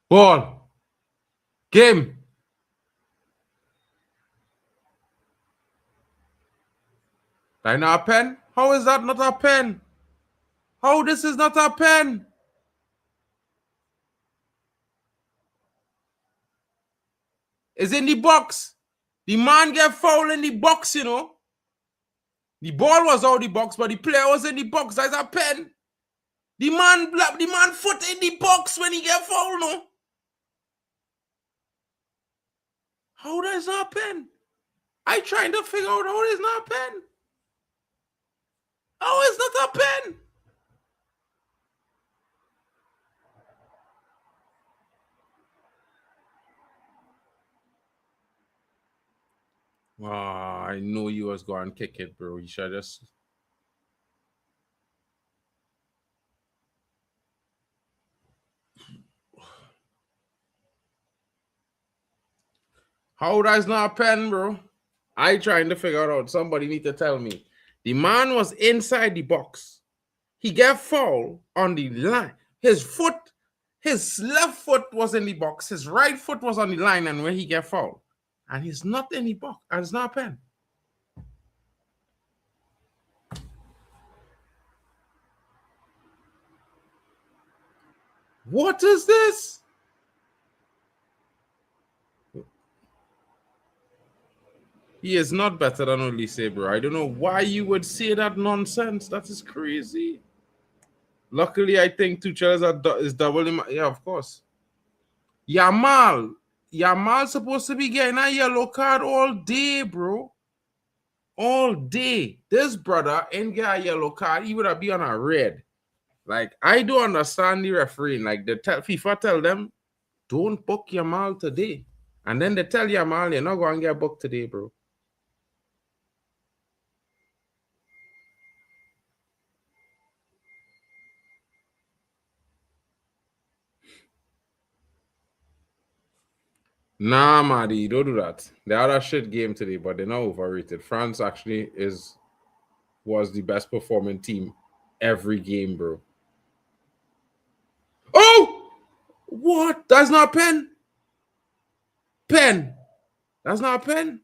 Ball. Game. That not a pen? How is that not a pen? How this is not a pen? It's in the box. The man get fouled in the box, you know. The ball was out the box, but the player was in the box. That's a pen. The man foot in the box when he get fouled, no? How does not a pen? I trying to figure out how it is not a pen. How is not a pen? Ah, I know you was going to kick it, bro. You should just... How that's not a pen, bro? I trying to figure it out. Somebody need to tell me. The man was inside the box. He got foul on the line. His left foot was in the box. His right foot was on the line, and where he got foul. And he's not in the box. And it's not a pen. What is this? He is not better than Olise, bro. I don't know why you would say that nonsense. That is crazy. Luckily, I think Tuchel is double him. Yeah, of course. Yamal supposed to be getting a yellow card all day, bro. All day. This brother ain't get a yellow card. He would have been on a red. Like, I don't understand the refereeing. Like, FIFA tell them, don't book Yamal today. And then they tell Yamal, you're not going to get booked today, bro. Nah, Maddy, don't do that. They had a shit game today, but they're not overrated. France actually was the best performing team every game, bro. Oh! What? That's not a pen? Pen. That's not a pen?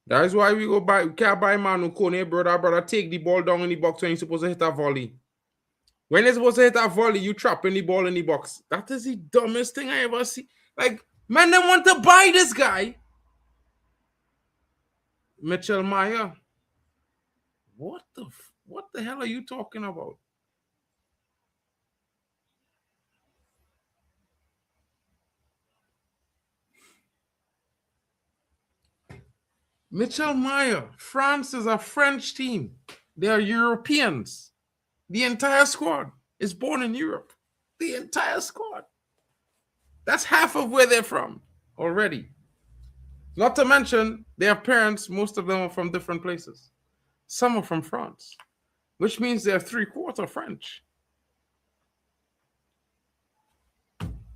That is why we can't buy Manu Kone, brother. Brother, take the ball down in the box when you're supposed to hit a volley. When you're supposed to hit a volley, you trapping the ball in the box. That is the dumbest thing I ever see. Like, man, they want to buy this guy. Mitchell Meyer. What the hell are you talking about? Mitchell Meyer. France is a French team. They are Europeans. The entire squad is born in Europe. The entire squad. That's half of where they're from already. Not to mention, their parents, most of them are from different places. Some are from France, which means they're 3/4 French.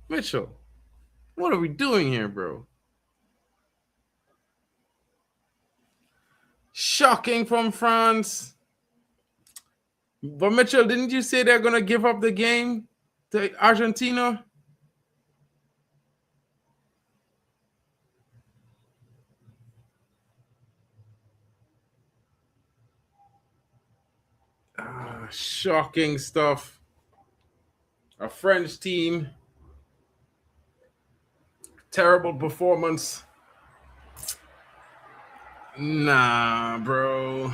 Mitchell, what are we doing here, bro? Shocking from France. But Mitchell, didn't you say they're going to give up the game to Argentina? Shocking stuff. A French team. Terrible performance. Nah, bro.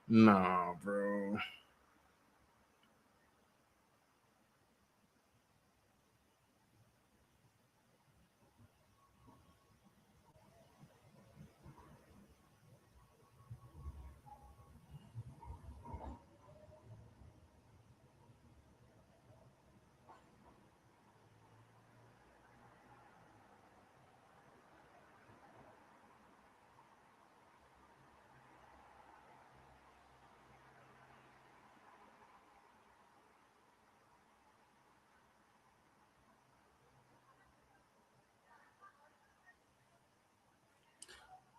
Nah, bro.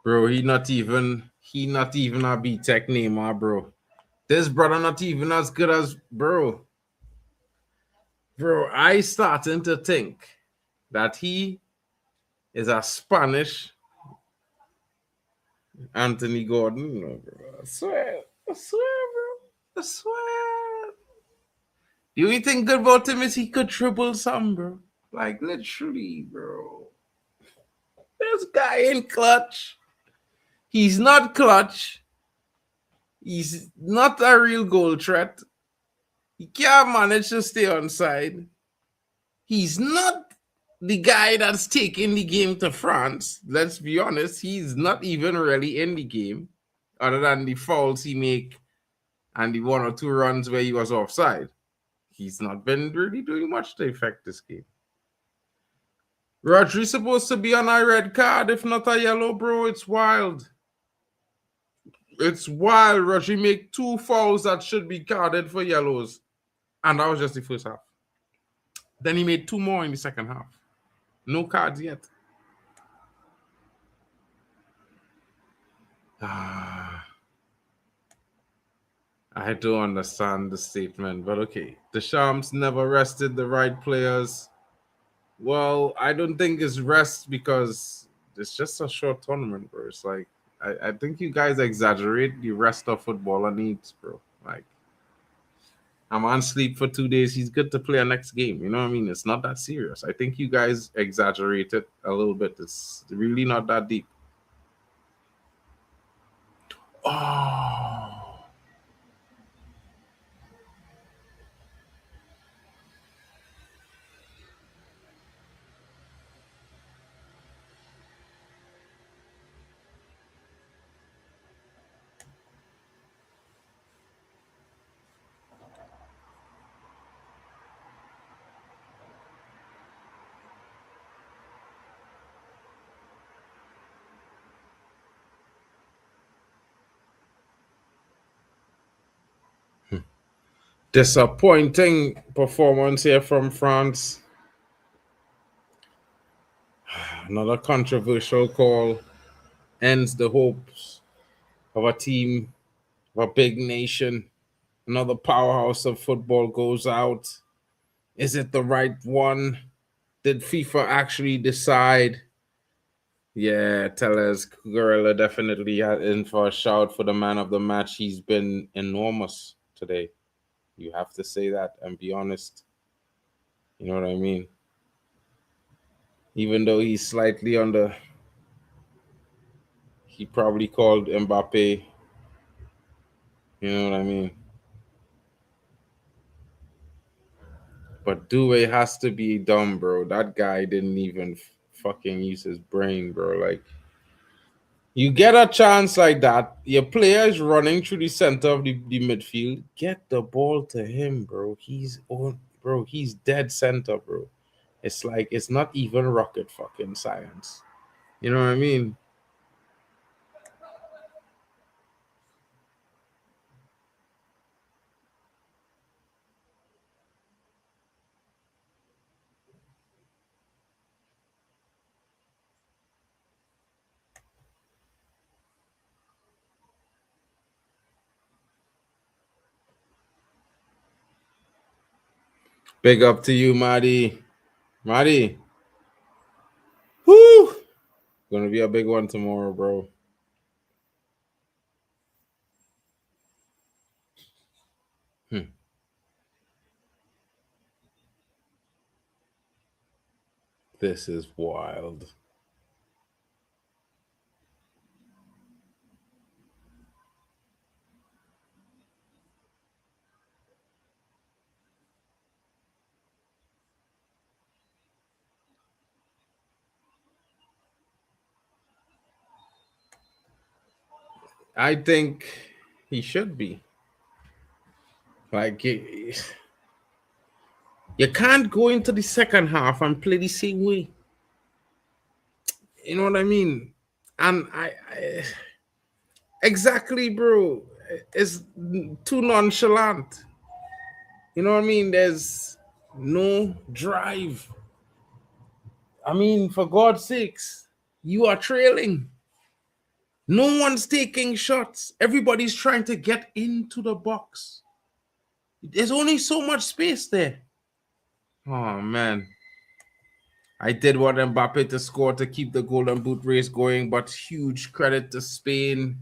Bro, he not even a B-Tech namer, bro. This brother not even as good as bro. Bro, I starting to think that he is a Spanish Anthony Gordon. You know, bro. I swear, bro. I swear. The only thing good about him is he could triple some, bro. Like, literally, bro. This guy ain't clutch. He's not clutch. He's not a real goal threat. He can't manage to stay on side. He's not the guy that's taking the game to France. Let's be honest. He's not even really in the game, other than the fouls he make and the 1 or 2 runs where he was offside. He's not been really doing much to affect this game. Rodri's supposed to be on a red card, if not a yellow, bro. It's wild. It's wild. Rodri make 2 fouls that should be carded for yellows. And that was just the first half. Then he made 2 more in the second half. No cards yet. I don't understand the statement, but okay. The Shams never rested the right players. Well, I don't think it's rest because it's just a short tournament, bro. It's like, I think you guys exaggerate the rest of footballer needs, bro. Like, I'm on sleep for 2 days. He's good to play a next game. You know what I mean? It's not that serious. I think you guys exaggerate it a little bit. It's really not that deep. Oh. Disappointing performance here from France. Another controversial call ends the hopes of a team, of a big nation. Another powerhouse of football goes out. Is it the right one? Did FIFA actually decide? Yeah, Tellez Gorilla definitely had in for a shout for the man of the match. He's been enormous today. You have to say that and be honest. You know what I mean? Even though he's slightly under, he probably called Mbappe. You know what I mean? But Due has to be dumb, bro. That guy didn't even fucking use his brain, bro. Like, you get a chance like that, your player is running through the center of the midfield. Get the ball to him, bro. He's dead center, bro. It's like it's not even rocket fucking science. You know what I mean? Big up to you, Marty. Marty. Woo! Gonna be a big one tomorrow, bro. This is wild. I think he should be. Like, you can't go into the second half and play the same way. You know what I mean? And I exactly, bro. It's too nonchalant. You know what I mean? There's no drive. I mean, for God's sakes, you are trailing. No one's taking shots. Everybody's trying to get into the box. There's only so much space there. Oh, man. I did want Mbappe to score to keep the golden boot race going, but huge credit to Spain.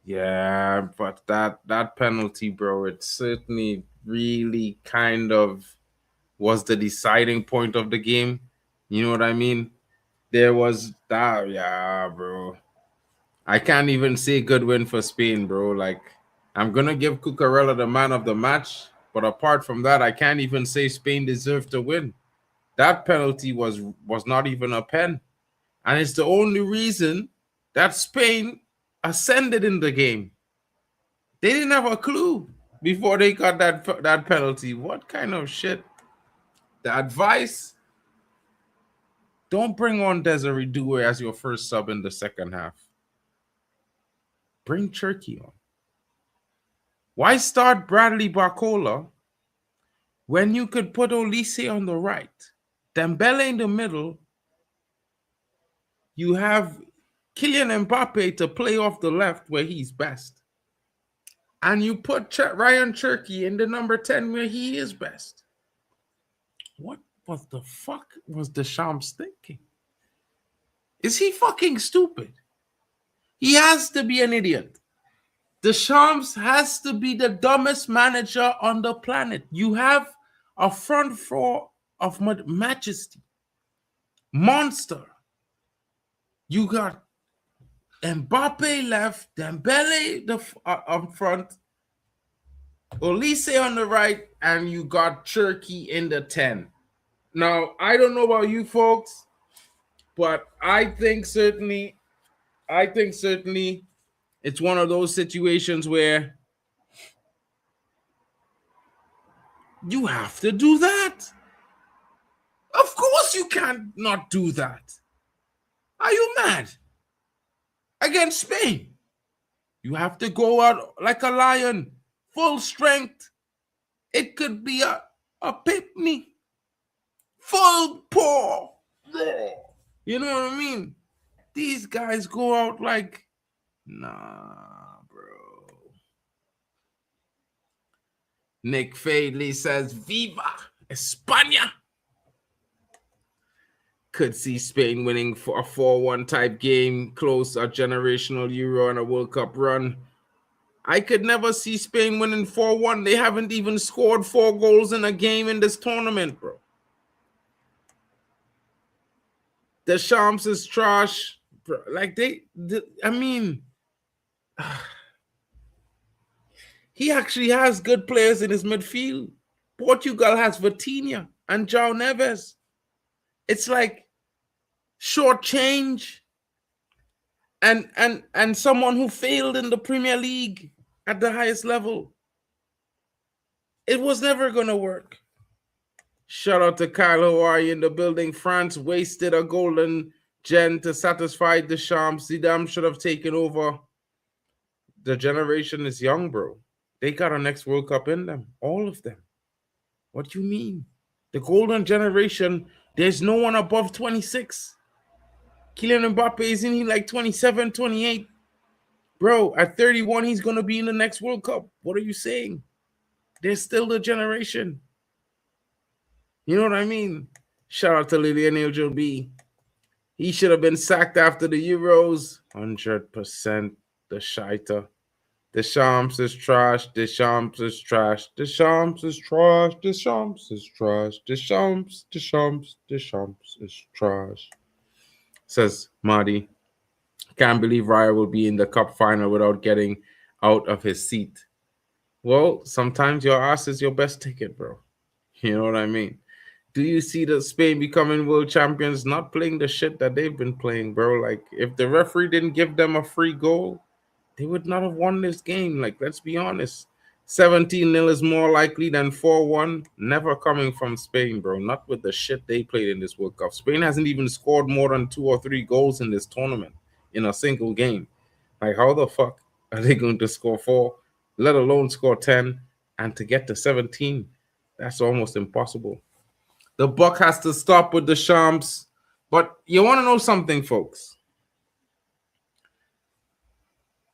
Yeah, but that penalty, bro, it certainly really kind of was the deciding point of the game. You know what I mean? There was that, yeah, bro. I can't even say good win for Spain, bro. Like, I'm gonna give Cucurella the man of the match, but apart from that, I can't even say Spain deserved to win. That penalty was not even a pen, and it's the only reason that Spain ascended in the game. They didn't have a clue before they got that penalty. What kind of shit? The advice: don't bring on Desiree Doué as your first sub in the second half. Bring Turkey on. Why start Bradley Barcola when you could put Olise on the right, Dembele in the middle? You have Kylian Mbappe to play off the left where he's best. And you put Ryan Cherki in the number 10 where he is best. What the fuck was Deschamps thinking? Is he fucking stupid? He has to be an idiot. Deschamps has to be the dumbest manager on the planet. You have a front four of majesty. Monster. You got Mbappe left, Dembele up front, Olise on the right, and you got Cherki in the 10. Now, I don't know about you folks, but I think certainly it's one of those situations where you have to do that. Of course you can't not do that. Are you mad? Against Spain, you have to go out like a lion, full strength. It could be a picnic, full paw. You know what I mean? These guys go out like, nah, bro. Nick Fadley says, Viva España. Could see Spain winning for a 4-1 type game, close a generational Euro and a World Cup run. I could never see Spain winning 4-1. They haven't even scored 4 goals in a game in this tournament, bro. Deschamps is trash. Bro. Like, I mean, he actually has good players in his midfield. Portugal has Vitinha and João Neves. It's like short change and someone who failed in the Premier League at the highest level. It was never going to work. Shout out to Kyle, who are you in the building? France wasted a golden gen to satisfy Deschamps. Zidane should have taken over. The generation is young, bro. They got a next World Cup in them. All of them. What do you mean? The golden generation, there's no one above 26. Kylian Mbappe isn't he like 27, 28? Bro, at 31, he's going to be in the next World Cup. What are you saying? There's still the generation. You know what I mean? Shout out to Lilian Angel B. He should have been sacked after the Euros. 100% the shiter. Deschamps is trash. Deschamps is trash. Deschamps is trash. Deschamps is trash. Deschamps is trash. Says Marty. Can't believe Raya will be in the cup final without getting out of his seat. Well, sometimes your ass is your best ticket, bro. You know what I mean? Do you see the Spain becoming world champions not playing the shit that they've been playing, bro? Like, if the referee didn't give them a free goal, they would not have won this game. Like, let's be honest. 17-0 is more likely than 4-1. Never coming from Spain, bro. Not with the shit they played in this World Cup. Spain hasn't even scored more than 2 or 3 goals in this tournament in a single game. Like, how the fuck are they going to score 4, let alone score 10, and to get to 17? That's almost impossible. The buck has to stop with Deschamps. But you want to know something, folks?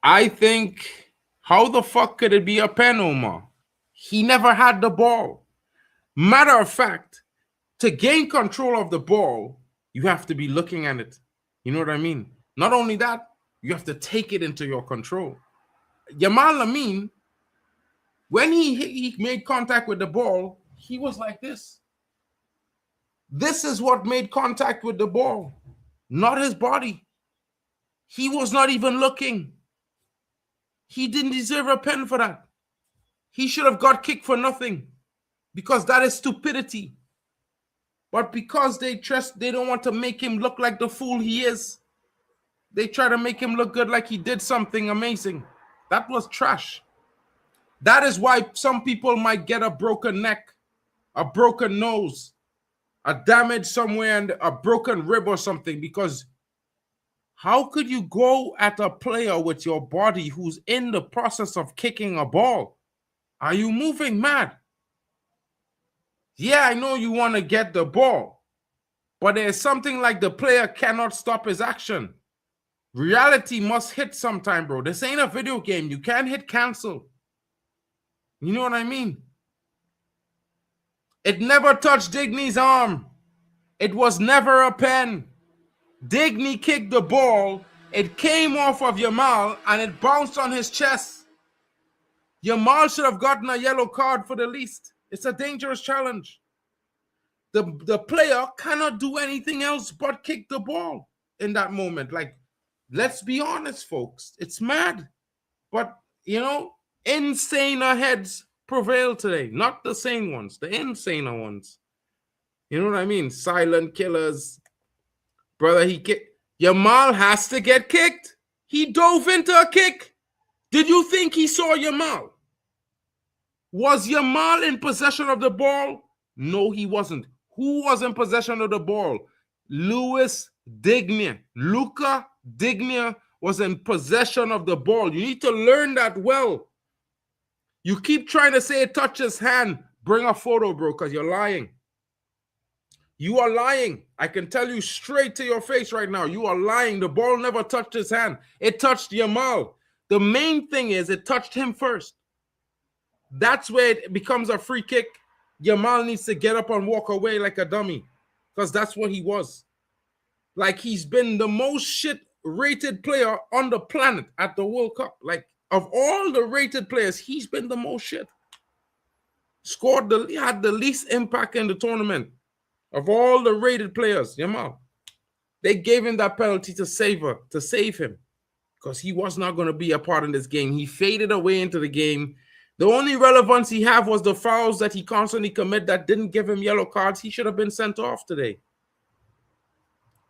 I think, how the fuck could it be a pen, Omar? He never had the ball. Matter of fact, to gain control of the ball, you have to be looking at it. You know what I mean? Not only that, you have to take it into your control. Yamal Lamine, when he made contact with the ball, he was like this. This is what made contact with the ball, not his body. He was not even looking. He didn't deserve a pen for that. He should have got kicked for nothing because that is stupidity. But because they don't want to make him look like the fool he is, they try to make him look good like he did something amazing. That was trash. That is why some people might get a broken neck, a broken nose, a damage somewhere, and a broken rib or something. Because how could you go at a player with your body who's in the process of kicking a ball? Are you moving mad? Yeah, I know you want to get the ball, but there's something like the player cannot stop his action. Reality must hit sometime, bro. This ain't a video game. You can't hit cancel. You know what I mean? It never touched Digny's arm. It was never a pen. Digny kicked the ball. It came off of Yamal and it bounced on his chest. Yamal should have gotten a yellow card for the least. It's a dangerous challenge. The player cannot do anything else but kick the ball in that moment. Like, let's be honest, folks. It's mad. But, you know, insaner heads prevail today. Not the sane ones, the insaner ones. You know what I mean? Silent killers. Brother, he kicked. Yamal has to get kicked. He dove into a kick. Did you think he saw Yamal? Was Yamal in possession of the ball? No, he wasn't. Who was in possession of the ball? Luca Digny was in possession of the ball. You need to learn that well. You keep trying to say it touched his hand. Bring a photo, bro, because you're lying. You are lying. I can tell you straight to your face right now. You are lying. The ball never touched his hand. It touched Yamal. The main thing is it touched him first. That's where it becomes a free kick. Yamal needs to get up and walk away like a dummy because that's what he was. Like, he's been the most shit-rated player on the planet at the World Cup. Like, of all the rated players, he's been the most shit. Had the least impact in the tournament. Of all the rated players, Yamal, they gave him that penalty to save him, because he was not going to be a part in this game. He faded away into the game. The only relevance he had was the fouls that he constantly commit that didn't give him yellow cards. He should have been sent off today.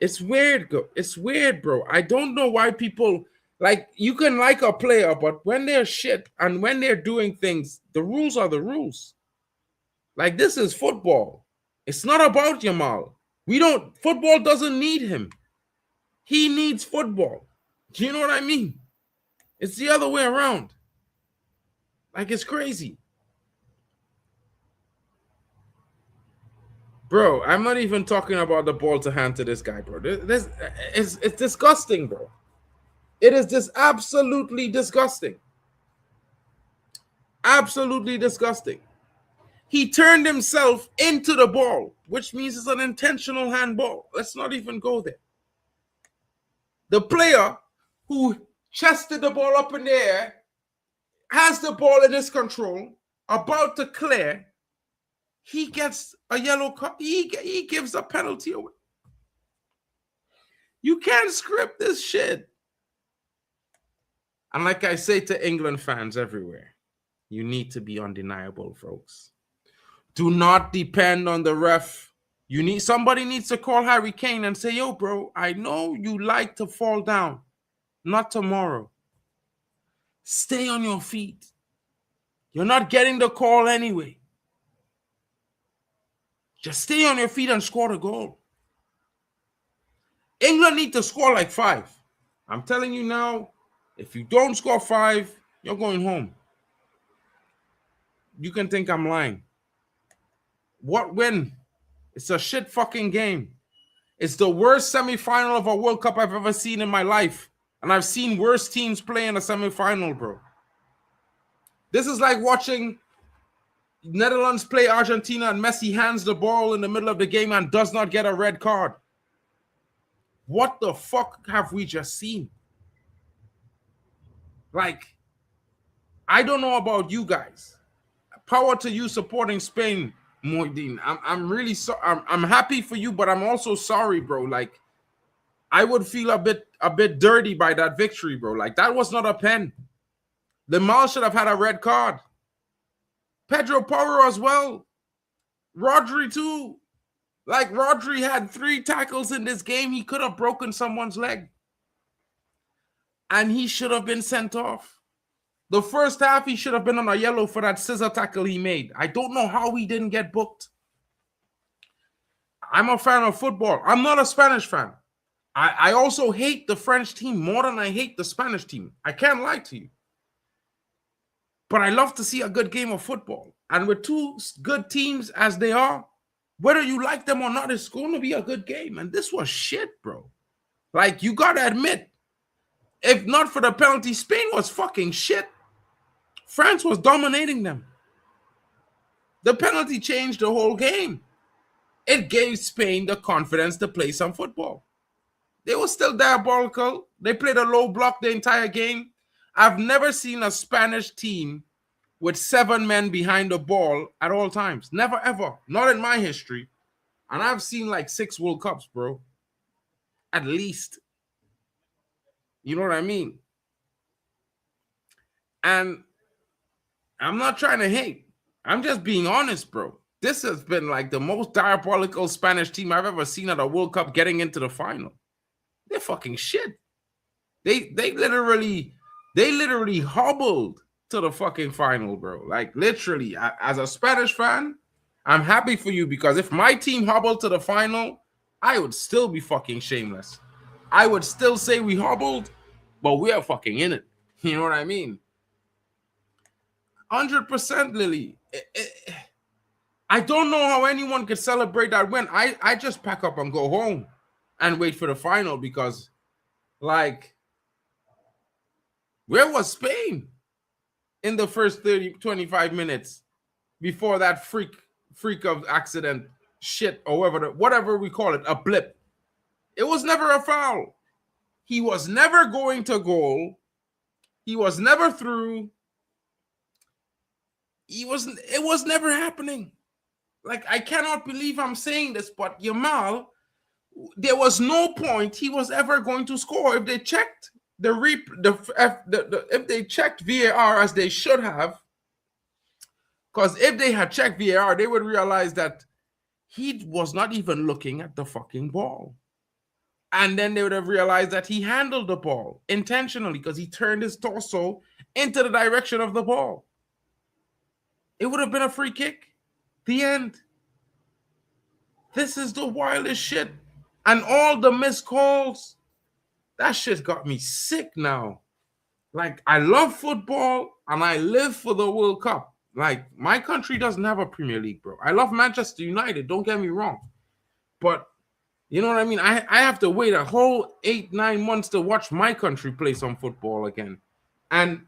It's weird. It's weird, bro. I don't know why people, like, you can like a player, but when they're shit and when they're doing things, the rules are the rules. Like, this is football. It's not about Yamal. Football doesn't need him. He needs football. Do you know what I mean? It's the other way around. Like, it's crazy. Bro, I'm not even talking about the ball to hand to this guy, bro. It's disgusting, bro. It is just absolutely disgusting. Absolutely disgusting. He turned himself into the ball, which means it's an intentional handball. Let's not even go there. The player who chested the ball up in the air has the ball in his control, about to clear. He gets a yellow card. He gives a penalty away. You can't script this shit. And like I say to England fans everywhere, you need to be undeniable, folks. Do not depend on the ref. Somebody needs to call Harry Kane and say, yo, bro, I know you like to fall down. Not tomorrow. Stay on your feet. You're not getting the call anyway. Just stay on your feet and score the goal. England need to score like 5. I'm telling you now, if you don't score 5, you're going home. You can think I'm lying. What win? It's a shit fucking game. It's the worst semifinal of a World Cup I've ever seen in my life. And I've seen worse teams play in a semifinal, bro. This is like watching Netherlands play Argentina and Messi hands the ball in the middle of the game and does not get a red card. What the fuck have we just seen? Like, I don't know about you guys. Power to you supporting Spain, Moideen. I'm really sorry. I'm happy for you, but I'm also sorry, bro. Like, I would feel a bit dirty by that victory, bro. Like, that was not a pen. Lemar should have had a red card. Pedro Porro as well. Rodri too. Like, Rodri had 3 tackles in this game. He could have broken someone's leg. And he should have been sent off. The first half, he should have been on a yellow for that scissor tackle he made. I don't know how he didn't get booked. I'm a fan of football. I'm not a Spanish fan. I also hate the French team more than I hate the Spanish team. I can't lie to you. But I love to see a good game of football. And with two good teams as they are, whether you like them or not, it's going to be a good game. And this was shit, bro. Like, you got to admit, if not for the penalty, Spain was fucking shit. France was dominating them. The penalty changed the whole game. It gave Spain the confidence to play some football. They were still diabolical. They played a low block the entire game. I've never seen a Spanish team with 7 men behind the ball at all times. Never, ever. Not in my history. And I've seen like 6 World Cups, bro. At least. You know what I mean? And I'm not trying to hate. I'm just being honest, bro. This has been like the most diabolical Spanish team I've ever seen at a World Cup getting into the final. They're fucking shit. They literally hobbled to the fucking final, bro. Like, literally, as a Spanish fan, I'm happy for you, because if my team hobbled to the final, I would still be fucking shameless. I would still say we hobbled, but we are fucking in it. You know what I mean? 100%, Lily. I don't know how anyone could celebrate that win. I just pack up and go home and wait for the final, because, like, where was Spain in the first 25 minutes before that freak of accident shit, or whatever we call it, a blip? It was never a foul. He was never going to goal. He was never through. It was never happening. Like, I cannot believe I'm saying this, but Yamal, there was no point he was ever going to score. If they checked if they checked VAR as they should have, because if they had checked VAR, they would realize that he was not even looking at the fucking ball. And then they would have realized that he handled the ball intentionally, because he turned his torso into the direction of the ball. It would have been a free kick. The end. This is the wildest shit. And all the missed calls, that shit got me sick now. Like, I love football and I live for the World Cup. Like, my country doesn't have a Premier League, bro. I love Manchester United, don't get me wrong. But, you know what I mean? I have to wait a whole 8-9 months to watch my country play some football again. And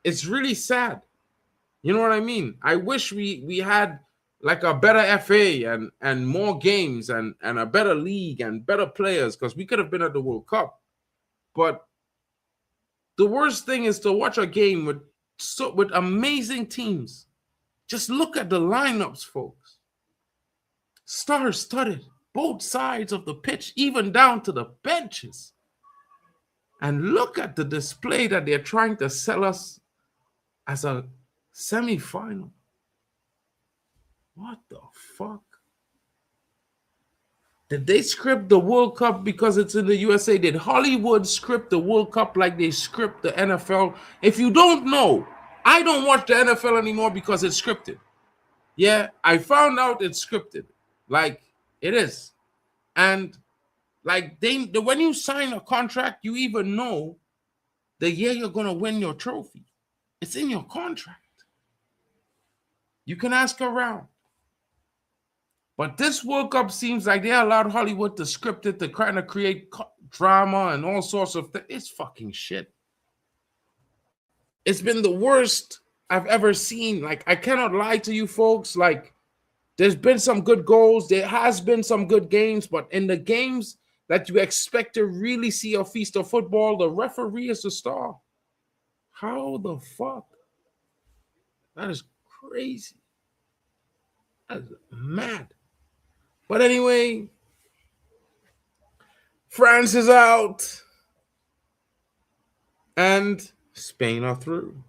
it's really sad. You know what I mean? I wish we had like a better FA and more games and a better league and better players, because we could have been at the World Cup. But the worst thing is to watch a game with amazing teams. Just look at the lineups, folks. Star-studded, both sides of the pitch, even down to the benches. And look at the display that they're trying to sell us as a semi-final. What the fuck? Did they script the World Cup because it's in the USA? Did Hollywood script the World Cup like they script the NFL? If you don't know, I don't watch the NFL anymore because it's scripted. Yeah, I found out it's scripted. Like, it is. And like, when you sign a contract, you even know the year you're going to win your trophy. It's in your contract. You can ask around. But this World Cup seems like they allowed Hollywood to script it, to kind of create drama and all sorts of things. It's fucking shit. It's been the worst I've ever seen. Like, I cannot lie to you folks. Like, there's been some good goals. There has been some good games. But in the games that you expect to really see a feast of football, the referee is the star. How the fuck? That is crazy. That is mad. But anyway, France is out. And Spain are through.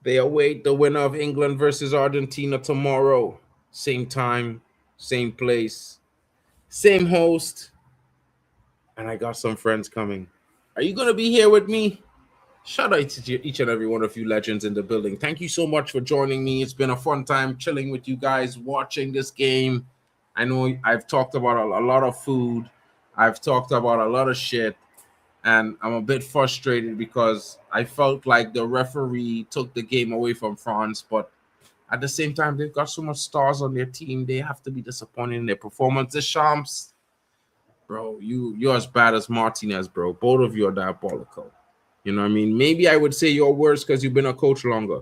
They await the winner of England versus Argentina tomorrow. Same time, same place, same host. And I got some friends coming. Are you going to be here with me? Shout out to each and every one of you legends in the building. Thank you so much for joining me. It's been a fun time chilling with you guys, watching this game. I know I've talked about a lot of food. I've talked about a lot of shit. And I'm a bit frustrated because I felt like the referee took the game away from France. But at the same time, they've got so much stars on their team. They have to be disappointed in their performance. Deschamps, bro, you're as bad as Martinez, bro. Both of you are diabolical. You know what I mean? Maybe I would say you're worse because you've been a coach longer.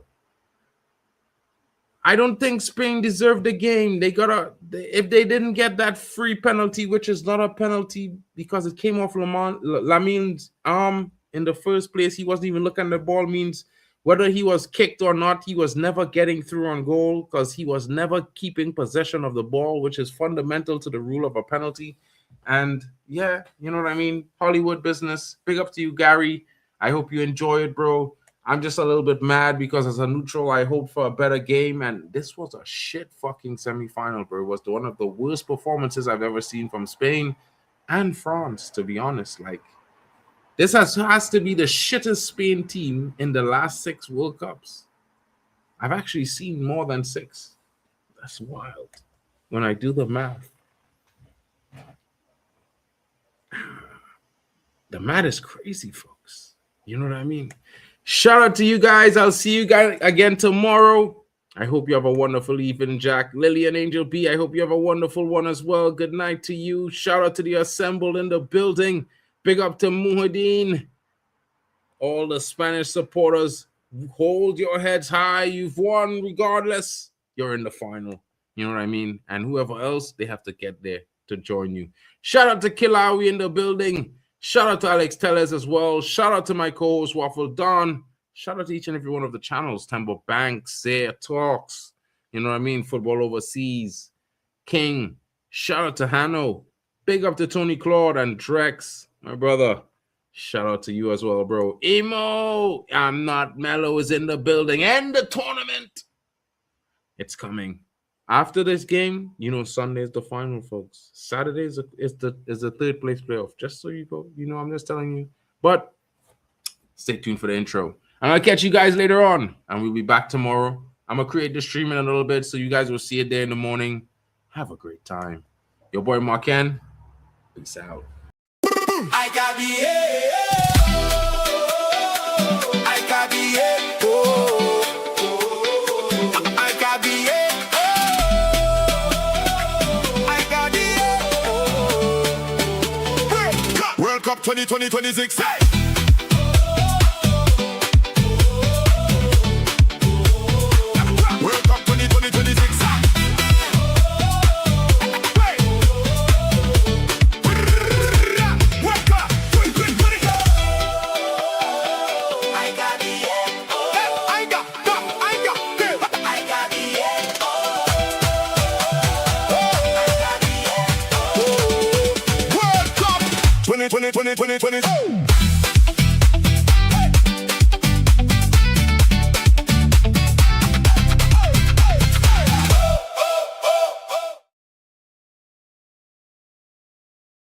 I don't think Spain deserved the game. If they didn't get that free penalty, which is not a penalty because it came off Lamin's arm in the first place. He wasn't even looking at the ball, means whether he was kicked or not, he was never getting through on goal because he was never keeping possession of the ball, which is fundamental to the rule of a penalty. And yeah, you know what I mean? Hollywood business. Big up to you, Gary. I hope you enjoy it, bro. I'm just a little bit mad because as a neutral, I hope for a better game. And this was a shit fucking semifinal, bro. It was one of the worst performances I've ever seen from Spain and France, to be honest. Like, this has to be the shittest Spain team in the last 6 World Cups. I've actually seen more than 6. That's wild when I do the math. The math is crazy, folks. You know what I mean? Shout out to you guys. I'll see you guys again tomorrow. I hope you have a wonderful evening, Jack. Lily and Angel B, I hope you have a wonderful one as well. Good night to you. Shout out to the assembled in the building. Big up to Muhaddin. All the Spanish supporters, hold your heads high. You've won regardless. You're in the final. You know what I mean? And whoever else, they have to get there to join you. Shout out to Kilawi in the building. Shout out to Alex Tellez as well. Shout out to my co-host, Waffle Don. Shout out to each and every one of the channels. Temple Banks, ZeerTalks, you know what I mean? Football Overseas, King. Shout out to Hanno. Big up to Tony Claude and Drex, my brother. Shout out to you as well, bro. Emo, I'm not mellow is in the building. And the tournament. It's coming. After this game, you know, Sunday is the final, folks. Saturday is the third place playoff. Just so you go, you know, I'm just telling you. But stay tuned for the intro. I'm going to catch you guys later on, and we'll be back tomorrow. I'm going to create the stream in a little bit, so you guys will see it there in the morning. Have a great time. Your boy, Marken. Peace out. I got World Cup 2026. Hey! World Cup 2026. Hey! World Cup 2026. I got the I got the World Cup 2020.